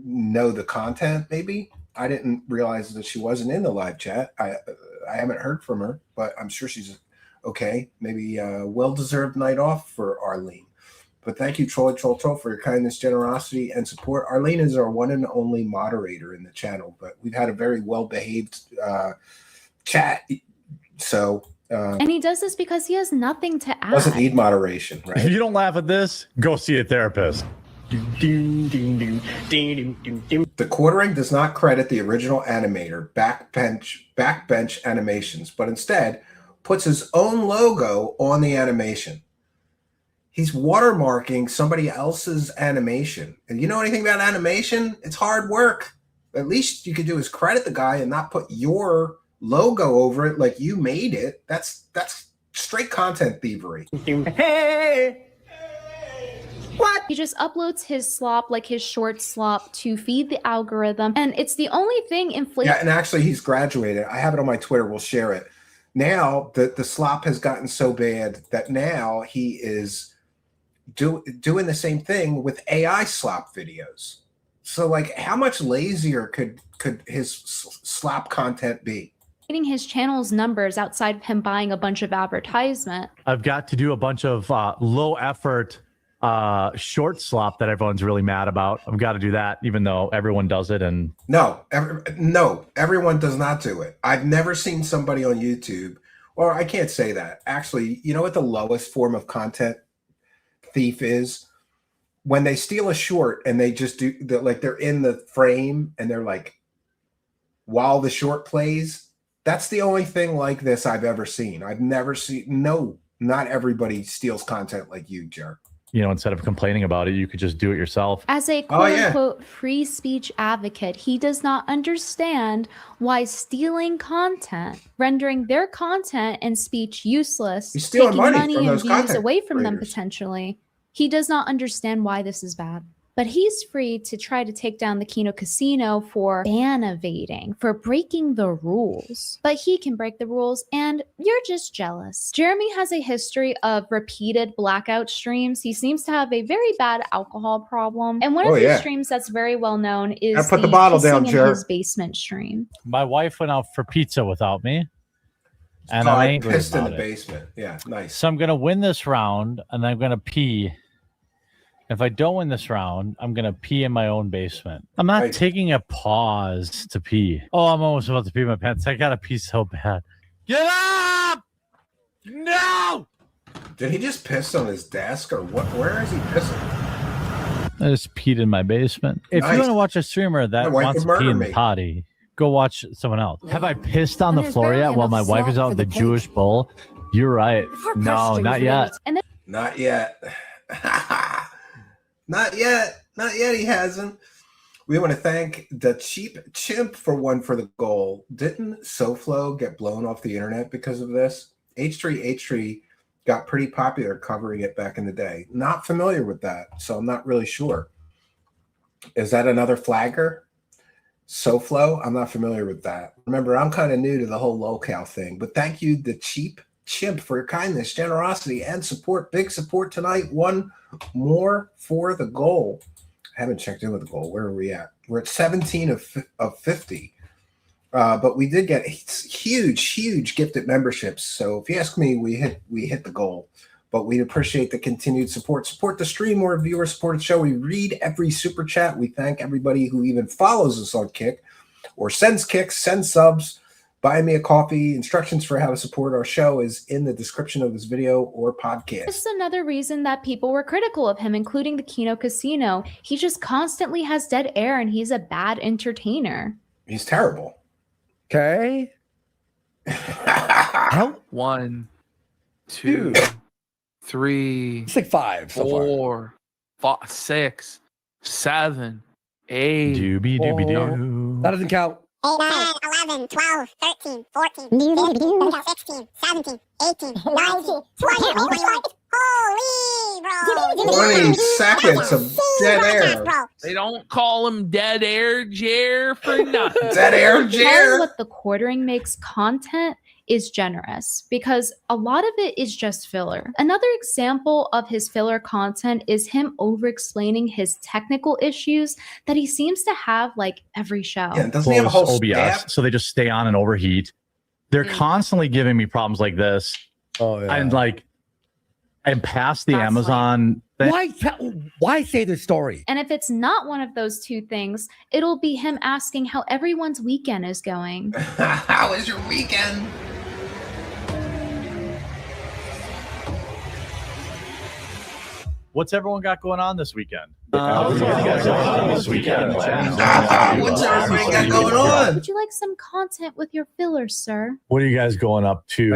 know the content. Maybe I didn't realize that she wasn't in the live chat. I haven't heard from her, but I'm sure she's okay. Maybe a well-deserved night off for Arlene. But thank you, Troll, for your kindness, generosity, and support. Arlene is our one and only moderator in the channel, but we've had a very well-behaved chat. So and he does this because he has nothing to add. Doesn't need moderation, right? If you don't laugh at this, go see a therapist. Thequartering does not credit the original animator, Backbench Animations, but instead puts his own logo on the animation. He's watermarking somebody else's animation. And you know anything about animation? It's hard work. At least you could do is credit the guy and not put your logo over it like you made it. That's straight content thievery. Hey! What? He just uploads his slop, like his short slop, to feed the algorithm, and it's the only thing inflating. Yeah, and actually he's graduated. I have it on my Twitter. We'll share it. Now the slop has gotten so bad that now he is doing the same thing with AI slop videos. So like, how much lazier could his slop content be? His channel's numbers outside of him buying a bunch of advertisement. I've got to do a bunch of low effort short slop that everyone's really mad about. I've got to do that, even though everyone does it. And no, everyone does not do it. I've never seen somebody on YouTube, or I can't say that. Actually, you know what the lowest form of content thief is? When they steal a short and they just do like they're in the frame and they're like, while the short plays. That's the only thing like this I've ever seen. I've never seen. No, not everybody steals content like you, jerk. Instead of complaining about it, you could just do it yourself. As a quote-unquote free speech advocate, he does not understand why stealing content, rendering their content and speech useless, taking money and views away from them potentially. He does not understand why this is bad. But he's free to try to take down the Kino Casino for ban evading, for breaking the rules. But he can break the rules, and you're just jealous. Jeremy has a history of repeated blackout streams. He seems to have a very bad alcohol problem. And one of his streams that's very well known is put the bottle down, in his basement stream. My wife went out for pizza without me. And I'm I'm angry pissed in about the it. basement. Yeah, nice. So I'm going to win this round, and I'm going to pee. If I don't win this round, I'm going to pee in my own basement. I'm not taking a pause to pee. Oh, I'm almost about to pee my pants. I got to pee so bad. Get up! No! Did he just piss on his desk or what? Where is he pissing? I just peed in my basement. If you want to watch a streamer that wants to pee in the potty, go watch someone else. Have I pissed on the floor yet while my wife is out with the Jewish bull? You're right. No, not yet. Not yet. Not yet. Not yet. He hasn't. We want to thank the Cheap Chimp for one for the goal. Didn't SoFlo get blown off the internet because of this? H3 got pretty popular covering it back in the day. Not familiar with that, so I'm not really sure. Is that another flagger? SoFlo? I'm not familiar with that. Remember, I'm kind of new to the whole locale thing, but thank you, the Cheap Chimp, for your kindness, generosity, and support. Big support tonight. One more for the goal. I haven't checked in with the goal. Where are we at? We're at 17 of 50. But we did get huge gifted memberships. So if you ask me, we hit the goal. But we'd appreciate the continued support. Support the stream or viewer support the show. We read every super chat. We thank everybody who even follows us on Kick or sends kicks, sends subs. Buy me a coffee. Instructions for how to support our show is in the description of this video or podcast. This is another reason that people were critical of him, including the Kino Casino. He just constantly has dead air and he's a bad entertainer. He's terrible. Okay. One. 2, 3. It's like 5 so far. 4, 5, 6, 7, 8. Doobie doobie doo. That doesn't count. 8, 9, 11, 12, 13, 14, 15, 16, 17, 18, 19, 20. Holy, bro. 20 seconds of dead air. They don't call him dead air Jer for nothing. Dead air Part Jer. of what the quartering makes content is generous because a lot of it is just filler. Another example of his filler content is him over-explaining his technical issues that he seems to have like every show. Yeah, doesn't he have a whole OBS, staff? so they just stay on and overheat. They're constantly giving me problems like this. Oh yeah. And past the That's Amazon thing. Why say the story? And if it's not one of those two things, it'll be him asking how everyone's weekend is going. How is your weekend? What's everyone got going on this weekend? What's everybody got going on? Would you like some content with your filler, sir? What are you guys going up to?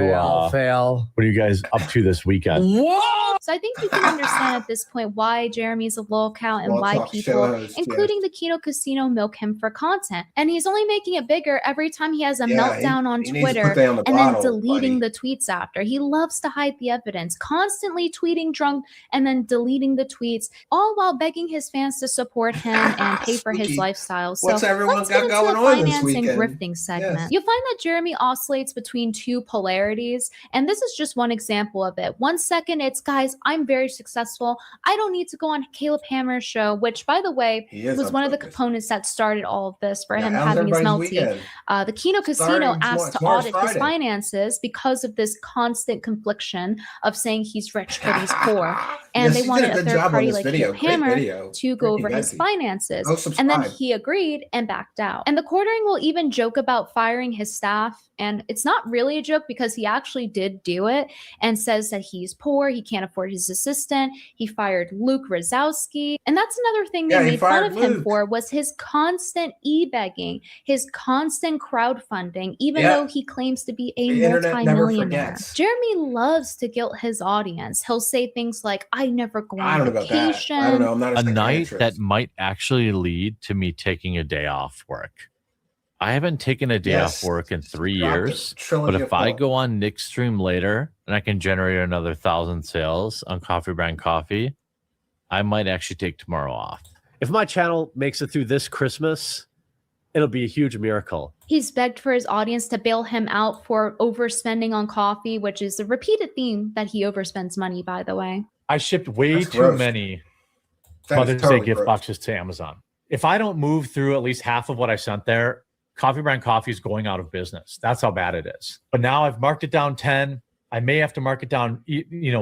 Fail. What are you guys up to this weekend? What? So I think you can understand at this point why Jeremy's a lolcow and We'll why talk people, shows, including the Kino Casino, milk him for content. And he's only making it bigger every time he has a meltdown on he needs to Twitter put down the and then bottle, deleting buddy. the tweets after. He loves to hide the evidence, constantly tweeting drunk and then deleting the tweets, all while begging his fans to support him and pay for his Spooky. lifestyle. So What's everyone let's got get into going the on this finance and weekend? grifting segment. Yes. You'll find that Jeremy oscillates between two polarities, and this is just one example of it. 1 second, it's guys, I'm very successful. I don't need to go on Caleb Hammer's show, which, by the way, He is was on one of the purpose. components that started all of this for Yeah, him how's having his everybody's melty. weekend? The Kino Casino Starting asked to tomorrow's audit his Friday. finances because of this constant confliction of saying he's rich but he's poor. And Yes, they he wanted did a a good third job on party this like video. Caleb Great Hammer video. to go Brittany over his Venti. finances. Go And then subscribe. he agreed and backed out. And the quartering will even joke about firing his staff. And it's not really a joke because he actually did do it and says that he's poor, he can't afford his assistant. He fired Luke Rozowski. And that's another thing they Yeah, he made fun fired of him Luke. for was his constant e-begging, his constant crowdfunding, even Yeah. though he claims to be a The internet never multi-millionaire. forgets. Jeremy loves to guilt his audience. He'll say things like, I never go I on don't know about that. vacation. I don't know. I'm not A night psychiatrist. that might actually lead to me taking a day off work. I haven't taken a day Yes. off work in 3 Drop it. years, Trilogy but of if I Paul. go on Nick's stream later and I can generate another 1,000 sales on Coffee Brand Coffee, I might actually take tomorrow off. If my channel makes it through this Christmas, it'll be a huge miracle. He's begged for his audience to bail him out for overspending on coffee, which is a repeated theme that he overspends money, by the way. I shipped way That's too gross. many That is Mother's totally Day gift gross. boxes to Amazon. If I don't move through at least half of what I sent there, Coffee Brand Coffee is going out of business. That's how bad it is. But now I've marked it down 10. I may have to mark it down,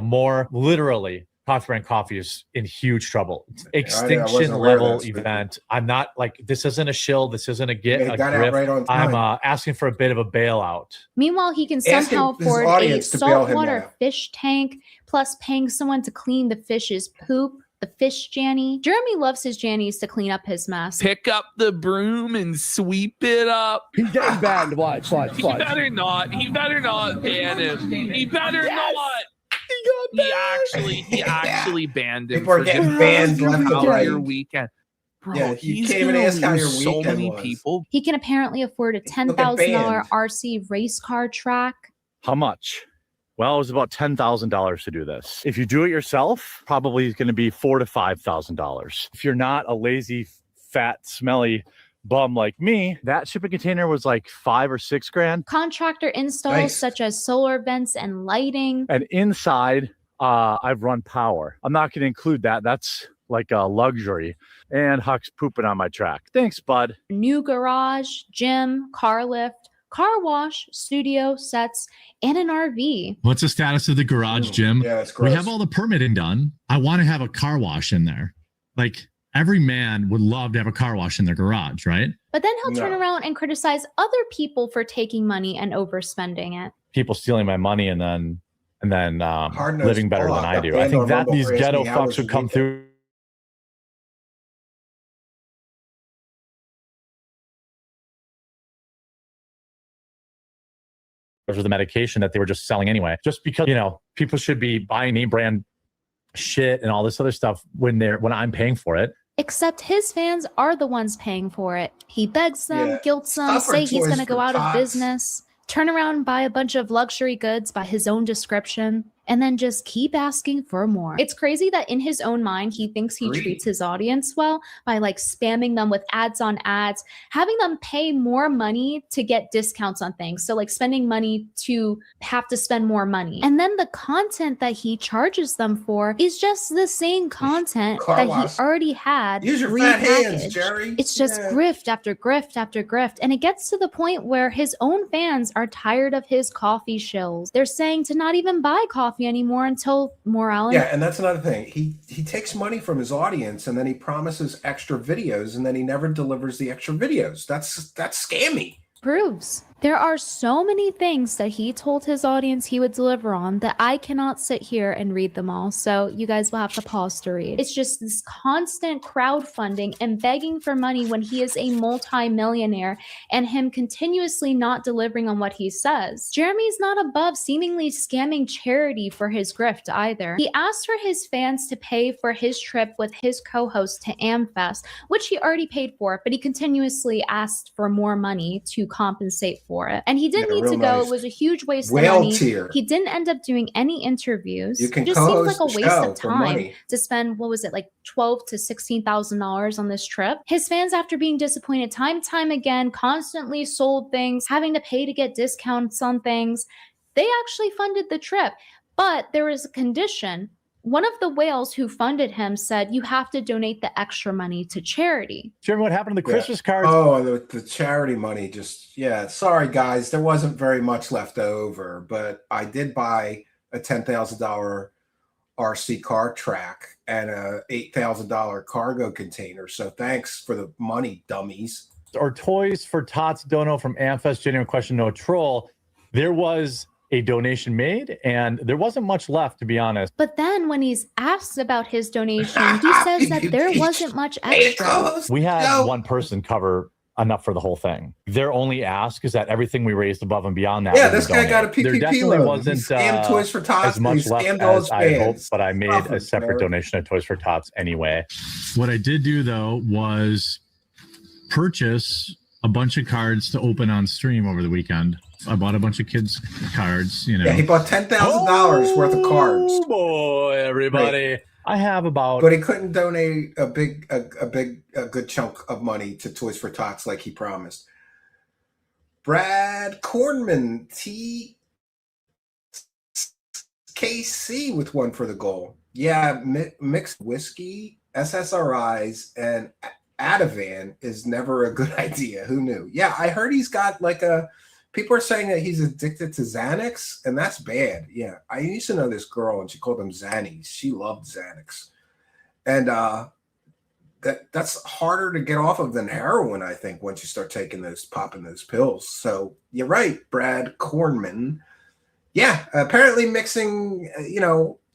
more. Literally, Coffee Brand Coffee is in huge trouble. Extinction wasn't aware of level that, Spooky. event. I'm not like, this isn't a shill. This isn't a Yeah, he a got out grift. right on time. I'm asking for a bit of a bailout. Meanwhile, he can Asking somehow his afford a audience to bail him saltwater out. fish tank, plus paying someone to clean the fish's poop, the fish Janny. Jeremy loves his Jannies to clean up his mess. Pick up the broom and sweep it up. He's getting banned. Watch. He better not. He better not ban him. He better not. He actually banned him. People are for getting just banned left and how right. your weekend. Bro, Yeah, you he's can't even gonna ask how your lose so weekend many was. people. He can apparently afford a $10,000 banned. RC race car track. How much? Well, it was about $10,000 to do this. If you do it yourself, probably it's going to be $4,000 to $5,000. If you're not a lazy, fat, smelly bum like me, that shipping container was like $5 or $6 grand. Contractor installs Nice. such as solar vents and lighting. And inside, I've run power. I'm not going to include that. That's like a luxury. And Huck's pooping on my track. Thanks, bud. New garage, gym, car lift, car wash, studio, sets, and an RV. What's the status of the garage, Jim? Yeah, it's We gross. have all the permitting done. I want to have a car wash in there. Like every man would love to have a car wash in their garage, right? But then he'll turn No. around and criticize other people for taking money and overspending it. People stealing my money and then Hard-nosed living better than Pollock I got do. I banned think on that Rumble these for ghetto asking how fucks was would your come weekend. through. of the medication that they were just selling anyway. Just because, people should be buying name brand shit and all this other stuff when I'm paying for it. Except his fans are the ones paying for it. He begs them, guilts them, say he's going to go out of business, turn around and buy a bunch of luxury goods by his own description, and then just keep asking for more. It's crazy that in his own mind, he thinks he treats his audience well by like spamming them with ads on ads, having them pay more money to get discounts on things. So like spending money to have to spend more money. And then the content that he charges them for is just the same content that he already had. Use your fat hands, Jerry. It's just grift after grift after grift. And it gets to the point where his own fans are tired of his coffee shills. They're saying to not even buy coffee anymore until morality. Yeah, and that's another thing. He takes money from his audience and then he promises extra videos and then he never delivers the extra videos. That's scammy. Proves. There are so many things that he told his audience he would deliver on that I cannot sit here and read them all. So you guys will have to pause to read. It's just this constant crowdfunding and begging for money when he is a multi-millionaire and him continuously not delivering on what he says. Jeremy's not above seemingly scamming charity for his grift either. He asked for his fans to pay for his trip with his co-host to AmFest, which he already paid for, but he continuously asked for more money to compensate for it. And he didn't need to go. It was a huge waste of money. He didn't end up doing any interviews. It just seems like a waste of time to spend, what was it, like $12,000 to $16,000 on this trip. His fans, after being disappointed time and time again, constantly sold things, having to pay to get discounts on things, they actually funded the trip. But there was a condition. One of the whales who funded him said, you have to donate the extra money to charity. Do you remember what happened to the Christmas cards? Oh, the charity money just, sorry guys, there wasn't very much left over, but I did buy a $10,000 RC car track and a $8,000 cargo container. So thanks for the money, dummies. Or Toys for Tots dono from AmFest, genuine question, no troll. There was a donation made and there wasn't much left, to be honest. But then when he's asked about his donation, he says that there wasn't much extra. We had one person cover enough for the whole thing. Their only ask is that everything we raised above and beyond that. Yeah, this guy got a PPP There definitely loan. wasn't Toys for Tots, as much left as I hoped, but I made a separate donation at Toys for Tots anyway. What I did do though was purchase a bunch of cards to open on stream over the weekend. I bought a bunch of kids' cards, Yeah, he bought $10,000 worth of cards. Oh boy, everybody! Right. I have about, but he couldn't donate a good chunk of money to Toys for Tots like he promised. Brad Kornman, TKC with one for the goal. Yeah, mixed whiskey, SSRIs, and Ativan is never a good idea. Who knew? Yeah, I heard he's got like people are saying that he's addicted to Xanax, and that's bad. Yeah, I used to know this girl, and she called them Xannies. She loved Xanax. And that's harder to get off of than heroin, I think, once you start popping those pills. So you're right, Brad Kornman. Yeah, apparently mixing,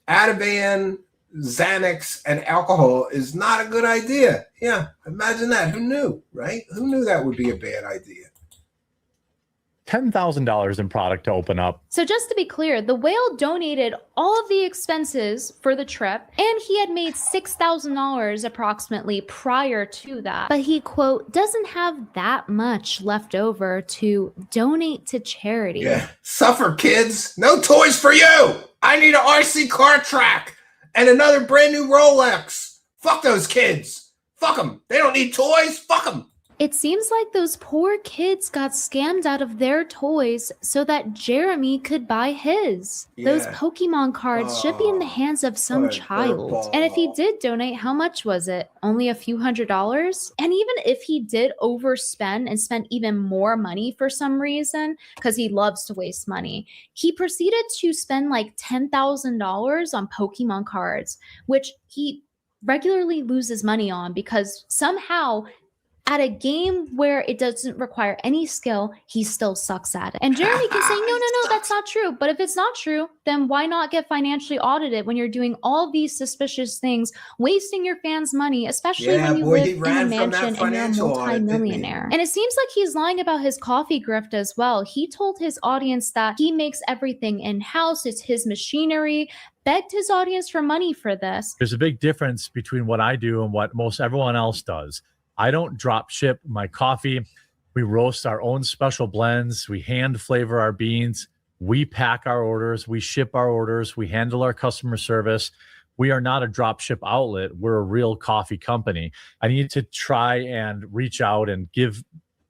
Ativan, Xanax, and alcohol is not a good idea. Yeah, imagine that. Who knew, right? Who knew that would be a bad idea? $10,000 in product to open up. So just to be clear, the whale donated all of the expenses for the trip, and he had made $6,000 approximately prior to that. But he, quote, doesn't have that much left over to donate to charity. Yeah, suffer, kids. No toys for you. I need an RC car track and another brand new Rolex. Fuck those kids. Fuck them. They don't need toys. Fuck them. It seems like those poor kids got scammed out of their toys so that Jeremy could buy his. Yeah. Those Pokemon cards should be in the hands of some child. And if he did donate, how much was it? Only a few $100s? And even if he did overspend and spend even more money for some reason, because he loves to waste money, he proceeded to spend like $10,000 on Pokemon cards, which he regularly loses money on because somehow At a game where it doesn't require any skill, he still sucks at it. And Jeremy can say, no, that's not true. But if it's not true, then why not get financially audited when you're doing all these suspicious things, wasting your fans' money, especially when you live in a mansion and you're a multi-millionaire. And it seems like he's lying about his coffee grift as well. He told his audience that he makes everything in-house, it's his machinery, begged his audience for money for this. There's a big difference between what I do and what most everyone else does. I don't drop ship my coffee. We roast our own special blends. We hand flavor our beans. We pack our orders. We ship our orders. We handle our customer service. We are not a drop ship outlet. We're a real coffee company. I need to try and reach out and give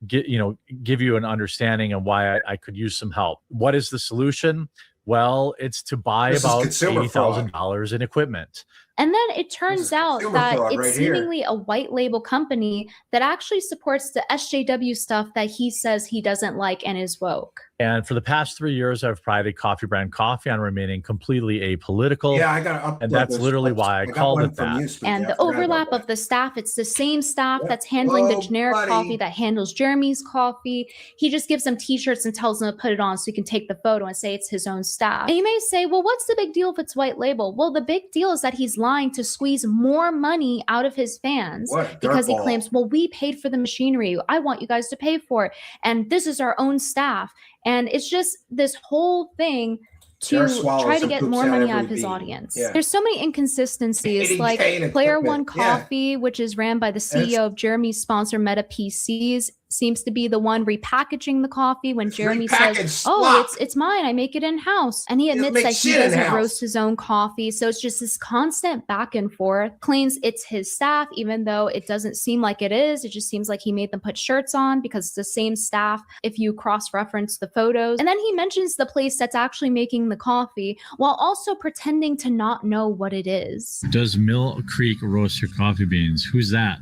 you an understanding of why I could use some help. What is the solution? Well, it's to buy about $80,000 in equipment. And then it turns out that it's seemingly a white label company that actually supports the SJW stuff that he says he doesn't like and is woke. And for the past 3 years, I've prided Coffee Brand Coffee on remaining completely apolitical. Yeah, I got to upload. And that's literally why I called it that. And the overlap of the staff, it's the same staff that's handling the generic coffee that handles Jeremy's coffee. He just gives them t-shirts and tells them to put it on so he can take the photo and say it's his own staff. And you may say, well, what's the big deal if it's white label? Well, the big deal is that he's lying to squeeze more money out of his fans because he claims, well, we paid for the machinery. I want you guys to pay for it. And this is our own staff. And it's just this whole thing to try to get more money out of his audience. Yeah. There's so many inconsistencies, like Player One Coffee, which is ran by the CEO of Jeremy's sponsor, Meta PCs, seems to be the one repackaging the coffee when Jeremy says, oh, it's mine, I make it in-house. And he admits that he doesn't roast his own coffee. So it's just this constant back and forth. Claims it's his staff, even though it doesn't seem like it is. It just seems like he made them put shirts on because it's the same staff if you cross-reference the photos. And then he mentions the place that's actually making the coffee while also pretending to not know what it is. Does Mill Creek roast your coffee beans? Who's that?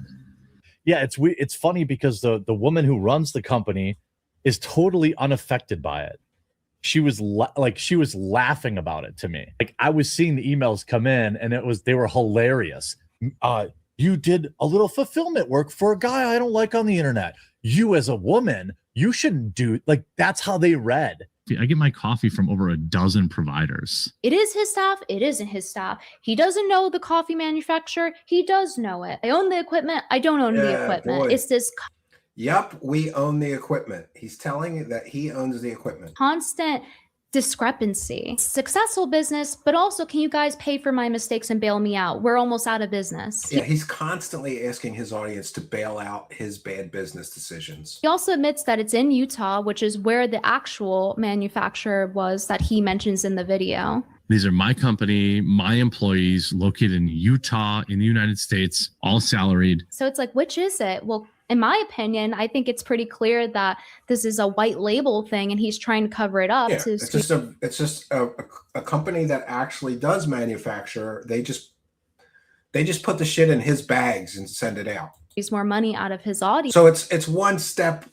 Yeah, it's funny because the woman who runs the company is totally unaffected by it. She was she was laughing about it to me. Like, I was seeing the emails come in and they were hilarious. You did a little fulfillment work for a guy I don't like on the internet. You as a woman, you shouldn't do, that's how they read. I get my coffee from over a dozen providers. It is his staff. It isn't his staff. He doesn't know the coffee manufacturer. He does know it. I own the equipment. I don't own the equipment. Boy. It's this. Yep, we own the equipment. He's telling you that he owns the equipment. Constant discrepancy. Successful business, but also, can you guys pay for my mistakes and bail me out? We're almost out of business. Yeah, he's constantly asking his audience to bail out his bad business decisions. He also admits that it's in Utah, which is where the actual manufacturer was that he mentions in the video. These are my company, my employees located in Utah, in the United States, all salaried. So it's like, which is it? Well, in my opinion, I think it's pretty clear that this is a white label thing and he's trying to cover it up. Yeah, it's just a company that actually does manufacture. They just put the shit in his bags and send it out. He's more money out of his audience. So it's one step.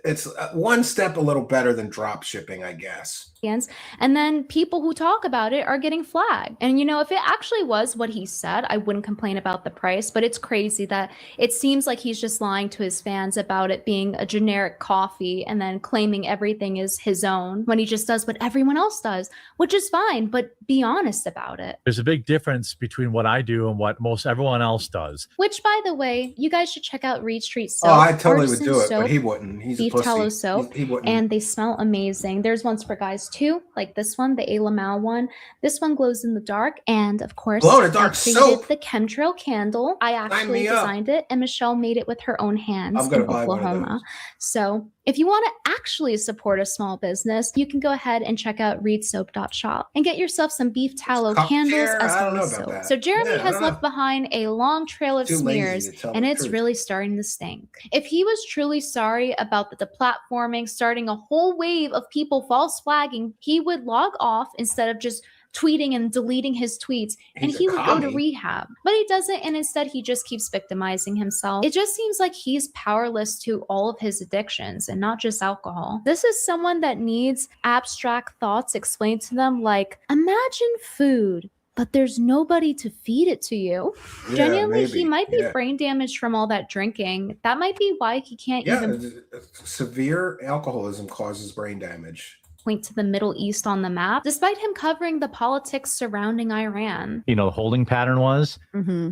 It's one step a little better than drop shipping, I guess. And then people who talk about it are getting flagged. And, if it actually was what he said, I wouldn't complain about the price. But it's crazy that it seems like he's just lying to his fans about it being a generic coffee and then claiming everything is his own when he just does what everyone else does, which is fine. But be honest about it. There's a big difference between what I do and what most everyone else does. Which, by the way, you guys should check out Reed Street Soap. Oh, I totally would do it, but he wouldn't. He's beef a pussy. tallow soap. He wouldn't. And they smell amazing. There's ones for guys too, like this one, the Alamau one. This one glows in the dark. And of course, glow in the dark I created soap. The chemtrail candle. I actually designed it, and Michelle made it with her own hands in Oklahoma. So if you want to actually support a small business, you can go ahead and check out reedsoap.shop and get yourself some beef tallow candles as well as soap. So Jeremy has left behind a long trail of smears, and it's really starting to stink. If he was truly sorry about the deplatforming, starting a whole wave of people false flagging, he would log off instead of just tweeting and deleting his tweets, and he would go to rehab. But he doesn't, and instead he just keeps victimizing himself. It just seems like he's powerless to all of his addictions and not just alcohol. This is someone that needs abstract thoughts explained to them, like, imagine food, but there's nobody to feed it to you. Yeah, Genuinely, maybe. he might be Yeah. brain damaged from all that drinking. That might be why he can't even Severe alcoholism causes brain damage. point to the Middle East on the map, despite him covering the politics surrounding Iran. The holding pattern was. Mm-hmm.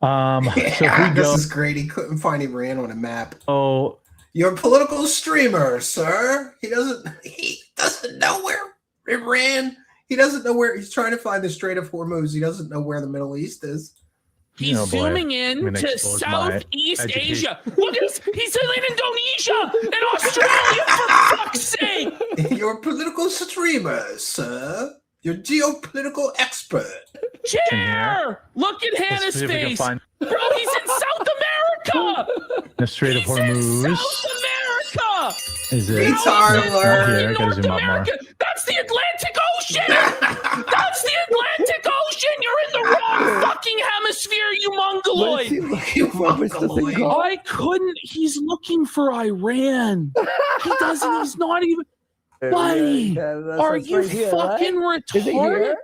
So if we This go, is great. He couldn't find Iran on a map. oh, You're a political streamer, sir. He doesn't know where Iran. He doesn't know where. He's trying to find the Strait of Hormuz. He doesn't know where the Middle East is. He's zooming in to Southeast Asia. Look at this. He's in Indonesia and Australia, for fuck's sake. You're a political streamer, sir. You're a geopolitical expert. Chair! Look at Hannah's face. Bro, he's in South America. The Strait of Hormuz. South America. Is it? It's hard Here, I gotta zoom out more. That's the Atlantic Ocean. That's the Atlantic Ocean. You're in the wrong fucking hemisphere, you mongoloid. I couldn't. He's looking for Iran. He doesn't. He's not even. Buddy, are you fucking retarded?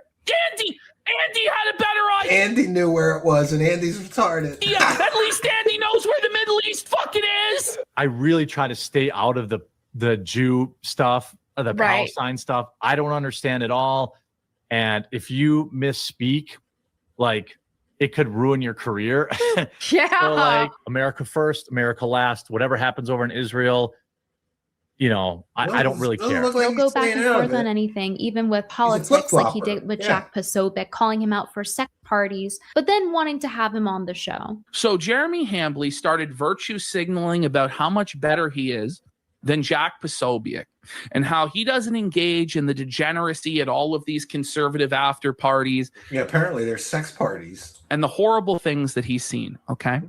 Andy had a better idea. Andy knew where it was, and Andy's retarded. Yeah, at least Andy knows where the Middle East fucking is. I really try to stay out of the Jew stuff, or the Palestine stuff. I don't understand it all. And if you misspeak, like, it could ruin your career. Yeah. So, like, America first, America last. Whatever happens over in Israel, I don't really care. He'll go back and forth on anything, even with politics, like he did with Jack Posobiec, calling him out for sex parties, but then wanting to have him on the show. So Jeremy Hambley started virtue signaling about how much better he is than Jack Posobiec, and how he doesn't engage in the degeneracy at all of these conservative after parties. Yeah, apparently there's sex parties. And the horrible things that he's seen, okay?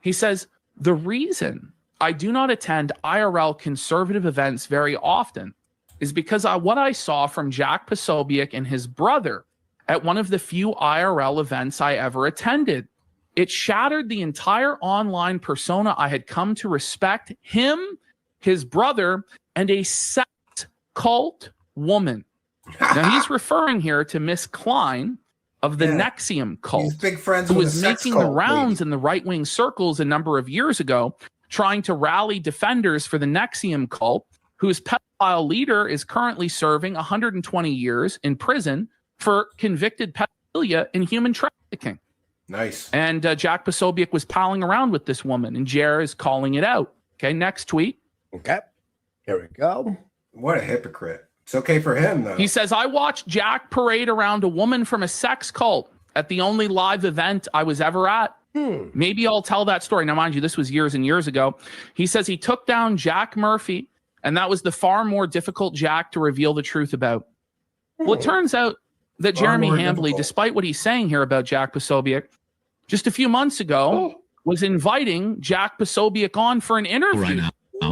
He says, the reason I do not attend IRL conservative events very often is because what I saw from Jack Posobiec and his brother at one of the few IRL events I ever attended. It shattered the entire online persona I had come to respect, him, his brother, and a sex cult woman. Now he's referring here to Miss Klein of the Nexium cult, He's big friends who with was a sex making the cult rounds in the right-wing circles a number of years ago, trying to rally defenders for the Nexium cult, whose pedophile leader is currently serving 120 years in prison for convicted pedophilia and human trafficking. Nice. And Jack Posobiec was palling around with this woman, and Jer is calling it out. Okay, next tweet. Okay, here we go. What a hypocrite. It's okay for him, though. He says, I watched Jack parade around a woman from a sex cult at the only live event I was ever at. Maybe I'll tell that story. Now, mind you, this was years and years ago. He says he took down Jack Murphy, and that was the far more difficult Jack to reveal the truth about. Well, it turns out that Jeremy Hambley, despite what he's saying here about Jack Posobiec, just a few months ago was inviting Jack Posobiec on for an interview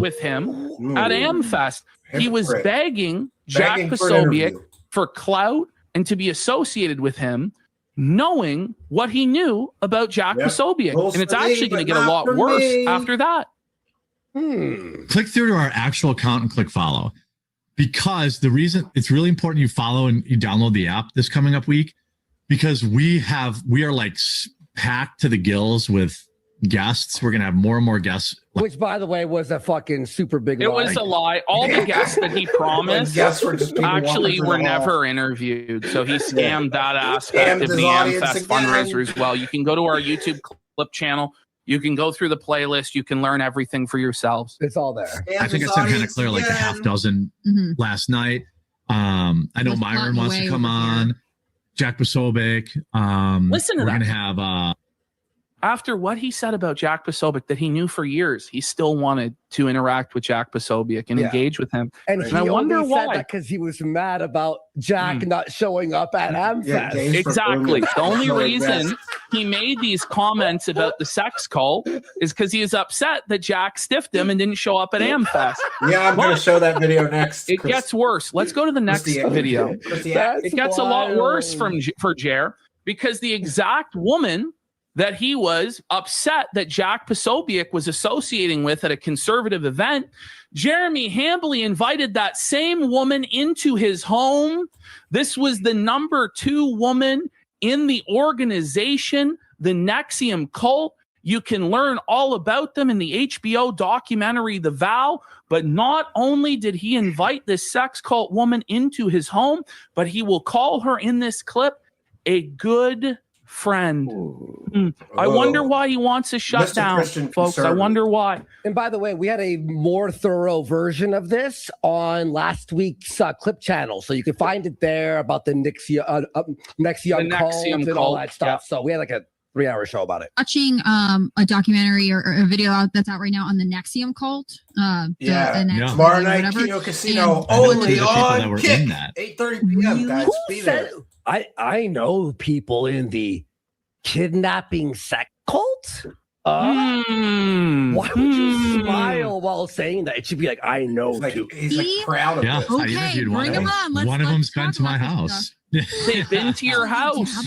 with him at AmFest. He was begging Jack Posobiec for clout and to be associated with him, knowing what he knew about Jack Posobiec. And it's actually going to get a lot worse after that. Click through to our actual account and click follow. Because the reason it's really important you follow and you download the app this coming up week, because we are like packed to the gills with guests. We're going to have more and more guests. Which, by the way, was a fucking super big lie. It was a lie. All the guests that he promised actually were never interviewed. So he scammed that aspect of the AmFest fundraiser as well. You can go to our YouTube clip channel. You can go through the playlist. You can learn everything for yourselves. It's all there. I think I said kind of clear, like a half dozen last night. I know Myron wants to come on. Jack Posobiec. Listen to we're that. We're going to have... After what he said about Jack Posobiec that he knew for years, he still wanted to interact with Jack Posobiec and engage with him. And I wonder why. Because he was mad about Jack not showing up at AmFest. Exactly. The only reason he made these comments about the sex cult is because he is upset that Jack stiffed him and didn't show up at AmFest. Yeah, I'm going to show that video next. It gets worse. Let's go to the next video. It gets a lot worse for Jer, because the exact woman that he was upset that Jack Posobiec was associating with at a conservative event, Jeremy Hambley invited that same woman into his home. This was the number 2 woman in the organization, the Nexium cult. You can learn all about them in the HBO documentary, The Vow. But not only did he invite this sex cult woman into his home, but he will call her in this clip a good friend. I wonder why he wants to shut down, folks. I wonder why. And by the way, we had a more thorough version of this on last week's clip channel. So you can find it there about the Nexium cult and all that stuff. So we had like a 3-hour show about it. Watching a documentary or a video that's out right now on the Nexium cult. Tomorrow night, Kino Casino, only on Kick, 8:30 p.m. Guys, be there. I know people in the kidnapping sect cult. Why would you smile while saying that? It should be like, I know too. He's like proud of it. I interviewed one of them. One of them's been to my house. They've been to your house.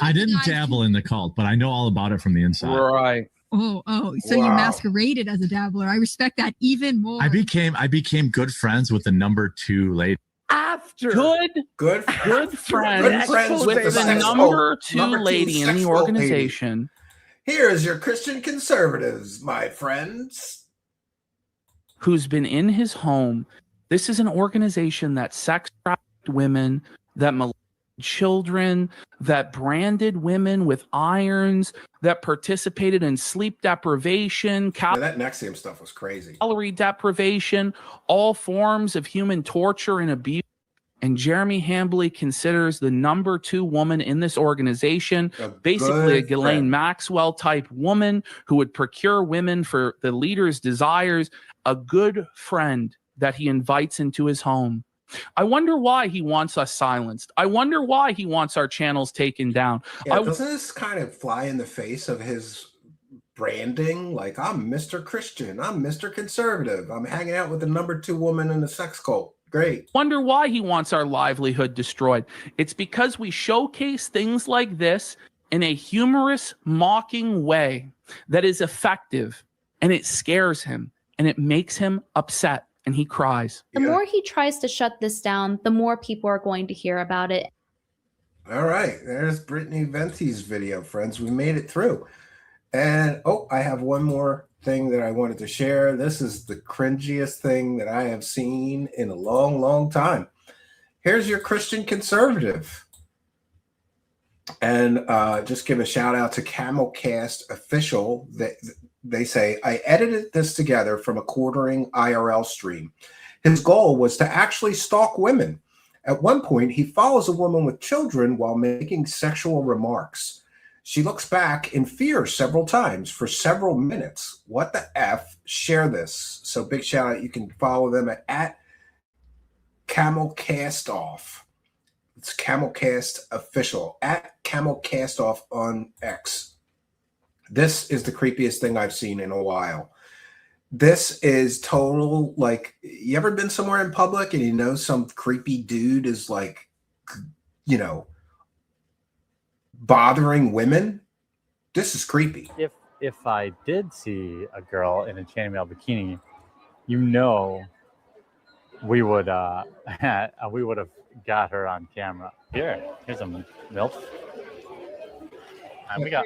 I didn't dabble in the cult, but I know all about it from the inside. Right. So you masqueraded as a dabbler. I respect that even more. I became good friends with the number 2 lady. Good friends with the number 2 lady in the organization. Here's your Christian conservatives, my friends. Who's been in his home. This is an organization that sex trafficked women, that molested children, that branded women with irons, that participated in sleep deprivation, that Nexium stuff was crazy. Calorie deprivation, all forms of human torture and abuse. And Jeremy Hambley considers the number 2 woman in this organization basically a Ghislaine Maxwell type woman who would procure women for the leader's desires, a good friend that he invites into his home. I wonder why he wants us silenced. I wonder why he wants our channels taken down. Doesn't this kind of fly in the face of his branding? Like, I'm Mr. Christian, I'm Mr. Conservative, I'm hanging out with the number 2 woman in the sex cult. Great. Wonder why he wants our livelihood destroyed. It's because we showcase things like this in a humorous, mocking way that is effective, and it scares him, and it makes him upset. And he cries. The more he tries to shut this down, the more people are going to hear about it. All right, there's Brittany Venti's video, friends. We made it through. And I have one more thing that I wanted to share. This is the cringiest thing that I have seen in a long, long time. Here's your Christian conservative. And just give a shout out to Camelcast Official. They say, I edited this together from a quartering IRL stream. His goal was to actually stalk women. At one point, he follows a woman with children while making sexual remarks. She looks back in fear several times for several minutes. What the F? Share this. So big shout out. You can follow them at Camelcastoff. It's Camelcast Official, at Camelcastoff on X. This is the creepiest thing I've seen in a while. This is total, like, you ever been somewhere in public and you know some creepy dude is like, bothering women? This is creepy. If I did see a girl in a chainmail bikini, we would have got her on camera. Here's a MILF.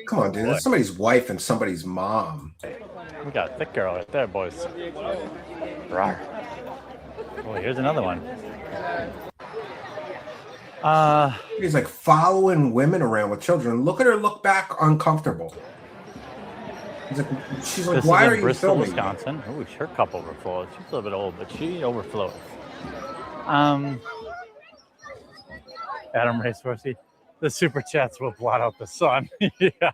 Come on, dude. That's somebody's wife and somebody's mom. We got a thick girl right there, boys. Rawr. Oh, here's another one. He's like following women around with children. Look at her look back uncomfortable. She's like, why are you Bristol, filming? Wisconsin. Oh, her cup overflows. She's a little bit old, but she overflows. Adam Racehorsey. The super chats will blot out the sun. Yeah.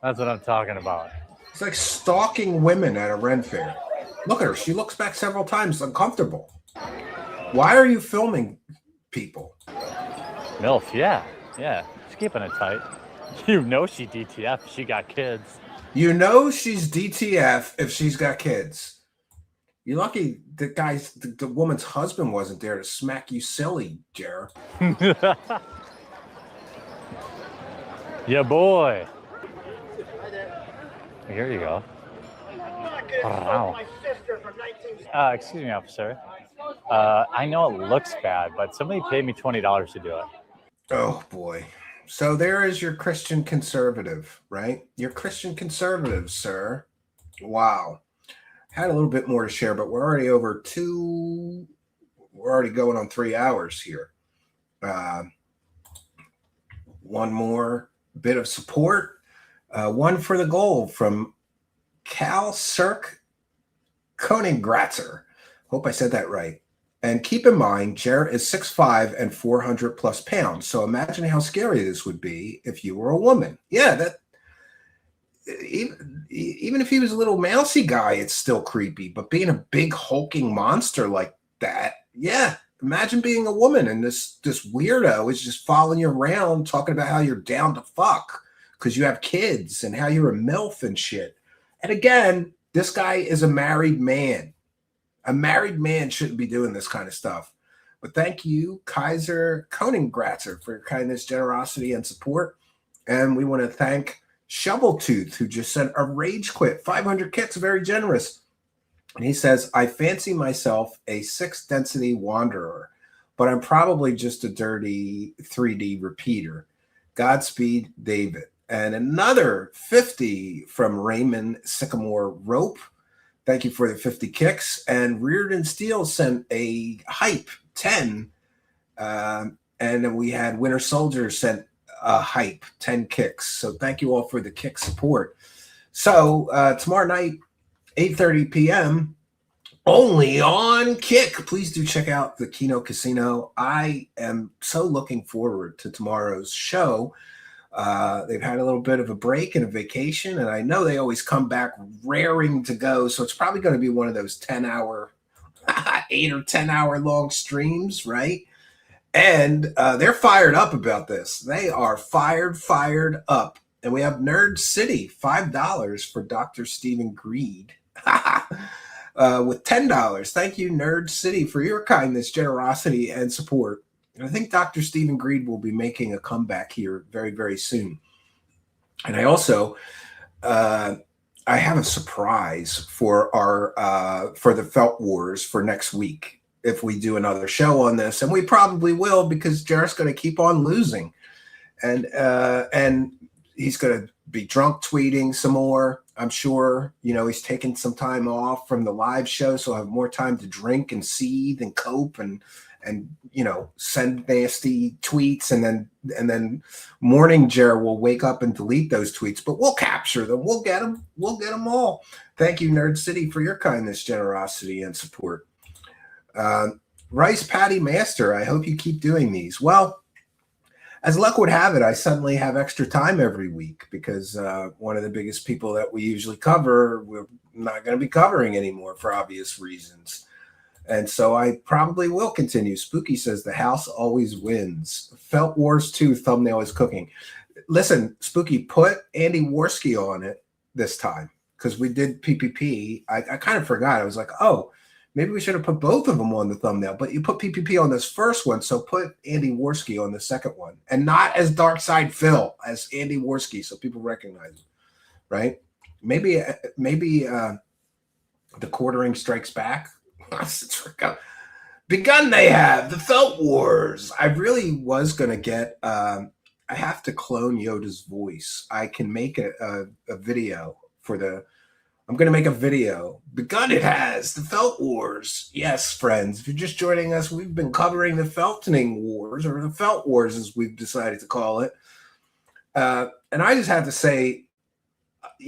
That's what I'm talking about. It's like stalking women at a Ren fair. Look at her. She looks back several times uncomfortable. Why are you filming people? MILF, yeah. She's keeping it tight. You know she DTF if she got kids. You know she's DTF if she's got kids. You're lucky the woman's husband wasn't there to smack you silly, Jer. Yeah, boy. Here you go. Oh, wow. Excuse me, officer. I know it looks bad, but somebody paid me $20 to do it. Oh boy. So there is your Christian conservative, right? Your Christian conservative, sir. Wow. Had a little bit more to share, but we're already we're already going on 3 hours here. One more bit of support. One for the goal from Cal Cirque Koningratzer. Hope I said that right. And keep in mind, Jarrett is 6'5" and 400 plus pounds. So imagine how scary this would be if you were a woman. Yeah, that even if he was a little mousy guy, it's still creepy. But being a big hulking monster like that, yeah. Imagine being a woman and this weirdo is just following you around talking about how you're down to fuck because you have kids and how you're a MILF and shit. And again, this guy is a married man. A married man shouldn't be doing this kind of stuff. But thank you, Kaiser Koningratzer, for your kindness, generosity, and support. And we want to thank Shoveltooth, who just sent a rage quit. 500 kicks, very generous. And he says, I fancy myself a 6th density wanderer, but I'm probably just a dirty 3D repeater. Godspeed, David. And another 50 from Raymond Sycamore Rope. Thank you for the 50 kicks. And Reardon Steele sent a hype 10. And then we had Winter Soldier sent a hype 10 kicks. So thank you all for the kick support. So tomorrow night, 8:30 p.m. only on Kick. Please do check out the Kino Casino. I am so looking forward to tomorrow's show. They've had a little bit of a break and a vacation, and I know they always come back raring to go. So it's probably going to be one of those 10-hour, 8 or 10-hour long streams, right? And they're fired up about this. They are fired up. And we have Nerd City, $5 for Dr. Stephen Greed. With $10. Thank you, Nerd City, for your kindness, generosity, and support. And I think Dr. Stephen Greed will be making a comeback here very, very soon. And I also, I have a surprise for our for the Felt Wars for next week. If we do another show on this, and we probably will, because Jarrett's going to keep on losing, and he's going to be drunk tweeting some more. I'm sure, he's taking some time off from the live show, so I'll have more time to drink and seethe and cope and send nasty tweets, and then morning Jared will wake up and delete those tweets, but we'll capture them. We'll get them all. Thank you, Nerd City, for your kindness, generosity, and support. Rice Patty Master, I hope you keep doing these. Well, as luck would have it, I suddenly have extra time every week because one of the biggest people that we usually cover, we're not going to be covering anymore for obvious reasons. And so I probably will continue. Spooky says the house always wins. Felt Wars 2 thumbnail is cooking. Listen, Spooky, put Andy Worski on it this time because we did PPP. I kind of forgot. I was like, oh, maybe we should have put both of them on the thumbnail, but you put PPP on this first one, so put Andy Worski on the second one, and not as Darkside Phil, as Andy Worski, so people recognize him, right? Maybe the Quartering strikes back. Begun they have the Felt Wars. I really was gonna get. I have to clone Yoda's voice. I can make a video for the. I'm going to make a video. Begun it has. The Felt Wars. Yes, friends. If you're just joining us, we've been covering the Feltening Wars, or the Felt Wars as we've decided to call it. And I just have to say,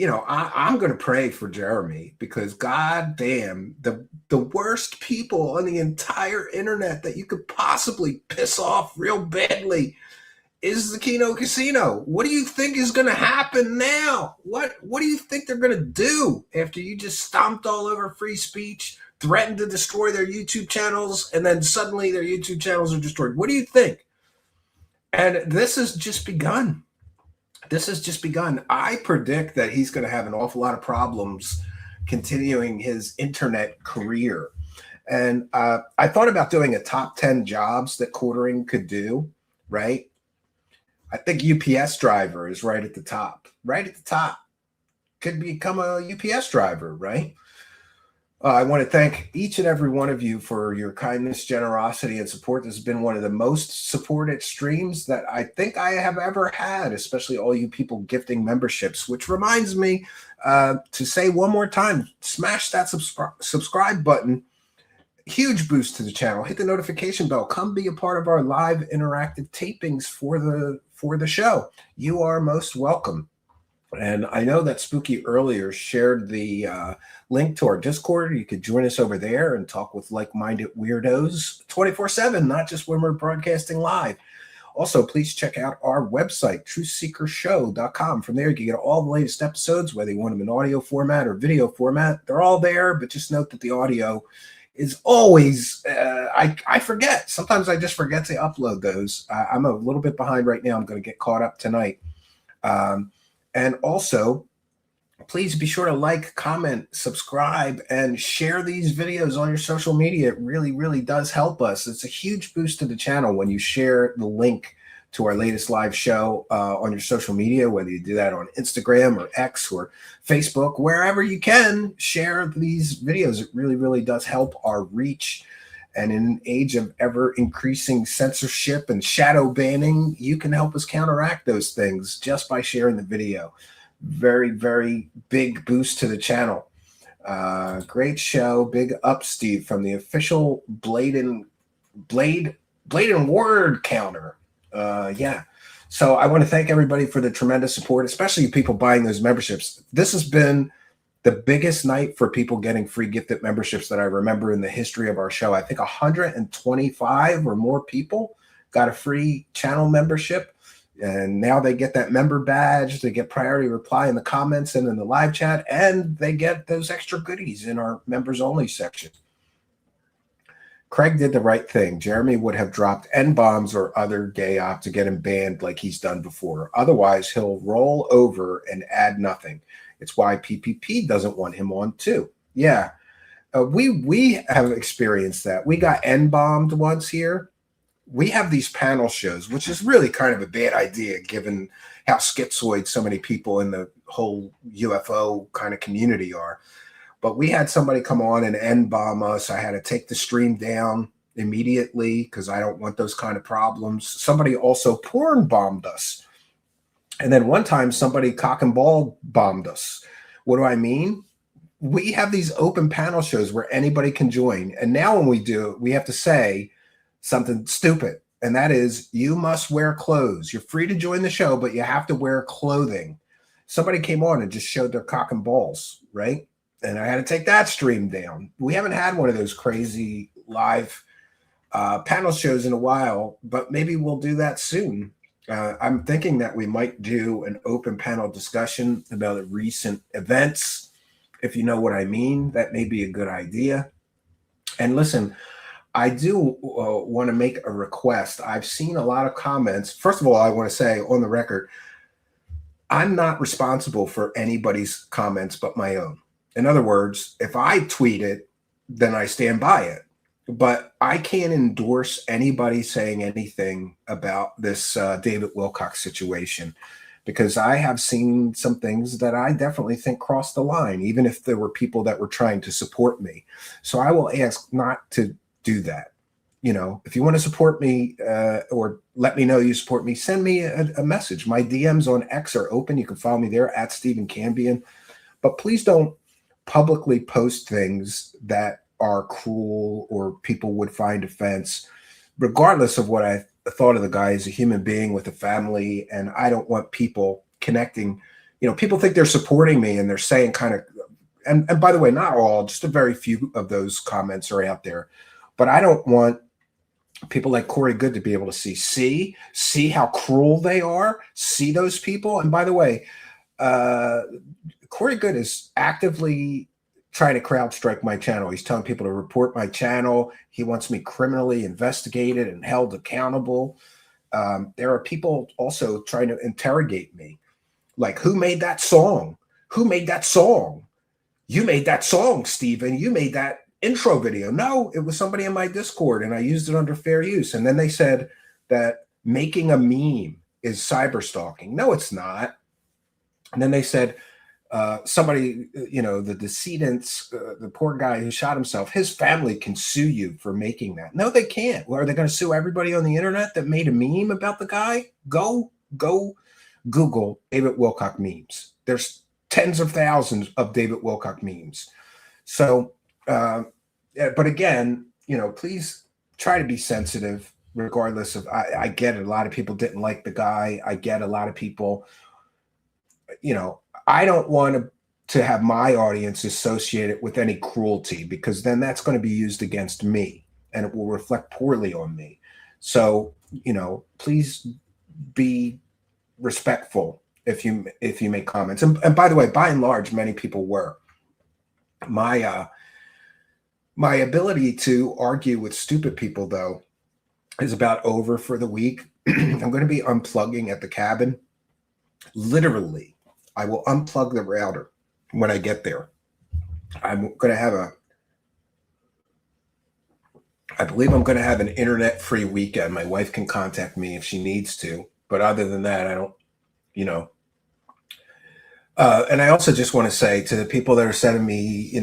I'm going to pray for Jeremy because goddamn, the worst people on the entire internet that you could possibly piss off real badly is the Kino Casino. What do you think is going to happen now? What do you think they're going to do after you just stomped all over free speech, threatened to destroy their YouTube channels, and then suddenly their YouTube channels are destroyed? What do you think? And this has just begun. I predict that he's going to have an awful lot of problems continuing his internet career. And I thought about doing a top 10 jobs that Quartering could do, right? I think UPS driver is right at the top. Could become a UPS driver, right? I want to thank each and every one of you for your kindness, generosity, and support. This has been one of the most supported streams that I think I have ever had, especially all you people gifting memberships, which reminds me to say one more time, smash that subscribe button. Huge boost to the channel. Hit the notification bell. Come be a part of our live interactive tapings for the show. You are most welcome. And I know that Spooky earlier shared the link to our Discord. You could join us over there and talk with like-minded weirdos 24/7, not just when we're broadcasting live. Also, please check out our website, truthseekershow.com. From there, you can get all the latest episodes, whether you want them in audio format or video format. They're all there, but just note that the audio is always, I forget. Sometimes I just forget to upload those. I'm a little bit behind right now. I'm going to get caught up tonight. And also, please be sure to like, comment, subscribe, and share these videos on your social media. It really, really does help us. It's a huge boost to the channel when you share the link to our latest live show on your social media, whether you do that on Instagram or X or Facebook, wherever you can, share these videos. It really, really does help our reach. And in an age of ever increasing censorship and shadow banning, you can help us counteract those things just by sharing the video. Very, very big boost to the channel. Great show. Big up, Steve, from the official Blade and Word counter. Yeah. So I want to thank everybody for the tremendous support, especially people buying those memberships. This has been the biggest night for people getting free gifted memberships that I remember in the history of our show. I think 125 or more people got a free channel membership, and now they get that member badge. They get priority reply in the comments and in the live chat, and they get those extra goodies in our members only section. Craig did the right thing. Jeremy would have dropped N-bombs or other gay op to get him banned like he's done before. Otherwise, he'll roll over and add nothing. It's why PPP doesn't want him on too. Yeah, we have experienced that. We got N-bombed once here. We have these panel shows, which is really kind of a bad idea given how schizoid so many people in the whole UFO kind of community are. But we had somebody come on and N-bomb us. I had to take the stream down immediately because I don't want those kind of problems. Somebody also porn bombed us. And then one time somebody cock and ball bombed us. What do I mean? We have these open panel shows where anybody can join. And now when we do it, we have to say something stupid. And that is, you must wear clothes. You're free to join the show, but you have to wear clothing. Somebody came on and just showed their cock and balls, right? And I had to take that stream down. We haven't had one of those crazy live panel shows in a while, but maybe we'll do that soon. I'm thinking that we might do an open panel discussion about recent events. If you know what I mean, that may be a good idea. And listen, I do want to make a request. I've seen a lot of comments. First of all, I want to say on the record, I'm not responsible for anybody's comments but my own. In other words, if I tweet it, then I stand by it. But I can't endorse anybody saying anything about this David Wilcox situation, because I have seen some things that I definitely think crossed the line, even if there were people that were trying to support me. So I will ask not to do that. You know, if you want to support me or let me know you support me, send me a message. My DMs on X are open. You can follow me there at Stephen Cambion. But please don't publicly post things that are cruel or people would find offense, regardless of what I thought of the guy as a human being with a family. And I don't want people connecting. You know, people think they're supporting me and they're saying kind of, and by the way, not all, just a very few of those comments are out there. But I don't want people like Corey Good to be able to see how cruel they are, see those people. And by the way, Corey Good is actively trying to crowd strike my channel. He's telling people to report my channel. He wants me criminally investigated and held accountable. There are people also trying to interrogate me. Like, who made that song? Who made that song? You made that song, Stephen. You made that intro video. No, it was somebody in my Discord and I used it under fair use. And then they said that making a meme is cyber stalking. No, it's not. And then they said, somebody, the decedents, the poor guy who shot himself, his family can sue you for making that. No, they can't. Well, are they going to sue everybody on the internet that made a meme about the guy? Go Google David Wilcock memes. There's tens of thousands of David Wilcock memes. So, but again, please try to be sensitive regardless of, I get it. A lot of people didn't like the guy. I get a lot of people, I don't want to have my audience associated with any cruelty, because then that's going to be used against me and it will reflect poorly on me. So, please be respectful if you make comments. And by the way, by and large, many people were. My ability to argue with stupid people, though, is about over for the week. I'm going to be unplugging at the cabin. Literally, I will unplug the router when I get there. I'm going to have I believe I'm going to have an internet-free weekend. My wife can contact me if she needs to. But other than that, I don't, and I also just want to say to the people that are sending me,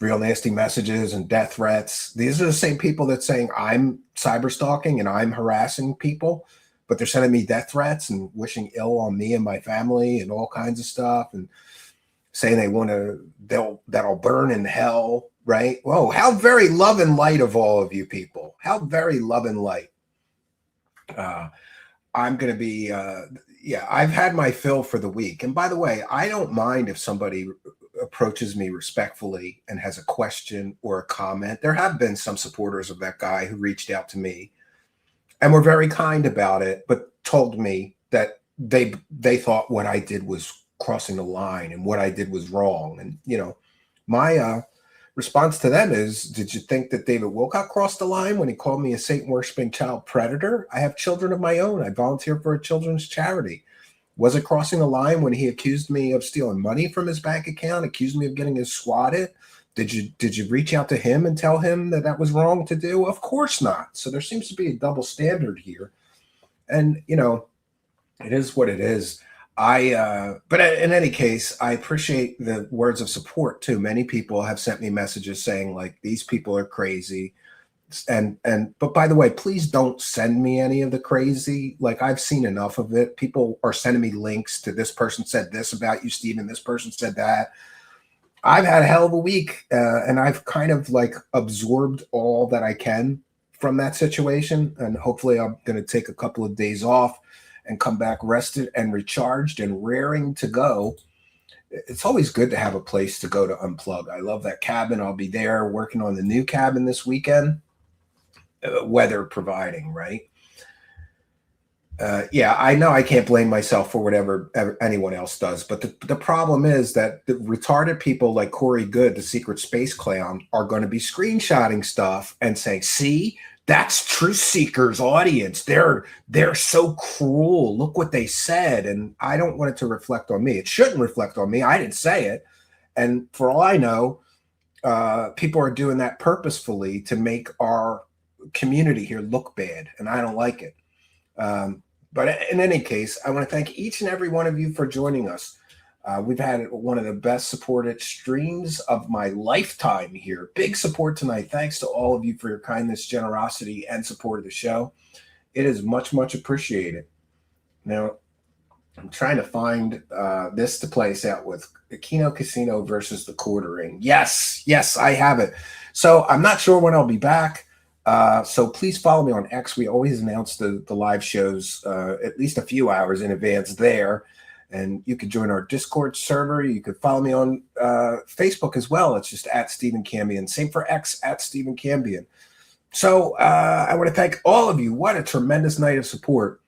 real nasty messages and death threats, these are the same people that's saying I'm cyber stalking and I'm harassing people, but they're sending me death threats and wishing ill on me and my family and all kinds of stuff and saying that'll burn in hell, right? Whoa, how very love and light of all of you people. How very love and light. I'm going to be, I've had my fill for the week. And by the way, I don't mind if somebody approaches me respectfully and has a question or a comment. There have been some supporters of that guy who reached out to me and were very kind about it, but told me that they thought what I did was crossing the line and what I did was wrong. And, my response to them is, did you think that David Wilcock crossed the line when he called me a Satan-worshiping child predator? I have children of my own. I volunteer for a children's charity. Was it crossing the line when he accused me of stealing money from his bank account, accused me of getting his swatted? Did you reach out to him and tell him that was wrong to do? Of course not. So there seems to be a double standard here. And, it is what it is. But in any case, I appreciate the words of support too. Many people have sent me messages saying like, these people are crazy. But by the way, please don't send me any of the crazy. Like, I've seen enough of it. People are sending me links to this person said this about you, Stephen. This person said that. I've had a hell of a week, and I've kind of like absorbed all that I can from that situation. And hopefully I'm going to take a couple of days off and come back rested and recharged and raring to go. It's always good to have a place to go to unplug. I love that cabin. I'll be there working on the new cabin this weekend, weather providing, right? I know I can't blame myself for whatever anyone else does, but the problem is that the retarded people like Corey Good, the secret space clown, are going to be screenshotting stuff and saying, see, that's Truth Seeker's audience. They're so cruel. Look what they said. And I don't want it to reflect on me. It shouldn't reflect on me. I didn't say it. And for all I know, people are doing that purposefully to make our community here look bad. And I don't like it. But in any case, I want to thank each and every one of you for joining us. We've had one of the best supported streams of my lifetime here. Big support tonight. Thanks to all of you for your kindness, generosity, and support of the show. It is much, much appreciated. Now, I'm trying to find this to place out with the Kino Casino versus the Thequartering. Yes, I have it. So I'm not sure when I'll be back. So please follow me on X. We always announce the live shows at least a few hours in advance there. And you could join our Discord server. You could follow me on Facebook as well. It's just at Stephen Cambion. Same for X, at Stephen Cambion. So I want to thank all of you. What a tremendous night of support.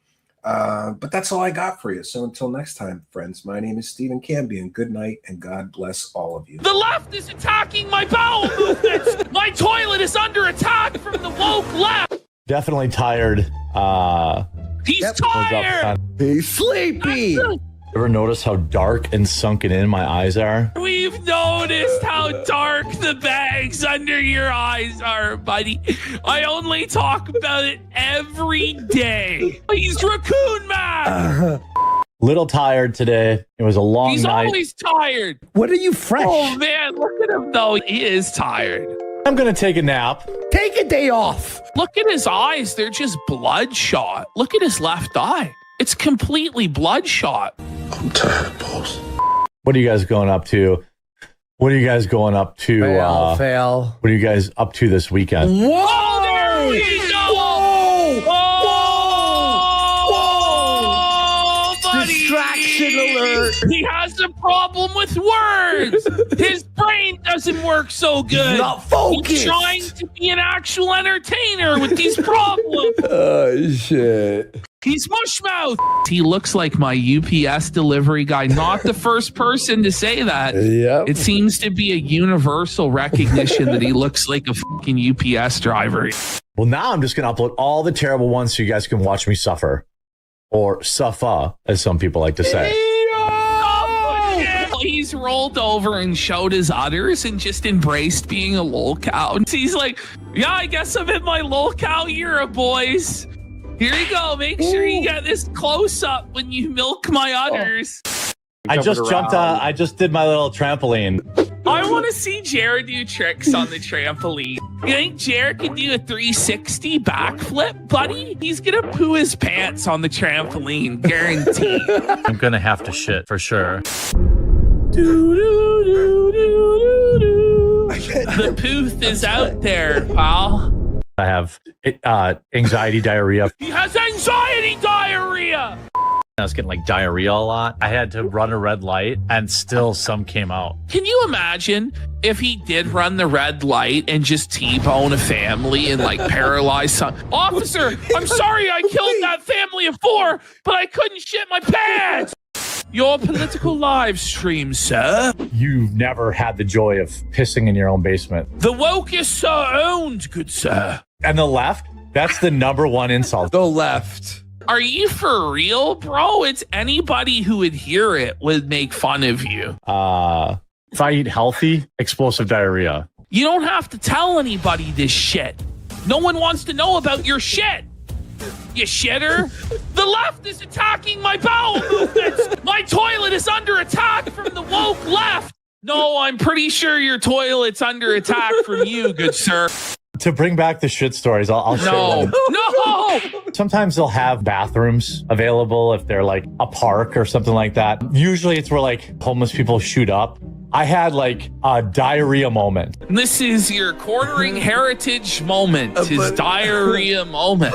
But that's all I got for you. So until next time, friends, my name is Stephen Cambion. Good night, and God bless all of you. The left is attacking my bowel movements. My toilet is under attack from the woke left. Definitely tired. He's tired. He's sleepy. Ever notice how dark and sunken in my eyes are? We've noticed how dark the bags under your eyes are, buddy. I only talk about it every day. He's Raccoon Man. Little tired today. It was a long He's night. always tired. What are you fresh? Oh man, look at him though. He is tired. I'm going to take a nap. Take a day off. Look at his eyes. They're just bloodshot. Look at his left eye. It's completely bloodshot. I'm tired, boss. What are you guys going up to? What are you guys going up to? Fail. What are you guys up to this weekend? Whoa! There we go! Whoa! Whoa! Buddy! Distraction alert! He has a problem with words. His brain doesn't work so good. He's not focused. He's trying to be an actual entertainer with these problems. Oh shit! He's mushmouth. He looks like my UPS delivery guy. Not the first person to say that. Yep. It seems to be a universal recognition that he looks like a fucking UPS driver. Well, now I'm just going to upload all the terrible ones so you guys can watch me suffer. Or suffer, as some people like to say. He's rolled over and showed his udders and just embraced being a lolcow. And he's like, yeah, I guess I'm in my lolcow era, boys. Here you go. Make sure you get this close up when you milk my udders. I just jumped I just did my little trampoline. I want to see Jared do tricks on the trampoline. You think Jared can do a 360 backflip, buddy? He's going to poo his pants on the trampoline, guaranteed. I'm going to have to shit for sure. The pooth is out there, pal. I have anxiety diarrhea. He has anxiety diarrhea. I was getting like diarrhea a lot. I had to run a red light and still some came out. Can you imagine if he did run the red light and just T-bone a family and like paralyze some? Officer, I'm sorry I killed that family of 4, but I couldn't shit my pants. Your political live stream, sir. You've never had the joy of pissing in your own basement. The woke is so owned, good sir. And the left, that's the number one insult. The left. Are you for real, bro? It's anybody who would hear it would make fun of you. If I eat healthy, explosive diarrhea. You don't have to tell anybody this shit. No one wants to know about your shit. You shitter. The left is attacking my bowel movements. My toilet is under attack from the woke left. No, I'm pretty sure your toilet's under attack from you, good sir. To bring back the shit stories, I'll share them. No. Sometimes they'll have bathrooms available if they're like a park or something like that. Usually it's where like homeless people shoot up. I had like a diarrhea moment. This is your quartering heritage moment. His diarrhea moment.